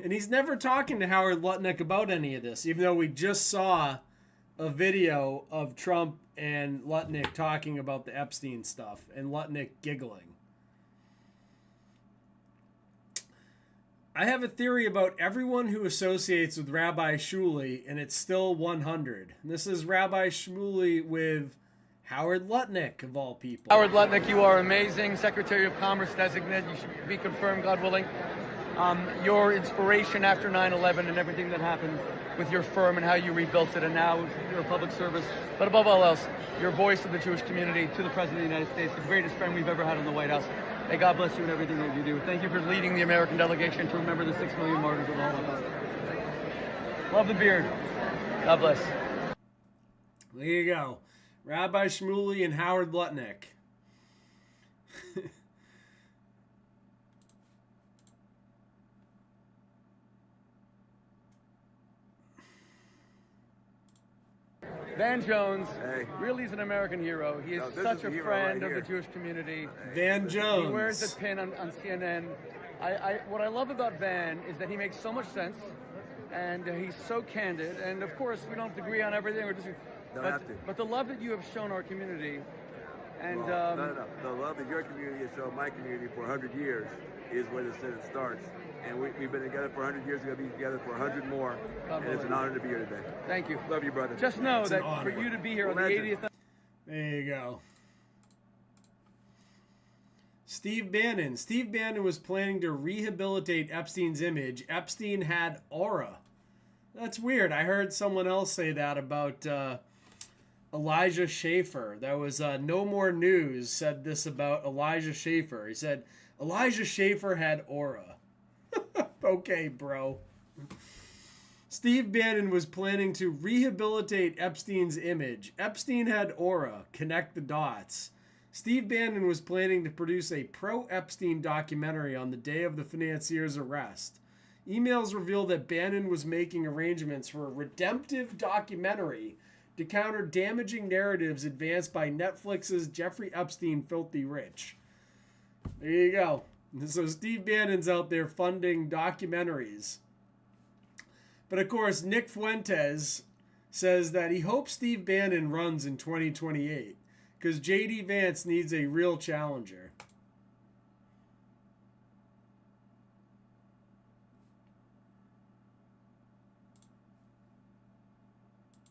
And he's never talking to Howard Lutnick about any of this, even though we just saw a video of Trump and Lutnick talking about the Epstein stuff and Lutnick giggling. I have a theory about everyone who associates with Rabbi Shmuley, and it's still 100. And this is Rabbi Shmuley with Howard Lutnick, of all people. Howard Lutnick, you are amazing. Secretary of Commerce designate. You should be confirmed, God willing. Your inspiration after 9/11 and everything that happened with your firm and how you rebuilt it, and now your public service. But above all else, your voice of the Jewish community to the President of the United States, the greatest friend we've ever had in the White House. May God bless you in everything that you do. Thank you for leading the American delegation to remember the 6 million martyrs of the Holocaust. Love the beard. God bless. There you go. Rabbi Shmuley and Howard Lutnick. Van Jones really is an American hero. He is such a friend of the Jewish community. Van Jones. He wears the pin on CNN. What I love about Van is that he makes so much sense, and he's so candid. And of course, we don't have to agree on everything. But the love that you have shown our community, and no. The love that your community has shown my community for 100 years is where the Senate starts. And we've been together for 100 years. We're going to be together for 100 more. And it's an honor to be here today. Thank you. Love you, brother. Just know that for you to be here on the 80th. There you go. Steve Bannon. Steve Bannon was planning to rehabilitate Epstein's image. Epstein had aura. That's weird. I heard someone else say that about Elijah Schaeffer. That was No More News said this about Elijah Schaeffer. He said, Elijah Schaeffer had aura. Okay, bro. Steve Bannon was planning to rehabilitate Epstein's image. Epstein had aura. Connect the dots. Steve Bannon was planning to produce a pro-Epstein documentary on the day of the financier's arrest. Emails reveal that Bannon was making arrangements for a redemptive documentary to counter damaging narratives advanced by Netflix's Jeffrey Epstein Filthy Rich. There you go. So Steve Bannon's out there funding documentaries. But of course, Nick Fuentes says that he hopes Steve Bannon runs in 2028 because J.D. Vance needs a real challenger.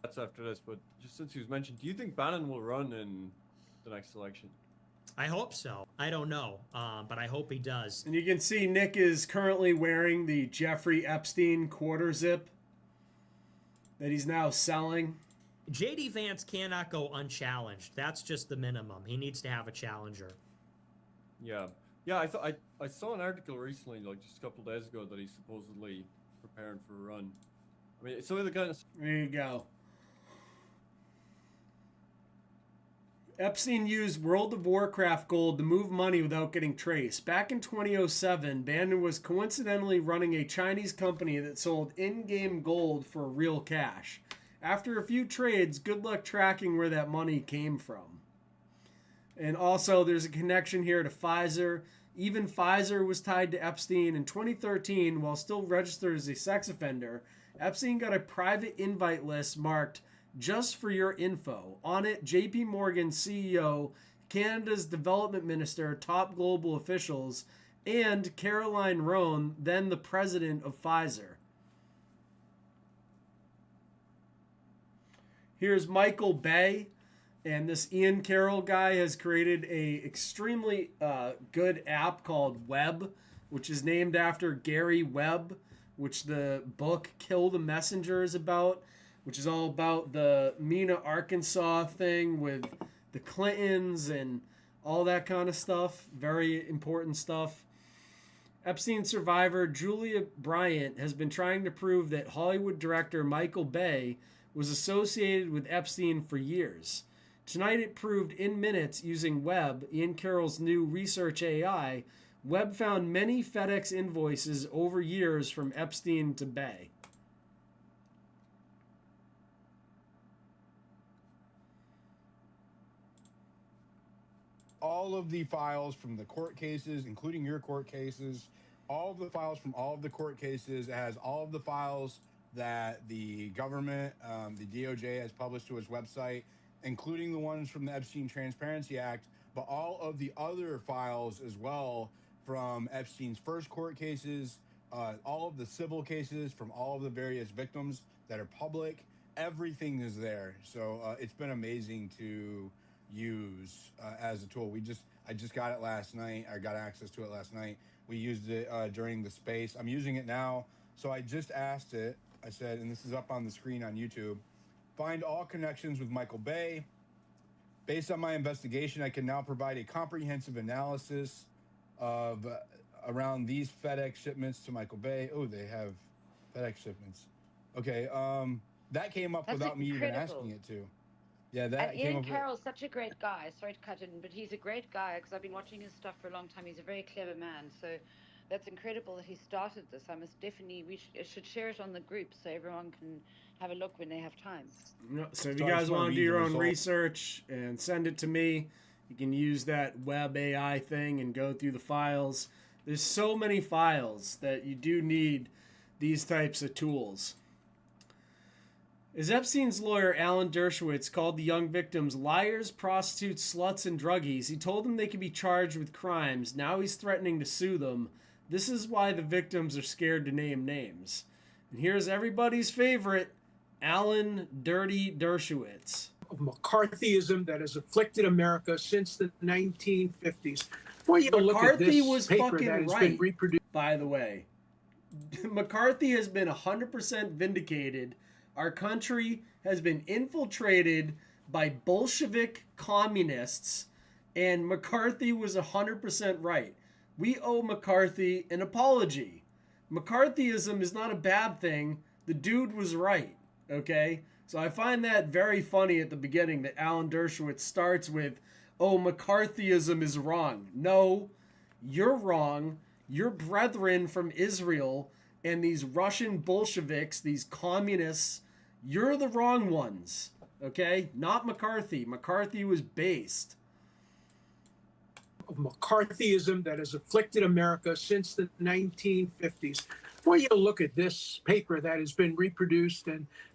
That's after this, but just since he was mentioned, do you think Bannon will run in the next election? I hope so. I don't know, but I hope he does. And you can see Nick is currently wearing the Jeffrey Epstein quarter zip that he's now selling. J.D. Vance cannot go unchallenged. That's just the minimum. He needs to have a challenger. Yeah. I saw an article recently, like just a couple of days ago, that he's supposedly preparing for a run. I mean, it's some of the kind of... There you go. Epstein used World of Warcraft gold to move money without getting traced. Back in 2007, Bannon was coincidentally running a Chinese company that sold in-game gold for real cash. After a few trades, good luck tracking where that money came from. And also, there's a connection here to Pfizer. Even Pfizer was tied to Epstein. In 2013, while still registered as a sex offender, Epstein got a private invite list marked just for your info. On it, JP Morgan CEO, Canada's development minister, top global officials, and Caroline Rohn, then the president of Pfizer. Here's Michael Bay, and this Ian Carroll guy has created a extremely good app called Webb, which is named after Gary Webb, which the book Kill the Messenger is about, which is all about the Mena, Arkansas thing with the Clintons and all that kind of stuff. Very important stuff. Epstein survivor Julia Bryant has been trying to prove that Hollywood director Michael Bay was associated with Epstein for years. Tonight it proved in minutes using Webb, Ian Carroll's new research AI. Webb found many FedEx invoices over years from Epstein to Bay. All of the files from the court cases, including your court cases, all of the files from all of the court cases, it has all of the files that the government, the DOJ has published to its website, including the ones from the Epstein Transparency Act, but all of the other files as well from Epstein's first court cases, all of the civil cases from all of the various victims that are public. Everything is there. So it's been amazing to use as a tool. I just got it last night. I got access to it last night. We used it during the space. I'm using it now. So I just asked it. I said, and this is up on the screen on YouTube, find all connections with Michael Bay. Based on my investigation, I can now provide a comprehensive analysis of around these FedEx shipments to Michael Bay. Oh, they have FedEx shipments. Okay, that came up without me even asking it to. Yeah, that and came Ian up. Carroll's such a great guy. Sorry to cut in, but he's a great guy because I've been watching his stuff for a long time. He's a very clever man. So that's incredible that he started this. I must definitely, we should share it on the group so everyone can have a look when they have time. So if you guys want to do your own research and send it to me, you can use that Web AI thing and go through the files. There's so many files that you do need these types of tools. As Epstein's lawyer, Alan Dershowitz, called the young victims liars, prostitutes, sluts, and druggies, he told them they could be charged with crimes. Now he's threatening to sue them. This is why the victims are scared to name names. And here's everybody's favorite, Alan Dirty Dershowitz. Of McCarthyism that has afflicted America since the 1950s. Well, you look at McCarthy this was paper fucking that has right, been reproduced. by the way. McCarthy has been 100% vindicated. Our country has been infiltrated by Bolshevik communists, and McCarthy was 100% right. We owe McCarthy an apology. McCarthyism is not a bad thing. The dude was right, okay? So I find that very funny at the beginning that Alan Dershowitz starts with, oh, McCarthyism is wrong. No, you're wrong. Your brethren from Israel and these Russian Bolsheviks, these communists, you're the wrong ones, okay? Not McCarthy. McCarthy was based. Of McCarthyism that has afflicted America since the 1950s. Well, you look at this paper that has been reproduced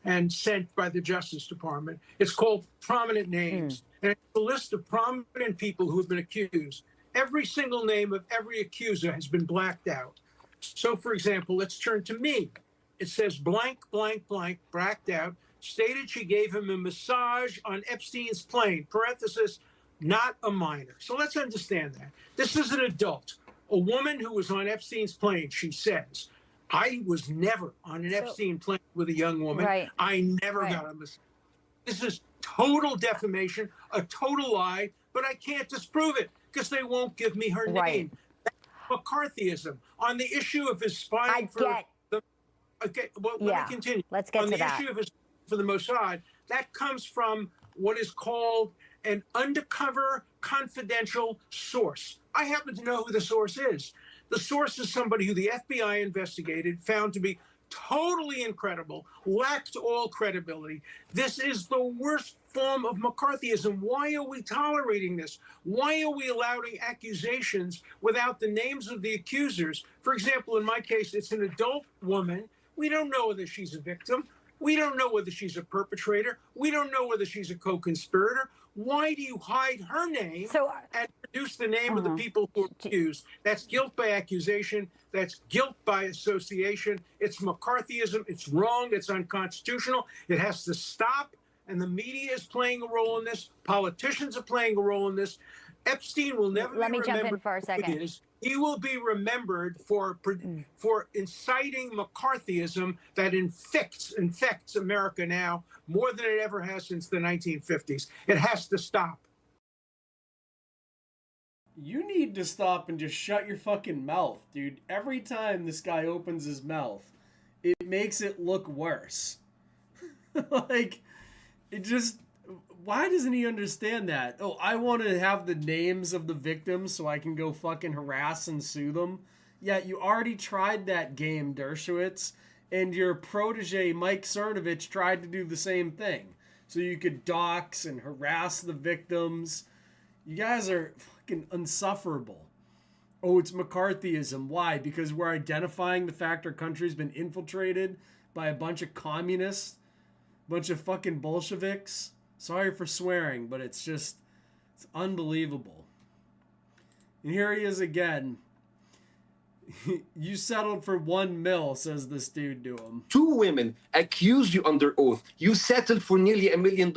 and sent by the Justice Department. It's called Prominent Names. And it's a list of prominent people who have been accused. Every single name of every accuser has been blacked out. So, for example, let's turn to me. It says blank, blank, blank, blacked out, stated she gave him a massage on Epstein's plane, parenthesis, not a minor. So let's understand that. This is an adult, a woman who was on Epstein's plane, she says. I was never on an Epstein plane with a young woman. Right. I never got a massage. This is total defamation, a total lie, but I can't disprove it because they won't give me her name. That's McCarthyism. On the issue of his spying okay, well, let me continue. Let's get on to the issue of his for the Mossad, that comes from what is called an undercover confidential source. I happen to know who the source is. The source is somebody who the FBI investigated, found to be totally incredible, lacked all credibility. This is the worst form of McCarthyism. Why are we tolerating this? Why are we allowing accusations without the names of the accusers? For example, in my case, it's an adult woman. We don't know whether she's a victim. We don't know whether she's a perpetrator. We don't know whether she's a co-conspirator. Why do you hide her name and produce the name of the people who are accused? That's guilt by accusation. That's guilt by association. It's McCarthyism. It's wrong. It's unconstitutional. It has to stop. And the media is playing a role in this. Politicians are playing a role in this. Epstein will never Let be me jump in remembered for a who second. he is. He will be remembered for inciting McCarthyism that infects America now more than it ever has since the 1950s. It has to stop. You need to stop and just shut your fucking mouth, dude. Every time this guy opens his mouth, it makes it look worse. Like, it just... Why doesn't he understand that? Oh, I want to have the names of the victims so I can go fucking harass and sue them. Yeah, you already tried that game, Dershowitz, and your protege, Mike Cernovich, tried to do the same thing. So you could dox and harass the victims. You guys are fucking insufferable. Oh, it's McCarthyism. Why? Because we're identifying the fact our country's been infiltrated by a bunch of communists, a bunch of fucking Bolsheviks. Sorry for swearing, but it's unbelievable. And here he is again. You settled for $1 million, says this dude to him. 2 women accused you under oath. You settled for nearly $1 million.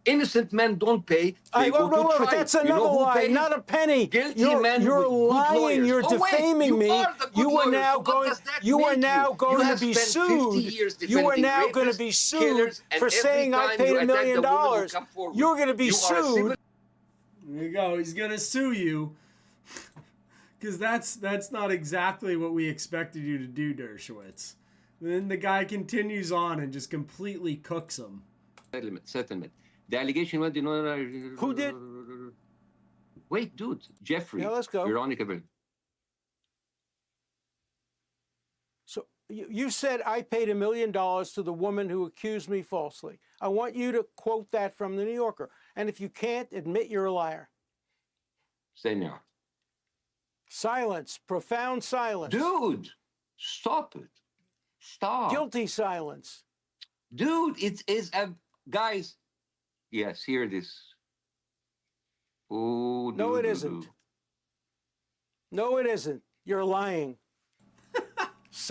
Innocent men don't pay. They go to trial. That's You know another who lie, pays? not a penny. Guilty You're men with good lying. lawyers. You're Oh, wait, defaming me. are the good You are lawyers. now So what going. does that You are make now you? going You to have be spent 50 sued. years You are defending now going to rapists, be sued killers, and for every saying I time paid you $1 attack million. the woman who come forward, You're going to be you are a sued. civil- There you go. He's gonna sue you. Because that's not exactly what we expected you to do, Dershowitz. And then the guy continues on and just completely cooks him. Settlement. The allegation went in order. Who did? Wait, dude. Jeffrey. Yeah, let's go. Veronica. So you said I paid $1 million to the woman who accused me falsely. I want you to quote that from the New Yorker. And if you can't, admit you're a liar. Say now. Silence. Profound silence. Dude, stop it. Stop. Guilty silence. Dude, it is a... Guys, yes, here it is. Oh, No, it isn't. No, it isn't. You're lying.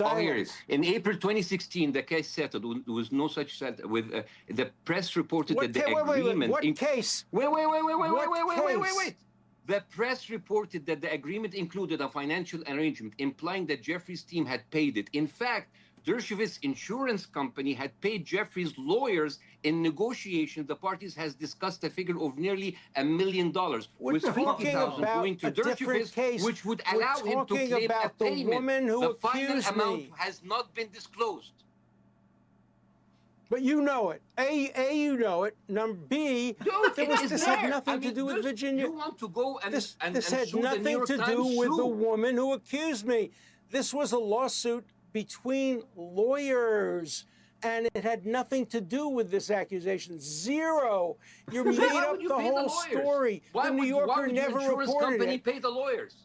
Oh, here it is. In April 2016, the case settled. There was no such settle. With the press reported that the agreement. What case? Wait. The press reported that the agreement included a financial arrangement implying that Jeffrey's team had paid it. In fact, Dershowitz's insurance company had paid Jeffrey's lawyers in negotiations. The parties has discussed a figure of nearly $1 million, with $50,000 going to Dershowitz, which would allow him to claim a payment. The final amount has not been disclosed. But you know it. A, you know it. Number B, this had nothing to do with Virginia. You want to go and this had nothing to do with the woman who accused me. This was a lawsuit between lawyers, and it had nothing to do with this accusation. Zero. You made up the whole story. Why the New Yorker never insurance reported company it. pay the lawyers?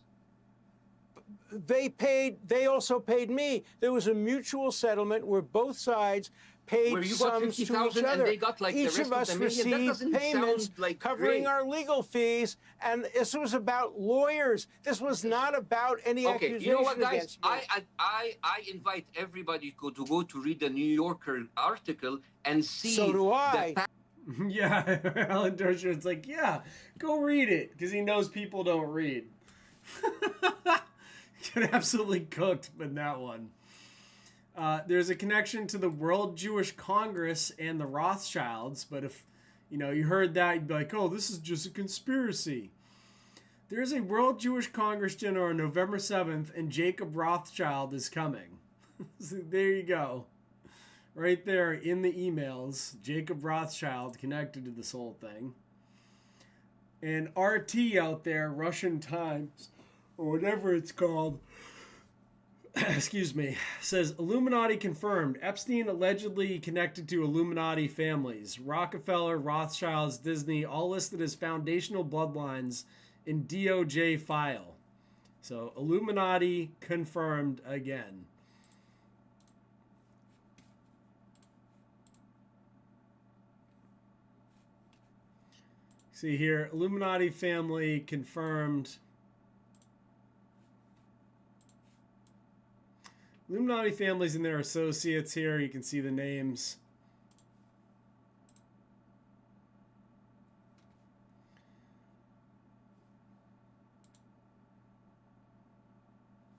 They also paid me. There was a mutual settlement where both sides paid Where you got sums to each 50,000 and other. they got like the Each rest of us of the million. That received doesn't payments sound like covering great. our legal fees, and this was about lawyers. This was not about any accusation you know what, guys? against me. I invite everybody to go to read the New Yorker article and see. So do I. Yeah, Alan Dershowitz like, yeah, go read it, because he knows people don't read. Get absolutely cooked with that one. There's a connection to the World Jewish Congress and the Rothschilds, but if you heard that, you'd be like, oh, this is just a conspiracy. There's a World Jewish Congress dinner on November 7th, and Jacob Rothschild is coming. So there you go. Right there in the emails, Jacob Rothschild connected to this whole thing. And RT out there, Russian Times, or whatever it's called, excuse me, says Illuminati confirmed. Epstein allegedly connected to Illuminati families. Rockefeller, Rothschilds, Disney, all listed as foundational bloodlines in DOJ file. So Illuminati confirmed again. See here, Illuminati family confirmed. Illuminati families and their associates here. You can see the names.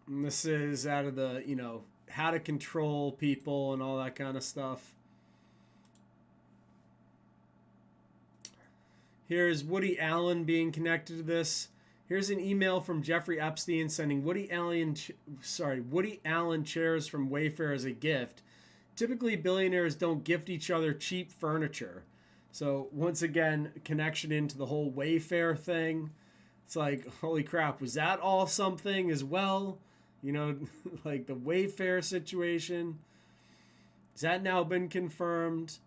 And this is out of the, how to control people and all that kind of stuff. Here's Woody Allen being connected to this. Here's an email from Jeffrey Epstein sending Woody Allen chairs from Wayfair as a gift. Typically, billionaires don't gift each other cheap furniture. So once again, connection into the whole Wayfair thing. It's like, holy crap, was that all something as well? Like the Wayfair situation. Has that now been confirmed?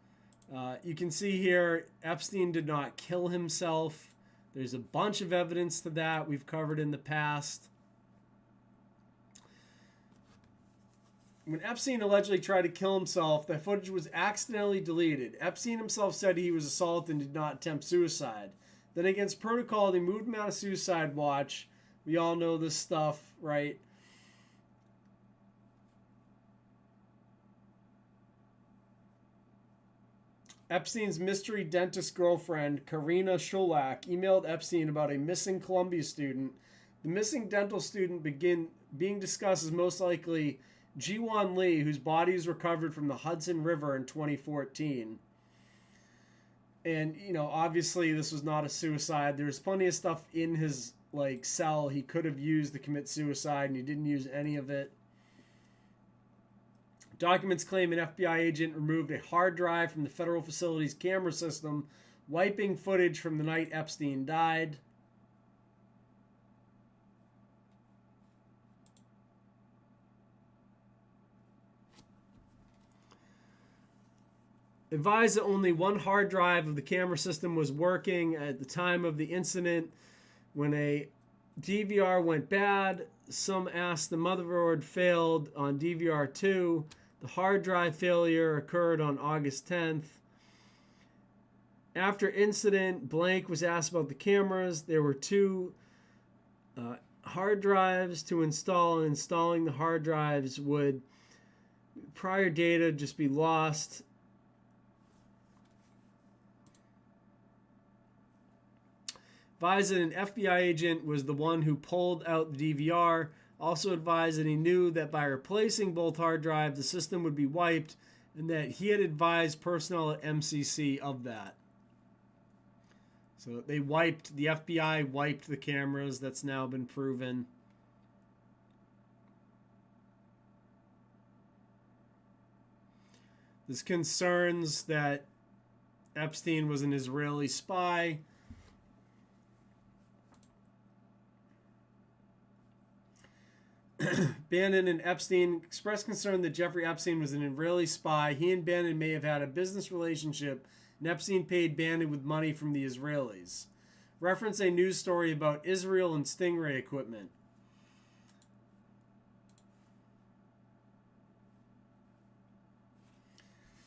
You can see here, Epstein did not kill himself. There's a bunch of evidence to that we've covered in the past. When Epstein allegedly tried to kill himself, that footage was accidentally deleted. Epstein himself said he was assaulted and did not attempt suicide. Then against protocol, they moved him out of suicide watch. We all know this stuff, right? Epstein's mystery dentist girlfriend, Karina Sholak, emailed Epstein about a missing Columbia student. The missing dental student being discussed as most likely Ji-Wan Lee, whose body was recovered from the Hudson River in 2014. And, obviously this was not a suicide. There's plenty of stuff in his, cell he could have used to commit suicide, and he didn't use any of it. Documents claim an FBI agent removed a hard drive from the federal facility's camera system, wiping footage from the night Epstein died. Advised that only one hard drive of the camera system was working at the time of the incident when a DVR went bad. Some asked the motherboard failed on DVR2. The hard drive failure occurred on August 10th. After incident, blank was asked about the cameras. There were 2 hard drives to install, and installing the hard drives would prior data just be lost. Advised that an FBI agent was the one who pulled out the DVR. Also advised that he knew that by replacing both hard drives, the system would be wiped, and that he had advised personnel at MCC of that. So the FBI wiped the cameras. That's now been proven. There's concerns that Epstein was an Israeli spy. Bannon and Epstein expressed concern that Jeffrey Epstein was an Israeli spy. He and Bannon may have had a business relationship, and Epstein paid Bannon with money from the Israelis. Reference a news story about Israel and Stingray equipment.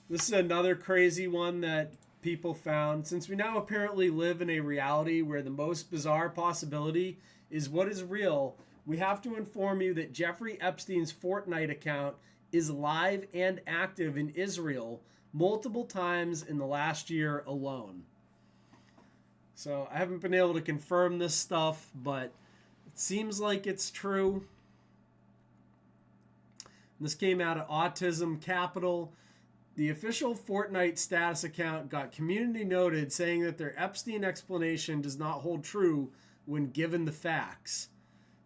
This is another crazy one that people found. Since we now apparently live in a reality where the most bizarre possibility is what is real, we have to inform you that Jeffrey Epstein's Fortnite account is live and active in Israel multiple times in the last year alone. So I haven't been able to confirm this stuff, but it seems like it's true. And this came out of Autism Capital. The official Fortnite status account got community noted, saying that their Epstein explanation does not hold true when given the facts.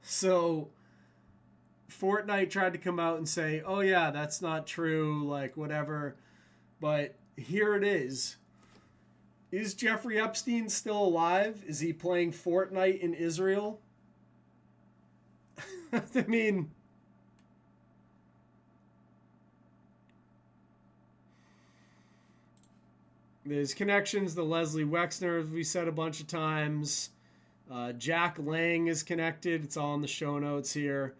So Fortnite tried to come out and say, oh yeah, that's not true, like whatever. But here it is. Is Jeffrey Epstein still alive? Is he playing Fortnite in Israel? I mean, there's connections to Leslie Wexner, as we said a bunch of times. Jack Lang is connected. It's all in the show notes here.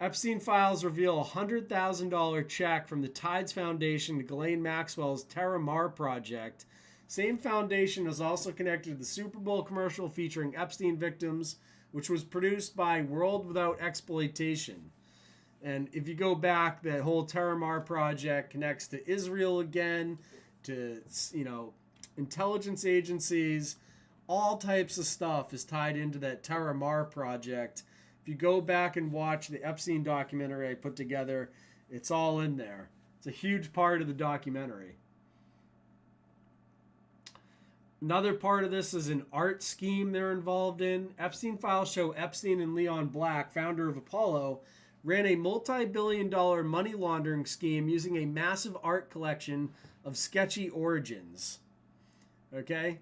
Epstein files reveal a $100,000 check from the Tides Foundation to Ghislaine Maxwell's Terra Mar project. Same foundation is also connected to the Super Bowl commercial featuring Epstein victims, which was produced by World Without Exploitation. And if you go back, that whole Terra Mar project connects to Israel again, to, intelligence agencies. All types of stuff is tied into that Terra Mar project. If you go back and watch the Epstein documentary I put together, it's all in there. It's a huge part of the documentary. Another part of this is an art scheme they're involved in. Epstein files show Epstein and Leon Black, founder of Apollo, ran a multi-billion-dollar money laundering scheme using a massive art collection of sketchy origins. Okay?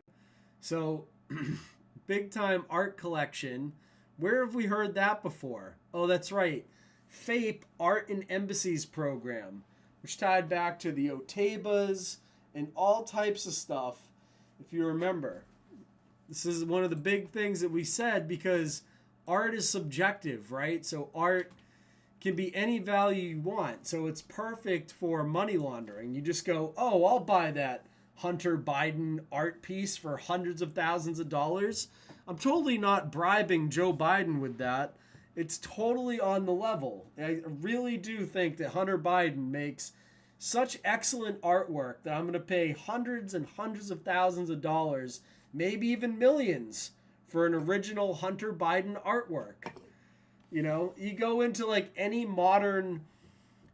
So, big time art collection. Where have we heard that before? Oh, that's right. FAPE, Art and Embassies program, which tied back to the Otebas and all types of stuff, if you remember. This is one of the big things that we said, because art is subjective, right? So art can be any value you want. So it's perfect for money laundering. You just go, oh, I'll buy that Hunter Biden art piece for hundreds of thousands of dollars. I'm totally not bribing Joe Biden with that. It's totally on the level. I really do think that Hunter Biden makes such excellent artwork that I'm going to pay hundreds and hundreds of thousands of dollars, maybe even millions, for an original Hunter Biden artwork. You go into like any modern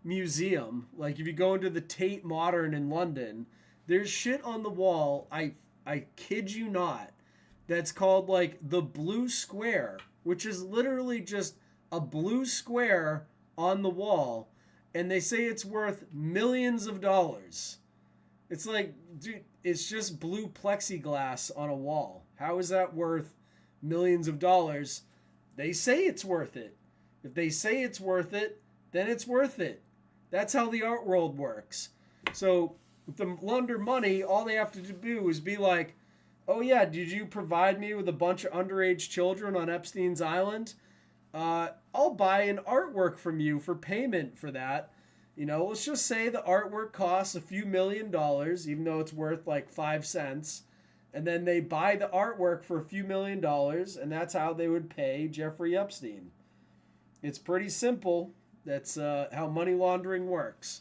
museum, like if you go into the Tate Modern in London, there's shit on the wall, I kid you not, that's called like the blue square, which is literally just a blue square on the wall, and they say it's worth millions of dollars. It's like, dude, it's just blue plexiglass on a wall. How is that worth millions of dollars? They say it's worth it. If they say it's worth it, then it's worth it. That's how the art world works. So with the launder money, all they have to do is be like, oh yeah, did you provide me with a bunch of underage children on Epstein's island? I'll buy an artwork from you for payment for that. You know, let's just say the artwork costs a few $1 million, even though it's worth like 5 cents. And then they buy the artwork for a few $1 million, and that's how they would pay Jeffrey Epstein. It's pretty simple. That's how money laundering works.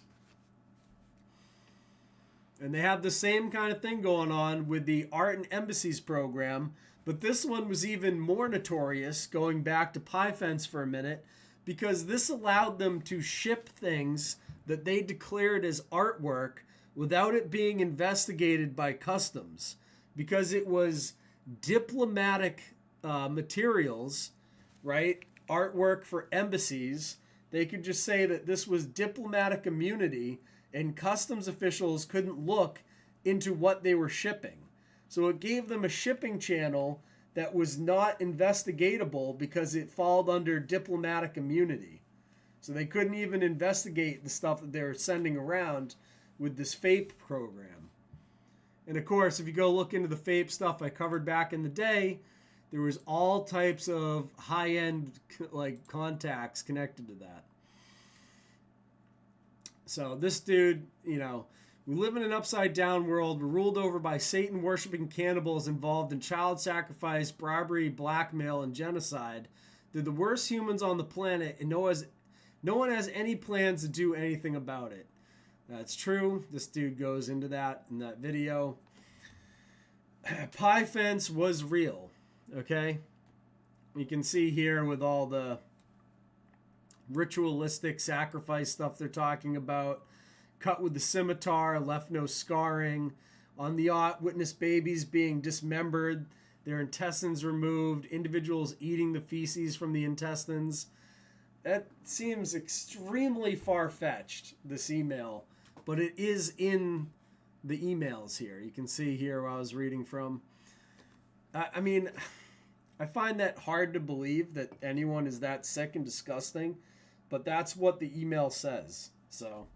And they have the same kind of thing going on with the Art and Embassies program, but this one was even more notorious, going back to PieFence for a minute, because this allowed them to ship things that they declared as artwork without it being investigated by customs, because it was diplomatic materials, right? Artwork for embassies. They could just say that this was diplomatic immunity, and customs officials couldn't look into what they were shipping. So it gave them a shipping channel that was not investigatable because it falled under diplomatic immunity. So they couldn't even investigate the stuff that they were sending around with this FAPE program. And of course, if you go look into the FAPE stuff I covered back in the day, there was all types of high-end like contacts connected to that. So this dude, you know, we live in an upside-down world. We're ruled over by Satan-worshipping cannibals involved in child sacrifice, bribery, blackmail, and genocide. They're the worst humans on the planet, and no one has any plans to do anything about it. That's true. This dude goes into that in that video. PieFence was real, okay? You can see here with all the ritualistic sacrifice stuff they're talking about. Cut with the scimitar, left no scarring. On the yacht, witness babies being dismembered, their intestines removed, individuals eating the feces from the intestines. That seems extremely far-fetched, this email, but it is in the emails here. You can see here where I was reading from. I mean, I find that hard to believe that anyone is that sick and disgusting, but that's what the email says. So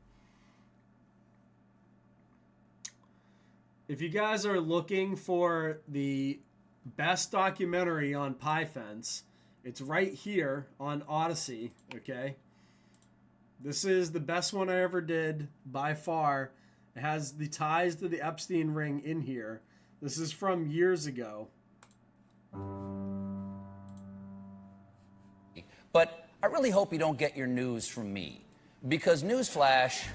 if you guys are looking for the best documentary on PieFence, it's right here on Odyssey, okay? This is the best one I ever did by far. It has the ties to the Epstein ring in here. This is from years ago. But I really hope you don't get your news from me. Because newsflash,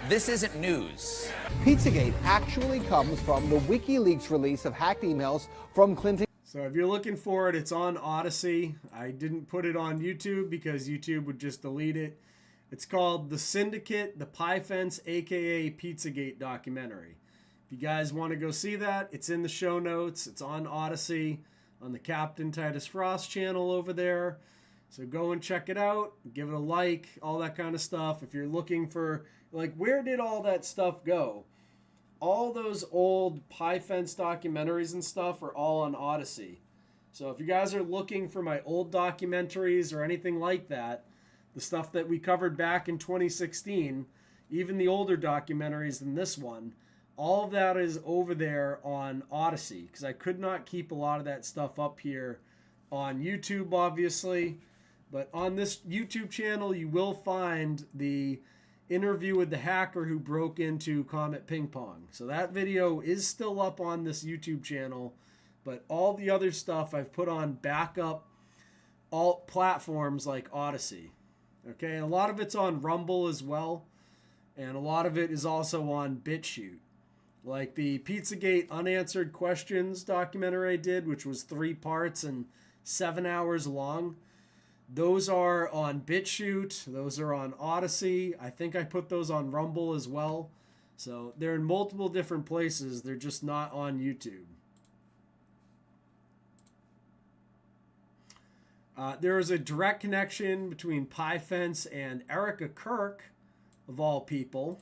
this isn't news. Pizzagate actually comes from the WikiLeaks release of hacked emails from Clinton. So if you're looking for it, it's on Odyssey. I didn't put it on YouTube because YouTube would just delete it. It's called The Syndicate, the PieFence, aka Pizzagate documentary. If you guys want to go see that, it's in the show notes. It's on Odyssey, on the Captain Titus Frost channel over there. So go and check it out, give it a like, all that kind of stuff. If you're looking for, like, where did all that stuff go? All those old PieFence documentaries and stuff are all on Odyssey. So if you guys are looking for my old documentaries or anything like that, the stuff that we covered back in 2016, even the older documentaries than this one, all of that is over there on Odyssey, because I could not keep a lot of that stuff up here on YouTube, obviously. But on this YouTube channel, you will find the interview with the hacker who broke into Comet Ping Pong. So that video is still up on this YouTube channel, but all the other stuff I've put on backup all platforms like Odyssey. Okay, a lot of it's on Rumble as well, and a lot of it is also on BitChute. Like the Pizzagate Unanswered Questions documentary I did, which was 3 parts and 7 hours long. Those are on BitChute. Those are on Odyssey. I think I put those on Rumble as well. So they're in multiple different places. They're just not on YouTube. There is a direct connection between PieFence and Erica Kirk, of all people.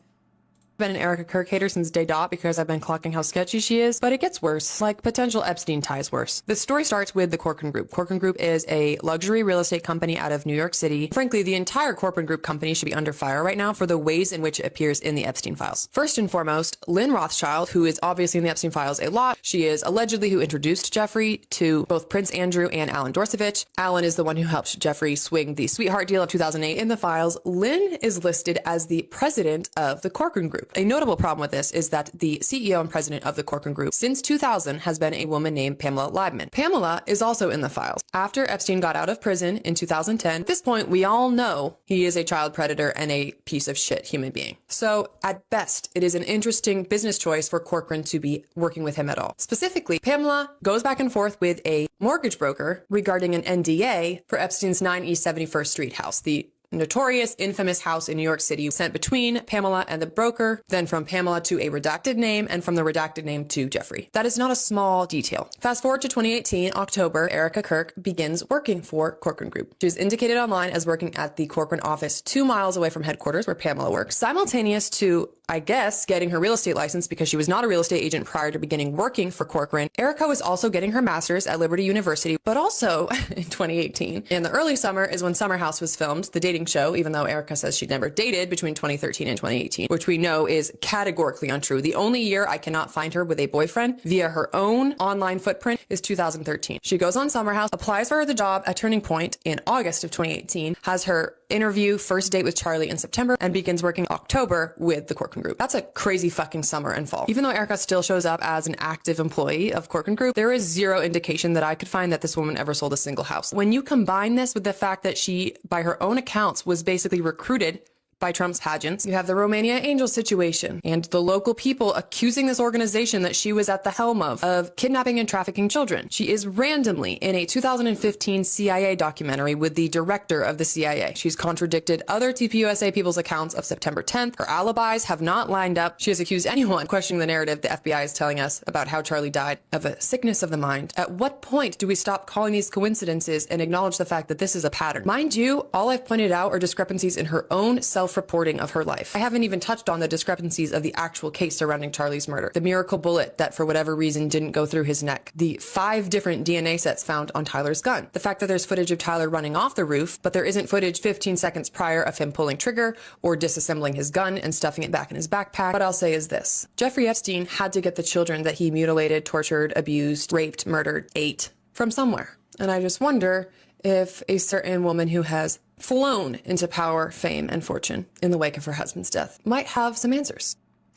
Been an Erica Kirk hater since day dot because I've been clocking how sketchy she is, but it gets worse, like potential Epstein ties worse. The story starts with the Corcoran Group. Corcoran Group is a luxury real estate company out of New York City. Frankly, the entire Corcoran Group company should be under fire right now for the ways in which it appears in the Epstein files. First and foremost, Lynn Rothschild, who is obviously in the Epstein files a lot, she is allegedly who introduced Jeffrey to both Prince Andrew and Alan Dorsovich. Alan is the one who helped Jeffrey swing the sweetheart deal of 2008 in the files. Lynn is listed as the president of the Corcoran Group. A notable problem with this is that the CEO and president of the Corcoran Group since 2000 has been a woman named Pamela Leibman. Pamela is also in the files. After Epstein got out of prison in 2010, at this point we all know he is a child predator and a piece of shit human being. So at best, it is an interesting business choice for Corcoran to be working with him at all. Specifically, Pamela goes back and forth with a mortgage broker regarding an NDA for Epstein's 9 East 71st Street house, the notorious, infamous house in New York City, sent between Pamela and the broker, then from Pamela to a redacted name, and from the redacted name to Jeffrey. That is not a small detail. Fast forward to 2018, October, Erica Kirk begins working for Corcoran Group. She is indicated online as working at the Corcoran office 2 miles away from headquarters where Pamela works. Simultaneous to, I guess, getting her real estate license because she was not a real estate agent prior to beginning working for Corcoran, Erica was also getting her master's at Liberty University, but also in 2018. In the early summer is when Summer House was filmed, the dating show, even though Erica says she'd never dated between 2013 and 2018, which we know is categorically untrue. The only year I cannot find her with a boyfriend via her own online footprint is 2013. She goes on Summer House, applies for the job at Turning Point in August of 2018, has her interview, first date with Charlie in September, and begins working October with the Corcoran Group. That's a crazy fucking summer and fall. Even though Erica still shows up as an active employee of Corcoran Group, there is zero indication that I could find that this woman ever sold a single house. When you combine this with the fact that she, by her own accounts, was basically recruited by Trump's pageants, you have the Romania Angel situation and the local people accusing this organization that she was at the helm of kidnapping and trafficking children. She is randomly in a 2015 CIA documentary with the director of the CIA. She's contradicted other TPUSA people's accounts of September 10th. Her alibis have not lined up. She has accused anyone questioning the narrative the FBI is telling us about how Charlie died of a sickness of the mind. At what point do we stop calling these coincidences and acknowledge the fact that this is a pattern? Mind you, all I've pointed out are discrepancies in her own self-reporting of her life. I haven't even touched on the discrepancies of the actual case surrounding Charlie's murder. The miracle bullet that for whatever reason didn't go through his neck. The 5 different DNA sets found on Tyler's gun. The fact that there's footage of Tyler running off the roof, but there isn't footage 15 seconds prior of him pulling trigger or disassembling his gun and stuffing it back in his backpack. What I'll say is this. Jeffrey Epstein had to get the children that he mutilated, tortured, abused, raped, murdered, ate from somewhere. And I just wonder if a certain woman who has flown into power, fame, and fortune in the wake of her husband's death might have some answers.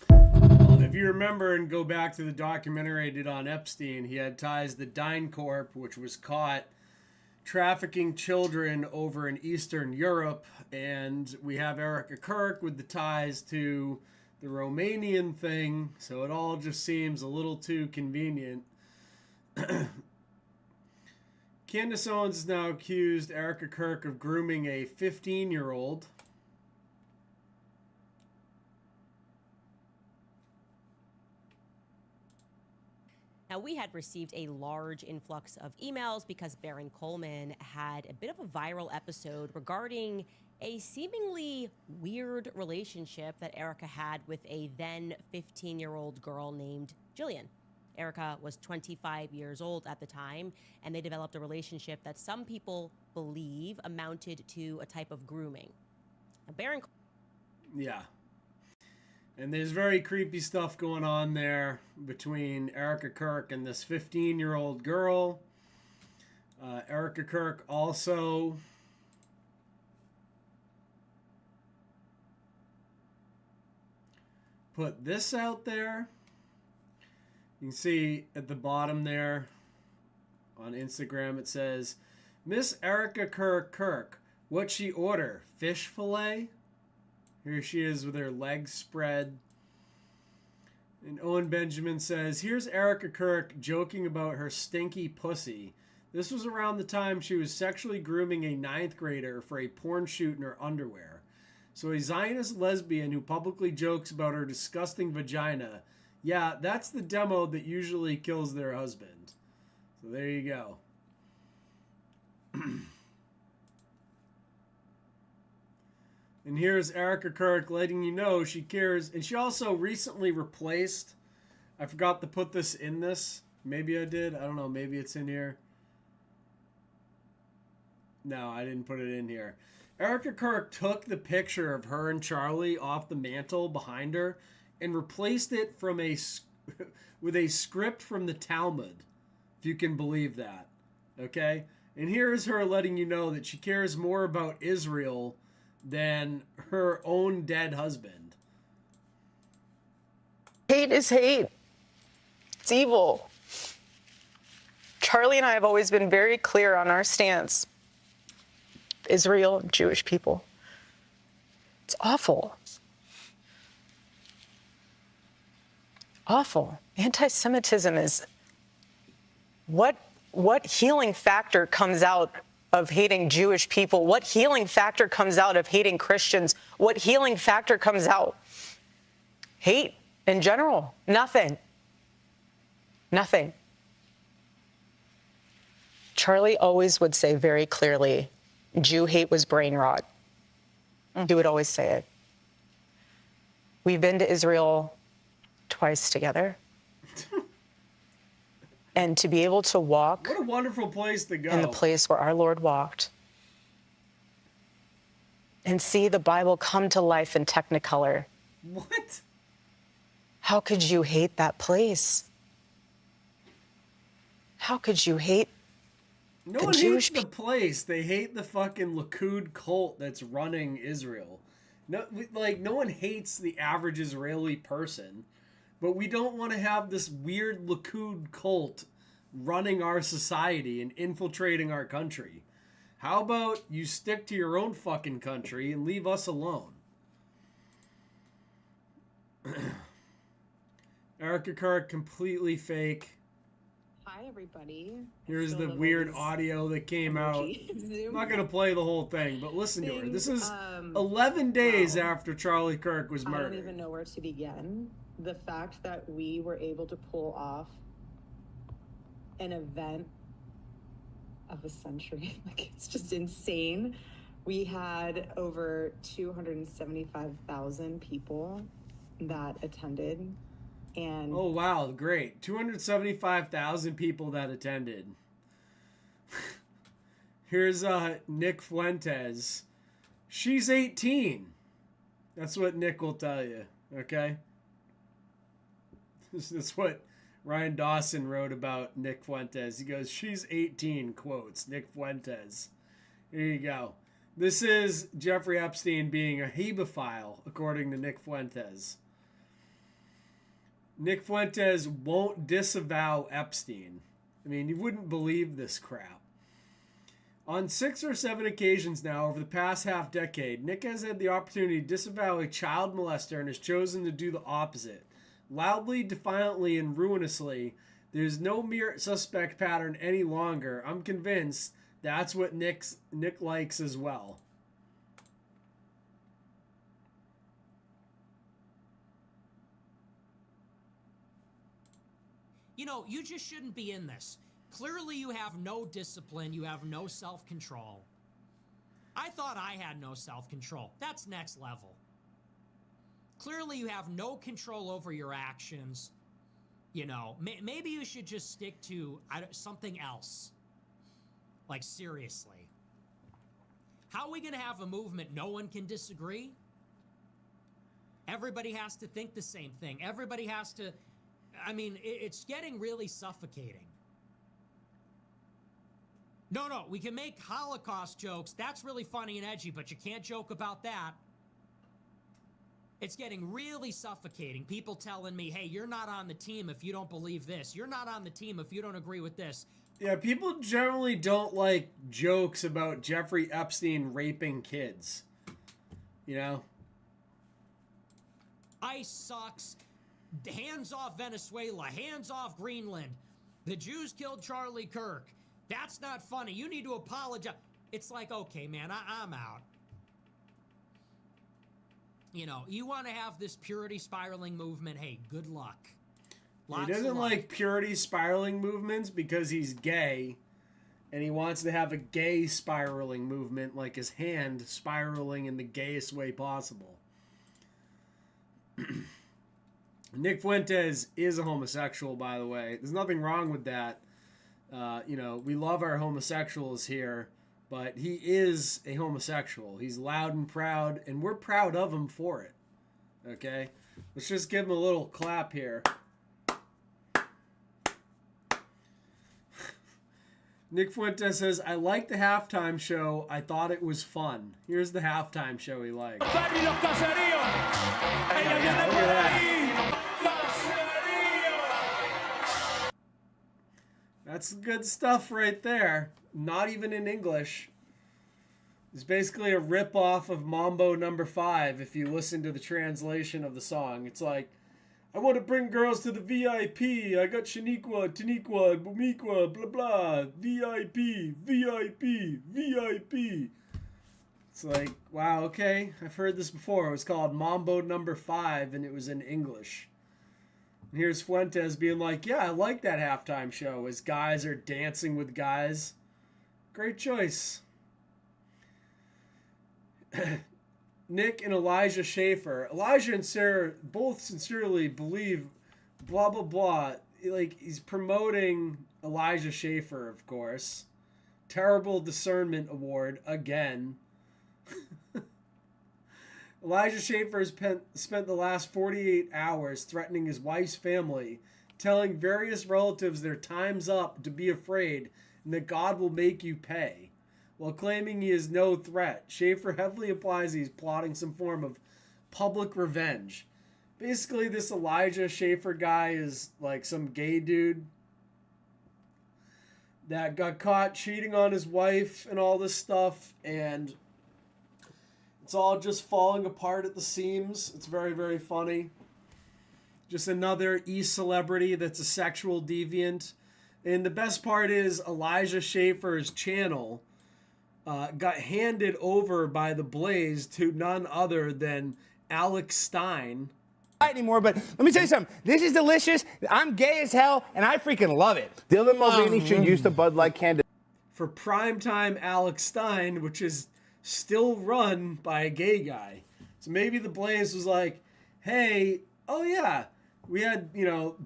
If you remember and go back to the documentary I did on Epstein, he had ties to DynCorp, which was caught trafficking children over in Eastern Europe, and we have Erica Kirk with the ties to the Romanian thing, so it all just seems a little too convenient. Candace Owens has now accused Erica Kirk of grooming a 15-year-old. Now, we had received a large influx of emails because Baron Coleman had a bit of a viral episode regarding a seemingly weird relationship that Erica had with a then 15-year-old girl named Jillian. Erica was 25 years old at the time, and they developed a relationship that some people believe amounted to a type of grooming. Now, Baron... Yeah. And there's very creepy stuff going on there between Erica Kirk and this 15-year-old girl. Erica Kirk also put this out there. You can see at the bottom there on Instagram it says, Miss Erica Kirk, what'd she order? Fish fillet? Here she is with her legs spread. And Owen Benjamin says, here's Erica Kirk joking about her stinky pussy. This was around the time she was sexually grooming a 9th grader for a porn shoot in her underwear. So a Zionist lesbian who publicly jokes about her disgusting vagina. Yeah, that's the demo that usually kills their husband. So there you go. And here's Erica Kirk letting you know she cares. And she also recently replaced, I forgot to put this in this. Maybe I did. I don't know. Maybe it's in here. No, I didn't put it in here. Erica Kirk took the picture of her and Charlie off the mantle behind her and replaced it from with a script from the Talmud, if you can believe that. Okay? And here is her letting you know that she cares more about Israel than her own dead husband. Hate is hate. It's evil. Charlie and I have always been very clear on our stance. Israel, Jewish people. It's awful. Awful. Anti-Semitism is what healing factor comes out of hating Jewish people? What healing factor comes out of hating Christians? What healing factor comes out? Hate in general. Nothing. Nothing. Charlie always would say very clearly, Jew hate was brain rot. He would always say it. We've been to Israel twice together. And to be able to walk What a wonderful place to go. in the place where our Lord walked and see the Bible come to life in Technicolor. What? How could you hate that place? How could you hate No the one Jewish hates the place. They hate the fucking Likud cult that's running Israel. No one hates the average Israeli person, but we don't want to have this weird Likud cult running our society and infiltrating our country. How about you stick to your own fucking country and leave us alone? Erica Kirk, completely fake. Hi, everybody. Here's the weird audio that came out. I'm not going to play the whole thing, but listen to her. This is 11 days after Charlie Kirk was I murdered. don't even know where to begin. The fact that we were able to pull off an event of a century, like, it's just insane. We had over 275,000 people that attended. And oh, wow. Great. 275,000 people that attended. Here's Nick Fuentes. She's 18. That's what Nick will tell you. Okay? That's what Ryan Dawson wrote about Nick Fuentes. He goes, she's 18, quotes, Nick Fuentes. Here you go. This is Jeffrey Epstein being a hebephile, according to Nick Fuentes. Nick Fuentes won't disavow Epstein. I mean, you wouldn't believe this crap. On 6 or 7 occasions now over the past half decade, Nick has had the opportunity to disavow a child molester and has chosen to do the opposite. Loudly, defiantly, and ruinously, there's no mere suspect pattern any longer. I'm convinced that's what Nick likes as well. You know, you just shouldn't be in this. Clearly you have no discipline, you have no self-control. I thought I had no self-control. That's next level. Clearly you have no control over your actions. You know, maybe you should just stick to something else. Like, seriously. How are we going to have a movement no one can disagree? Everybody has to think the same thing. Everybody has to... I mean, it's getting really suffocating. No, we can make Holocaust jokes. That's really funny and edgy, but you can't joke about that. It's getting really suffocating. People telling me, hey, you're not on the team if you don't believe this. You're not on the team if you don't agree with this. Yeah, people generally don't like jokes about Jeffrey Epstein raping kids. You know? ICE sucks. Hands off Venezuela. Hands off Greenland. The Jews killed Charlie Kirk. That's not funny. You need to apologize. It's like, okay, man, I'm out. You know, you want to have this purity spiraling movement. Hey, good luck. He doesn't like purity spiraling movements because he's gay And he wants to have a gay spiraling movement, like his hand spiraling in the gayest way possible. Nick Fuentes is a homosexual, by the way. There's nothing wrong with that. We love our homosexuals here, but he is a homosexual. He's loud and proud, and we're proud of him for it. Okay? Let's just give him a little clap here. Nick Fuentes says, I like the halftime show. I thought it was fun. Here's the halftime show he liked. Look at that. That's good stuff right there. Not even in English. It's basically a rip-off of Mambo No. 5 if you listen to the translation of the song. It's like, I want to bring girls to the VIP. I got Shaniqua, Taniqua, Bumiqua, blah, blah. VIP, VIP, VIP. It's like, wow, okay. I've heard this before. It was called Mambo No. 5, and it was in English. And here's Fuentes being like, yeah, I like that halftime show as guys are dancing with guys. Great choice. Nick and Elijah Schaeffer. Elijah and Sarah both sincerely believe blah, blah, blah. Like, he's promoting Elijah Schaeffer, of course. Terrible discernment award again. Elijah Schaeffer has spent the last 48 hours threatening his wife's family, telling various relatives their time's up, to be afraid, and that God will make you pay. While claiming he is no threat, Schaeffer heavily implies he's plotting some form of public revenge. Basically, this Elijah Schaeffer guy is like some gay dude that got caught cheating on his wife and all this stuff, and it's all just falling apart at the seams. It's very, very funny. Just another e-celebrity that's a sexual deviant. And the best part is Elijah Schaeffer's channel got handed over by the Blaze to none other than Alex Stein. Anymore, but let me tell you something. This is delicious. I'm gay as hell, and I freaking love it. Dylan Mulvaney should use the Bud Light candidate. For primetime Alex Stein, which is still run by a gay guy. So maybe the Blaze was like, hey, oh yeah, we had,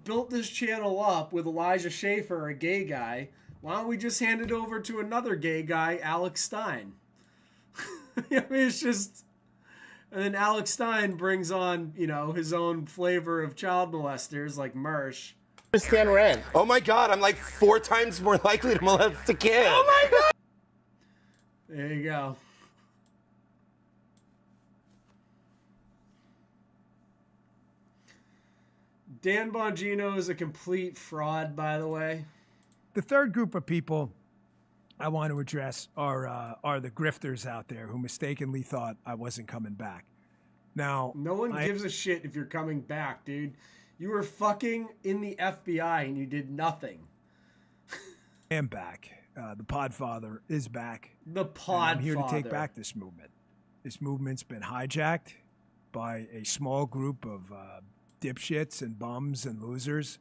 built this channel up with Elijah Schaeffer, a gay guy. Why don't we just hand it over to another gay guy, Alex Stein? I mean, it's just... And then Alex Stein brings on, his own flavor of child molesters like Mersh. Stan Rand. Oh my God, I'm like 4 times more likely to molest a kid. Oh my God! There you go. Dan Bongino is a complete fraud, by the way. The third group of people I want to address are the grifters out there who mistakenly thought I wasn't coming back. Now, no one gives a shit if you're coming back, dude. You were fucking in the FBI and you did nothing. I am back. The Podfather is back. The Podfather. I'm here to take back this movement. This movement's been hijacked by a small group of dipshits and bums and losers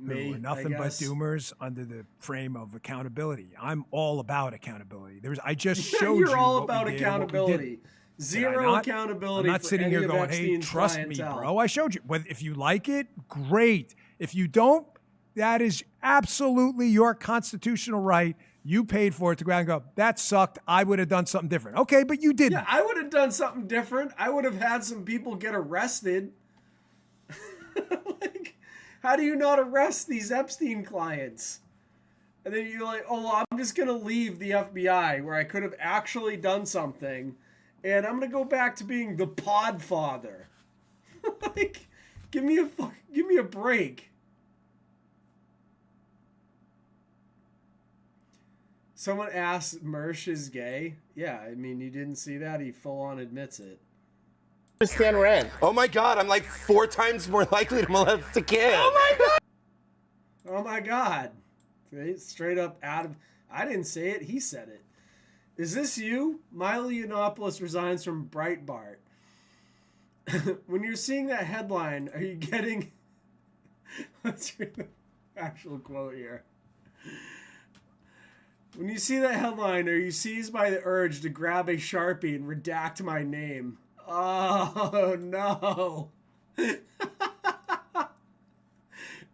who are nothing but doomers under the frame of accountability. I'm all about accountability. I just showed you. You're all what about we did, accountability. Zero accountability. I'm not sitting here going, "Hey, trust me, bro." I showed you. If you like it, great. If you don't, that is absolutely your constitutional right. You paid for it to go out and go, that sucked. I would have done something different. Okay, but you didn't. Yeah, I would have done something different. I would have had some people get arrested. How do you not arrest these Epstein clients? And then you're like, oh, well, I'm just going to leave the FBI where I could have actually done something. And I'm going to go back to being the Podfather. Like, give me a break. Someone asked Mersh is gay. Yeah, I mean, you didn't see that? He full on admits it. Stan Rand. Oh my God, I'm like 4 times more likely to molest a kid. Oh my God. Oh my God. Straight up I didn't say it, he said it. Is this you? Milo Yiannopoulos resigns from Breitbart. When you're seeing that headline, are you getting... Let's read the actual quote here. When you see that headline, are you seized by the urge to grab a Sharpie and redact my name? Oh, no.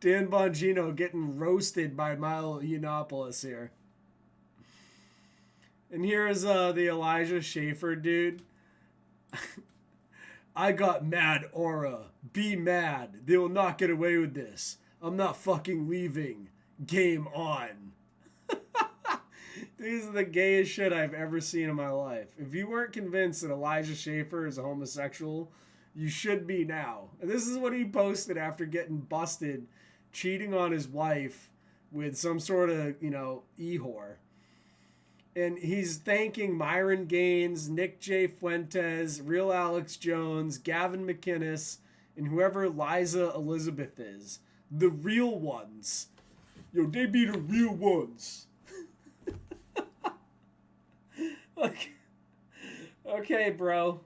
Dan Bongino getting roasted by Milo Yiannopoulos here. And here is the Elijah Schaeffer dude. I got mad aura. Be mad. They will not get away with this. I'm not fucking leaving. Game on. These are the gayest shit I've ever seen in my life. If you weren't convinced that Elijah Schaeffer is a homosexual, you should be now. And this is what he posted after getting busted cheating on his wife with some sort of, e-whore. And he's thanking Myron Gaines, Nick J. Fuentes, Real Alex Jones, Gavin McInnes, and whoever Liza Elizabeth is. The real ones. Yo, they be the real ones. Okay, bro.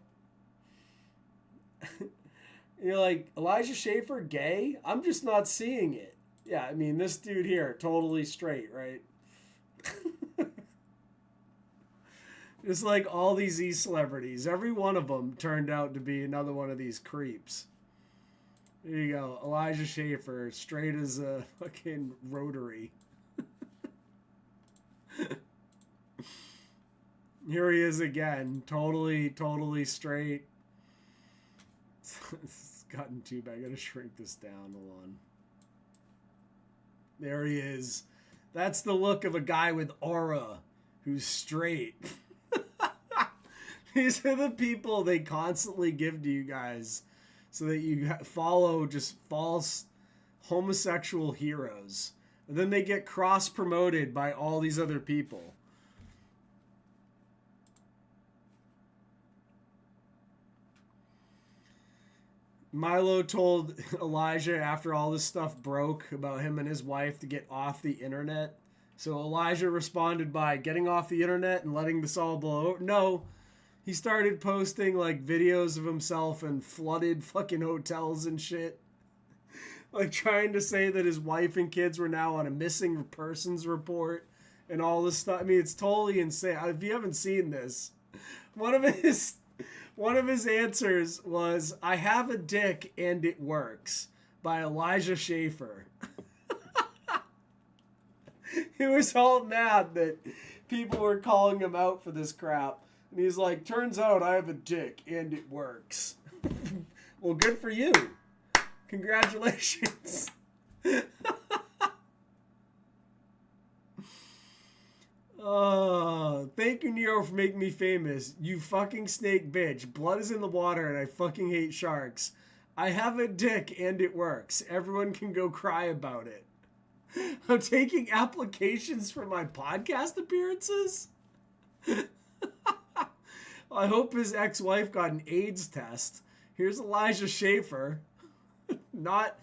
You're like, Elijah Schaeffer gay? I'm just not seeing it. Yeah, I mean, this dude here, totally straight, right? Just like all these e-celebrities. Every one of them turned out to be another one of these creeps. There you go. Elijah Schaeffer, straight as a fucking rotary. Here he is again. Totally straight. It's gotten too bad. I gotta shrink this down. Hold on. There he is. That's the look of a guy with aura who's straight. These are the people they constantly give to you guys so that you follow just false homosexual heroes. And then they get cross-promoted by all these other people. Milo told Elijah after all this stuff broke about him and his wife to get off the internet. So Elijah responded by getting off the internet and letting this all blow. No, he started posting like videos of himself in flooded fucking hotels and shit. Like trying to say that his wife and kids were now on a missing persons report and all this stuff. I mean, it's totally insane. If you haven't seen this, one of his answers was, I have a dick and it works, by Elijah Schaeffer. He was all mad that people were calling him out for this crap. And he's like, turns out I have a dick and it works. Well, good for you. Congratulations. Oh, thank you, Nero, for making me famous. You fucking snake bitch. Blood is in the water and I fucking hate sharks. I have a dick and it works. Everyone can go cry about it. I'm taking applications for my podcast appearances? I hope his ex-wife got an AIDS test. Here's Elijah Schaeffer. Not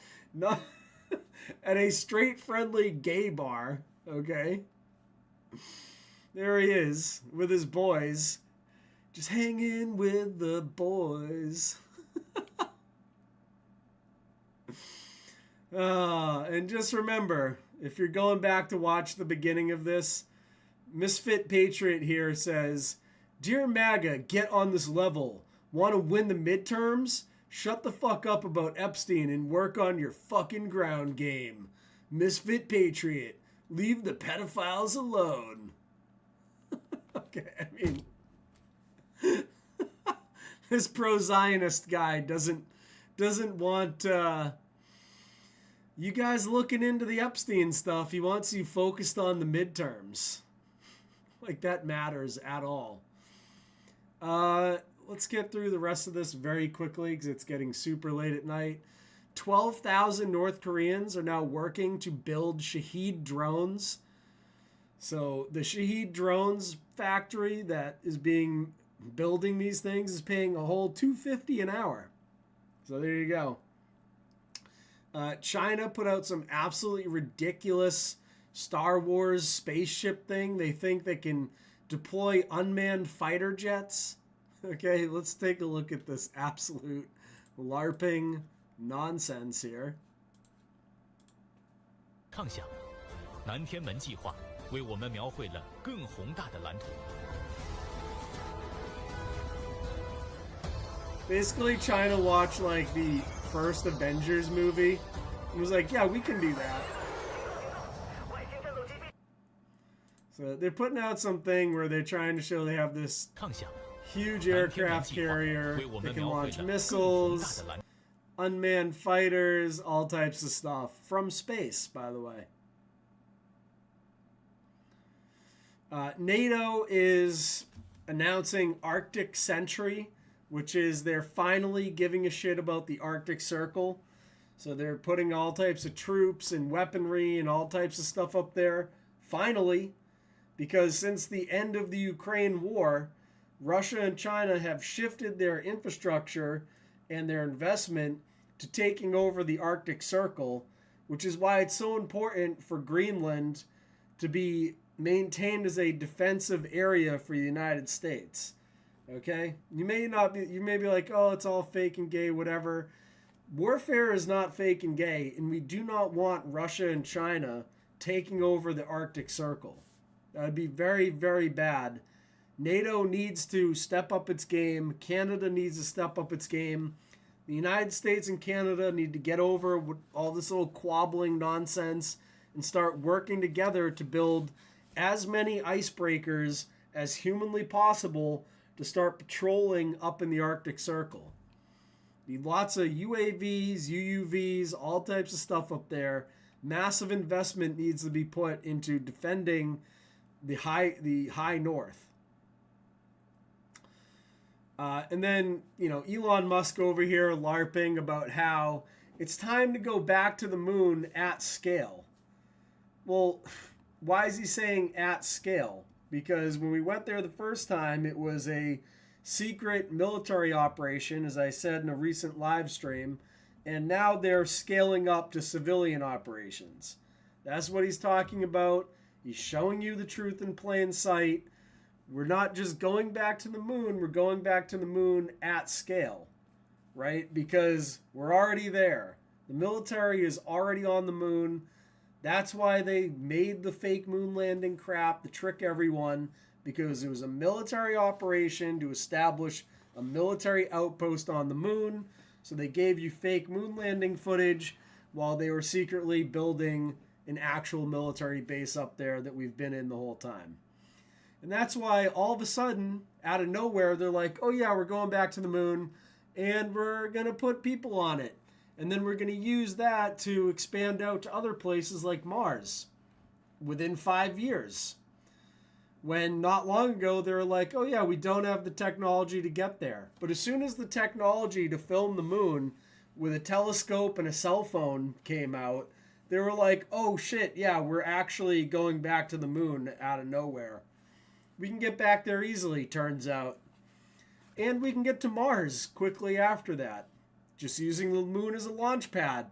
at a straight friendly gay bar, okay? There he is with his boys. Just hanging with the boys. And just remember, if you're going back to watch the beginning of this, Misfit Patriot here says, Dear MAGA, get on this level. Want to win the midterms? Shut the fuck up about Epstein and work on your fucking ground game. Misfit Patriot, leave the pedophiles alone. Okay, I mean, this pro-Zionist guy doesn't want you guys looking into the Epstein stuff. He wants you focused on the midterms. Like that matters at all. Let's get through the rest of this very quickly because it's getting super late at night. 12,000 North Koreans are now working to build Shahed drones. So the Shahed drones factory that is building these things is paying a whole $250 an hour. So there you go. China put out some absolutely ridiculous Star Wars spaceship thing. They think they can deploy unmanned fighter jets. Okay, let's take a look at this absolute LARPing nonsense here. 畅想，南天门计划为我们描绘了更宏大的蓝图。 Basically, China watched like the first Avengers movie and was like, yeah, we can do that. So they're putting out something where they're trying to show they have this huge aircraft carrier that can launch missiles, unmanned fighters, all types of stuff from space, by the way. NATO is announcing Arctic Sentry, which is they're finally giving a shit about the Arctic Circle. So they're putting all types of troops and weaponry and all types of stuff up there. Finally, because since the end of the Ukraine war, Russia and China have shifted their infrastructure and their investment to taking over the Arctic Circle, which is why it's so important for Greenland to be maintained as a defensive area for the United States. Okay? You may be like, oh, it's all fake and gay, whatever. Warfare is not fake and gay, and we do not want Russia and China taking over the Arctic Circle. That would be very, very bad. NATO needs to step up its game. Canada needs to step up its game. The United States and Canada need to get over all this little quabbling nonsense and start working together to build as many icebreakers as humanly possible to start patrolling up in the Arctic Circle. Need lots of UAVs, UUVs, all types of stuff up there. Massive investment needs to be put into defending the high north. And then, Elon Musk over here LARPing about how it's time to go back to the moon at scale. Well, why is he saying at scale? Because when we went there the first time, it was a secret military operation, as I said in a recent live stream, and now they're scaling up to civilian operations. That's what he's talking about. He's showing you the truth in plain sight. We're not just going back to the moon, we're going back to the moon at scale, right? Because we're already there. The military is already on the moon. That's why they made the fake moon landing crap to trick everyone, because it was a military operation to establish a military outpost on the moon. So they gave you fake moon landing footage while they were secretly building an actual military base up there that we've been in the whole time. And that's why all of a sudden, out of nowhere, they're like, oh yeah, we're going back to the moon and we're going to put people on it. And then we're going to use that to expand out to other places like Mars within 5 years. When not long ago, they were like, oh yeah, we don't have the technology to get there. But as soon as the technology to film the moon with a telescope and a cell phone came out, they were like, oh shit, yeah, we're actually going back to the moon out of nowhere. We can get back there easily, turns out. And we can get to Mars quickly after that. Just using the moon as a launch pad.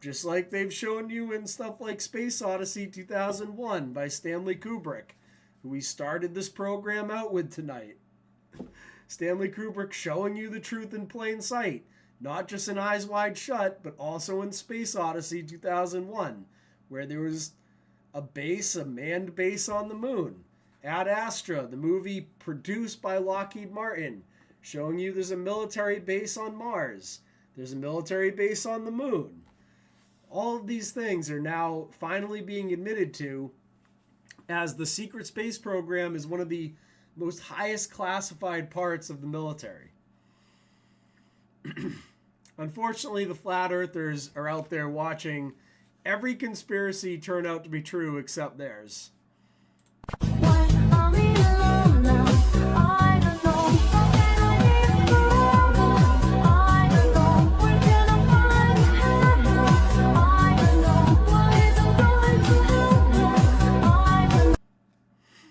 Just like they've shown you in stuff like Space Odyssey 2001 by Stanley Kubrick, who we started this program out with tonight. Stanley Kubrick showing you the truth in plain sight. Not just in Eyes Wide Shut, but also in Space Odyssey 2001, where there was a manned base on the moon. Ad Astra, the movie produced by Lockheed Martin, showing you there's a military base on Mars. There's a military base on the moon. All of these things are now finally being admitted to, as the secret space program is one of the most highest classified parts of the military. Unfortunately, the flat earthers are out there watching every conspiracy turn out to be true except theirs.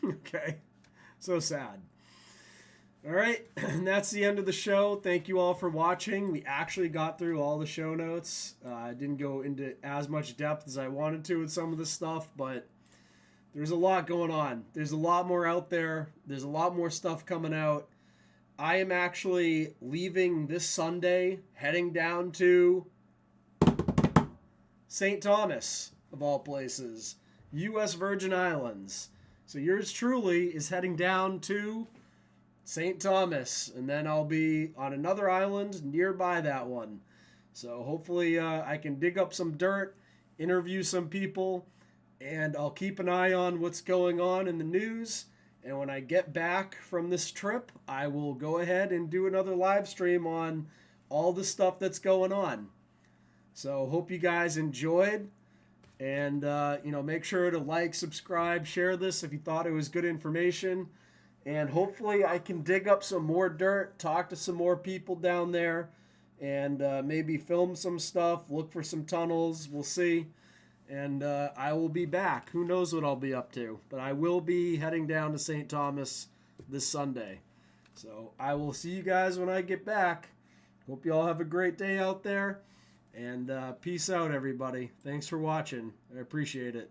Okay, so sad. All right, and that's the end of the show. Thank you all for watching. We actually got through all the show notes. I didn't go into as much depth as I wanted to with some of this stuff, but there's a lot going on. There's a lot more out there. There's a lot more stuff coming out. I am actually leaving this Sunday, heading down to St. Thomas, of all places. U.S. Virgin Islands. So yours truly is heading down to St. Thomas, and then I'll be on another island nearby that one. So hopefully I can dig up some dirt, interview some people, and I'll keep an eye on what's going on in the news. And when I get back from this trip, I will go ahead and do another live stream on all the stuff that's going on. So hope you guys enjoyed. And, make sure to like, subscribe, share this if you thought it was good information. And hopefully I can dig up some more dirt, talk to some more people down there, and maybe film some stuff, look for some tunnels. We'll see. And I will be back. Who knows what I'll be up to. But I will be heading down to St. Thomas this Sunday. So I will see you guys when I get back. Hope you all have a great day out there. And peace out, everybody. Thanks for watching. I appreciate it.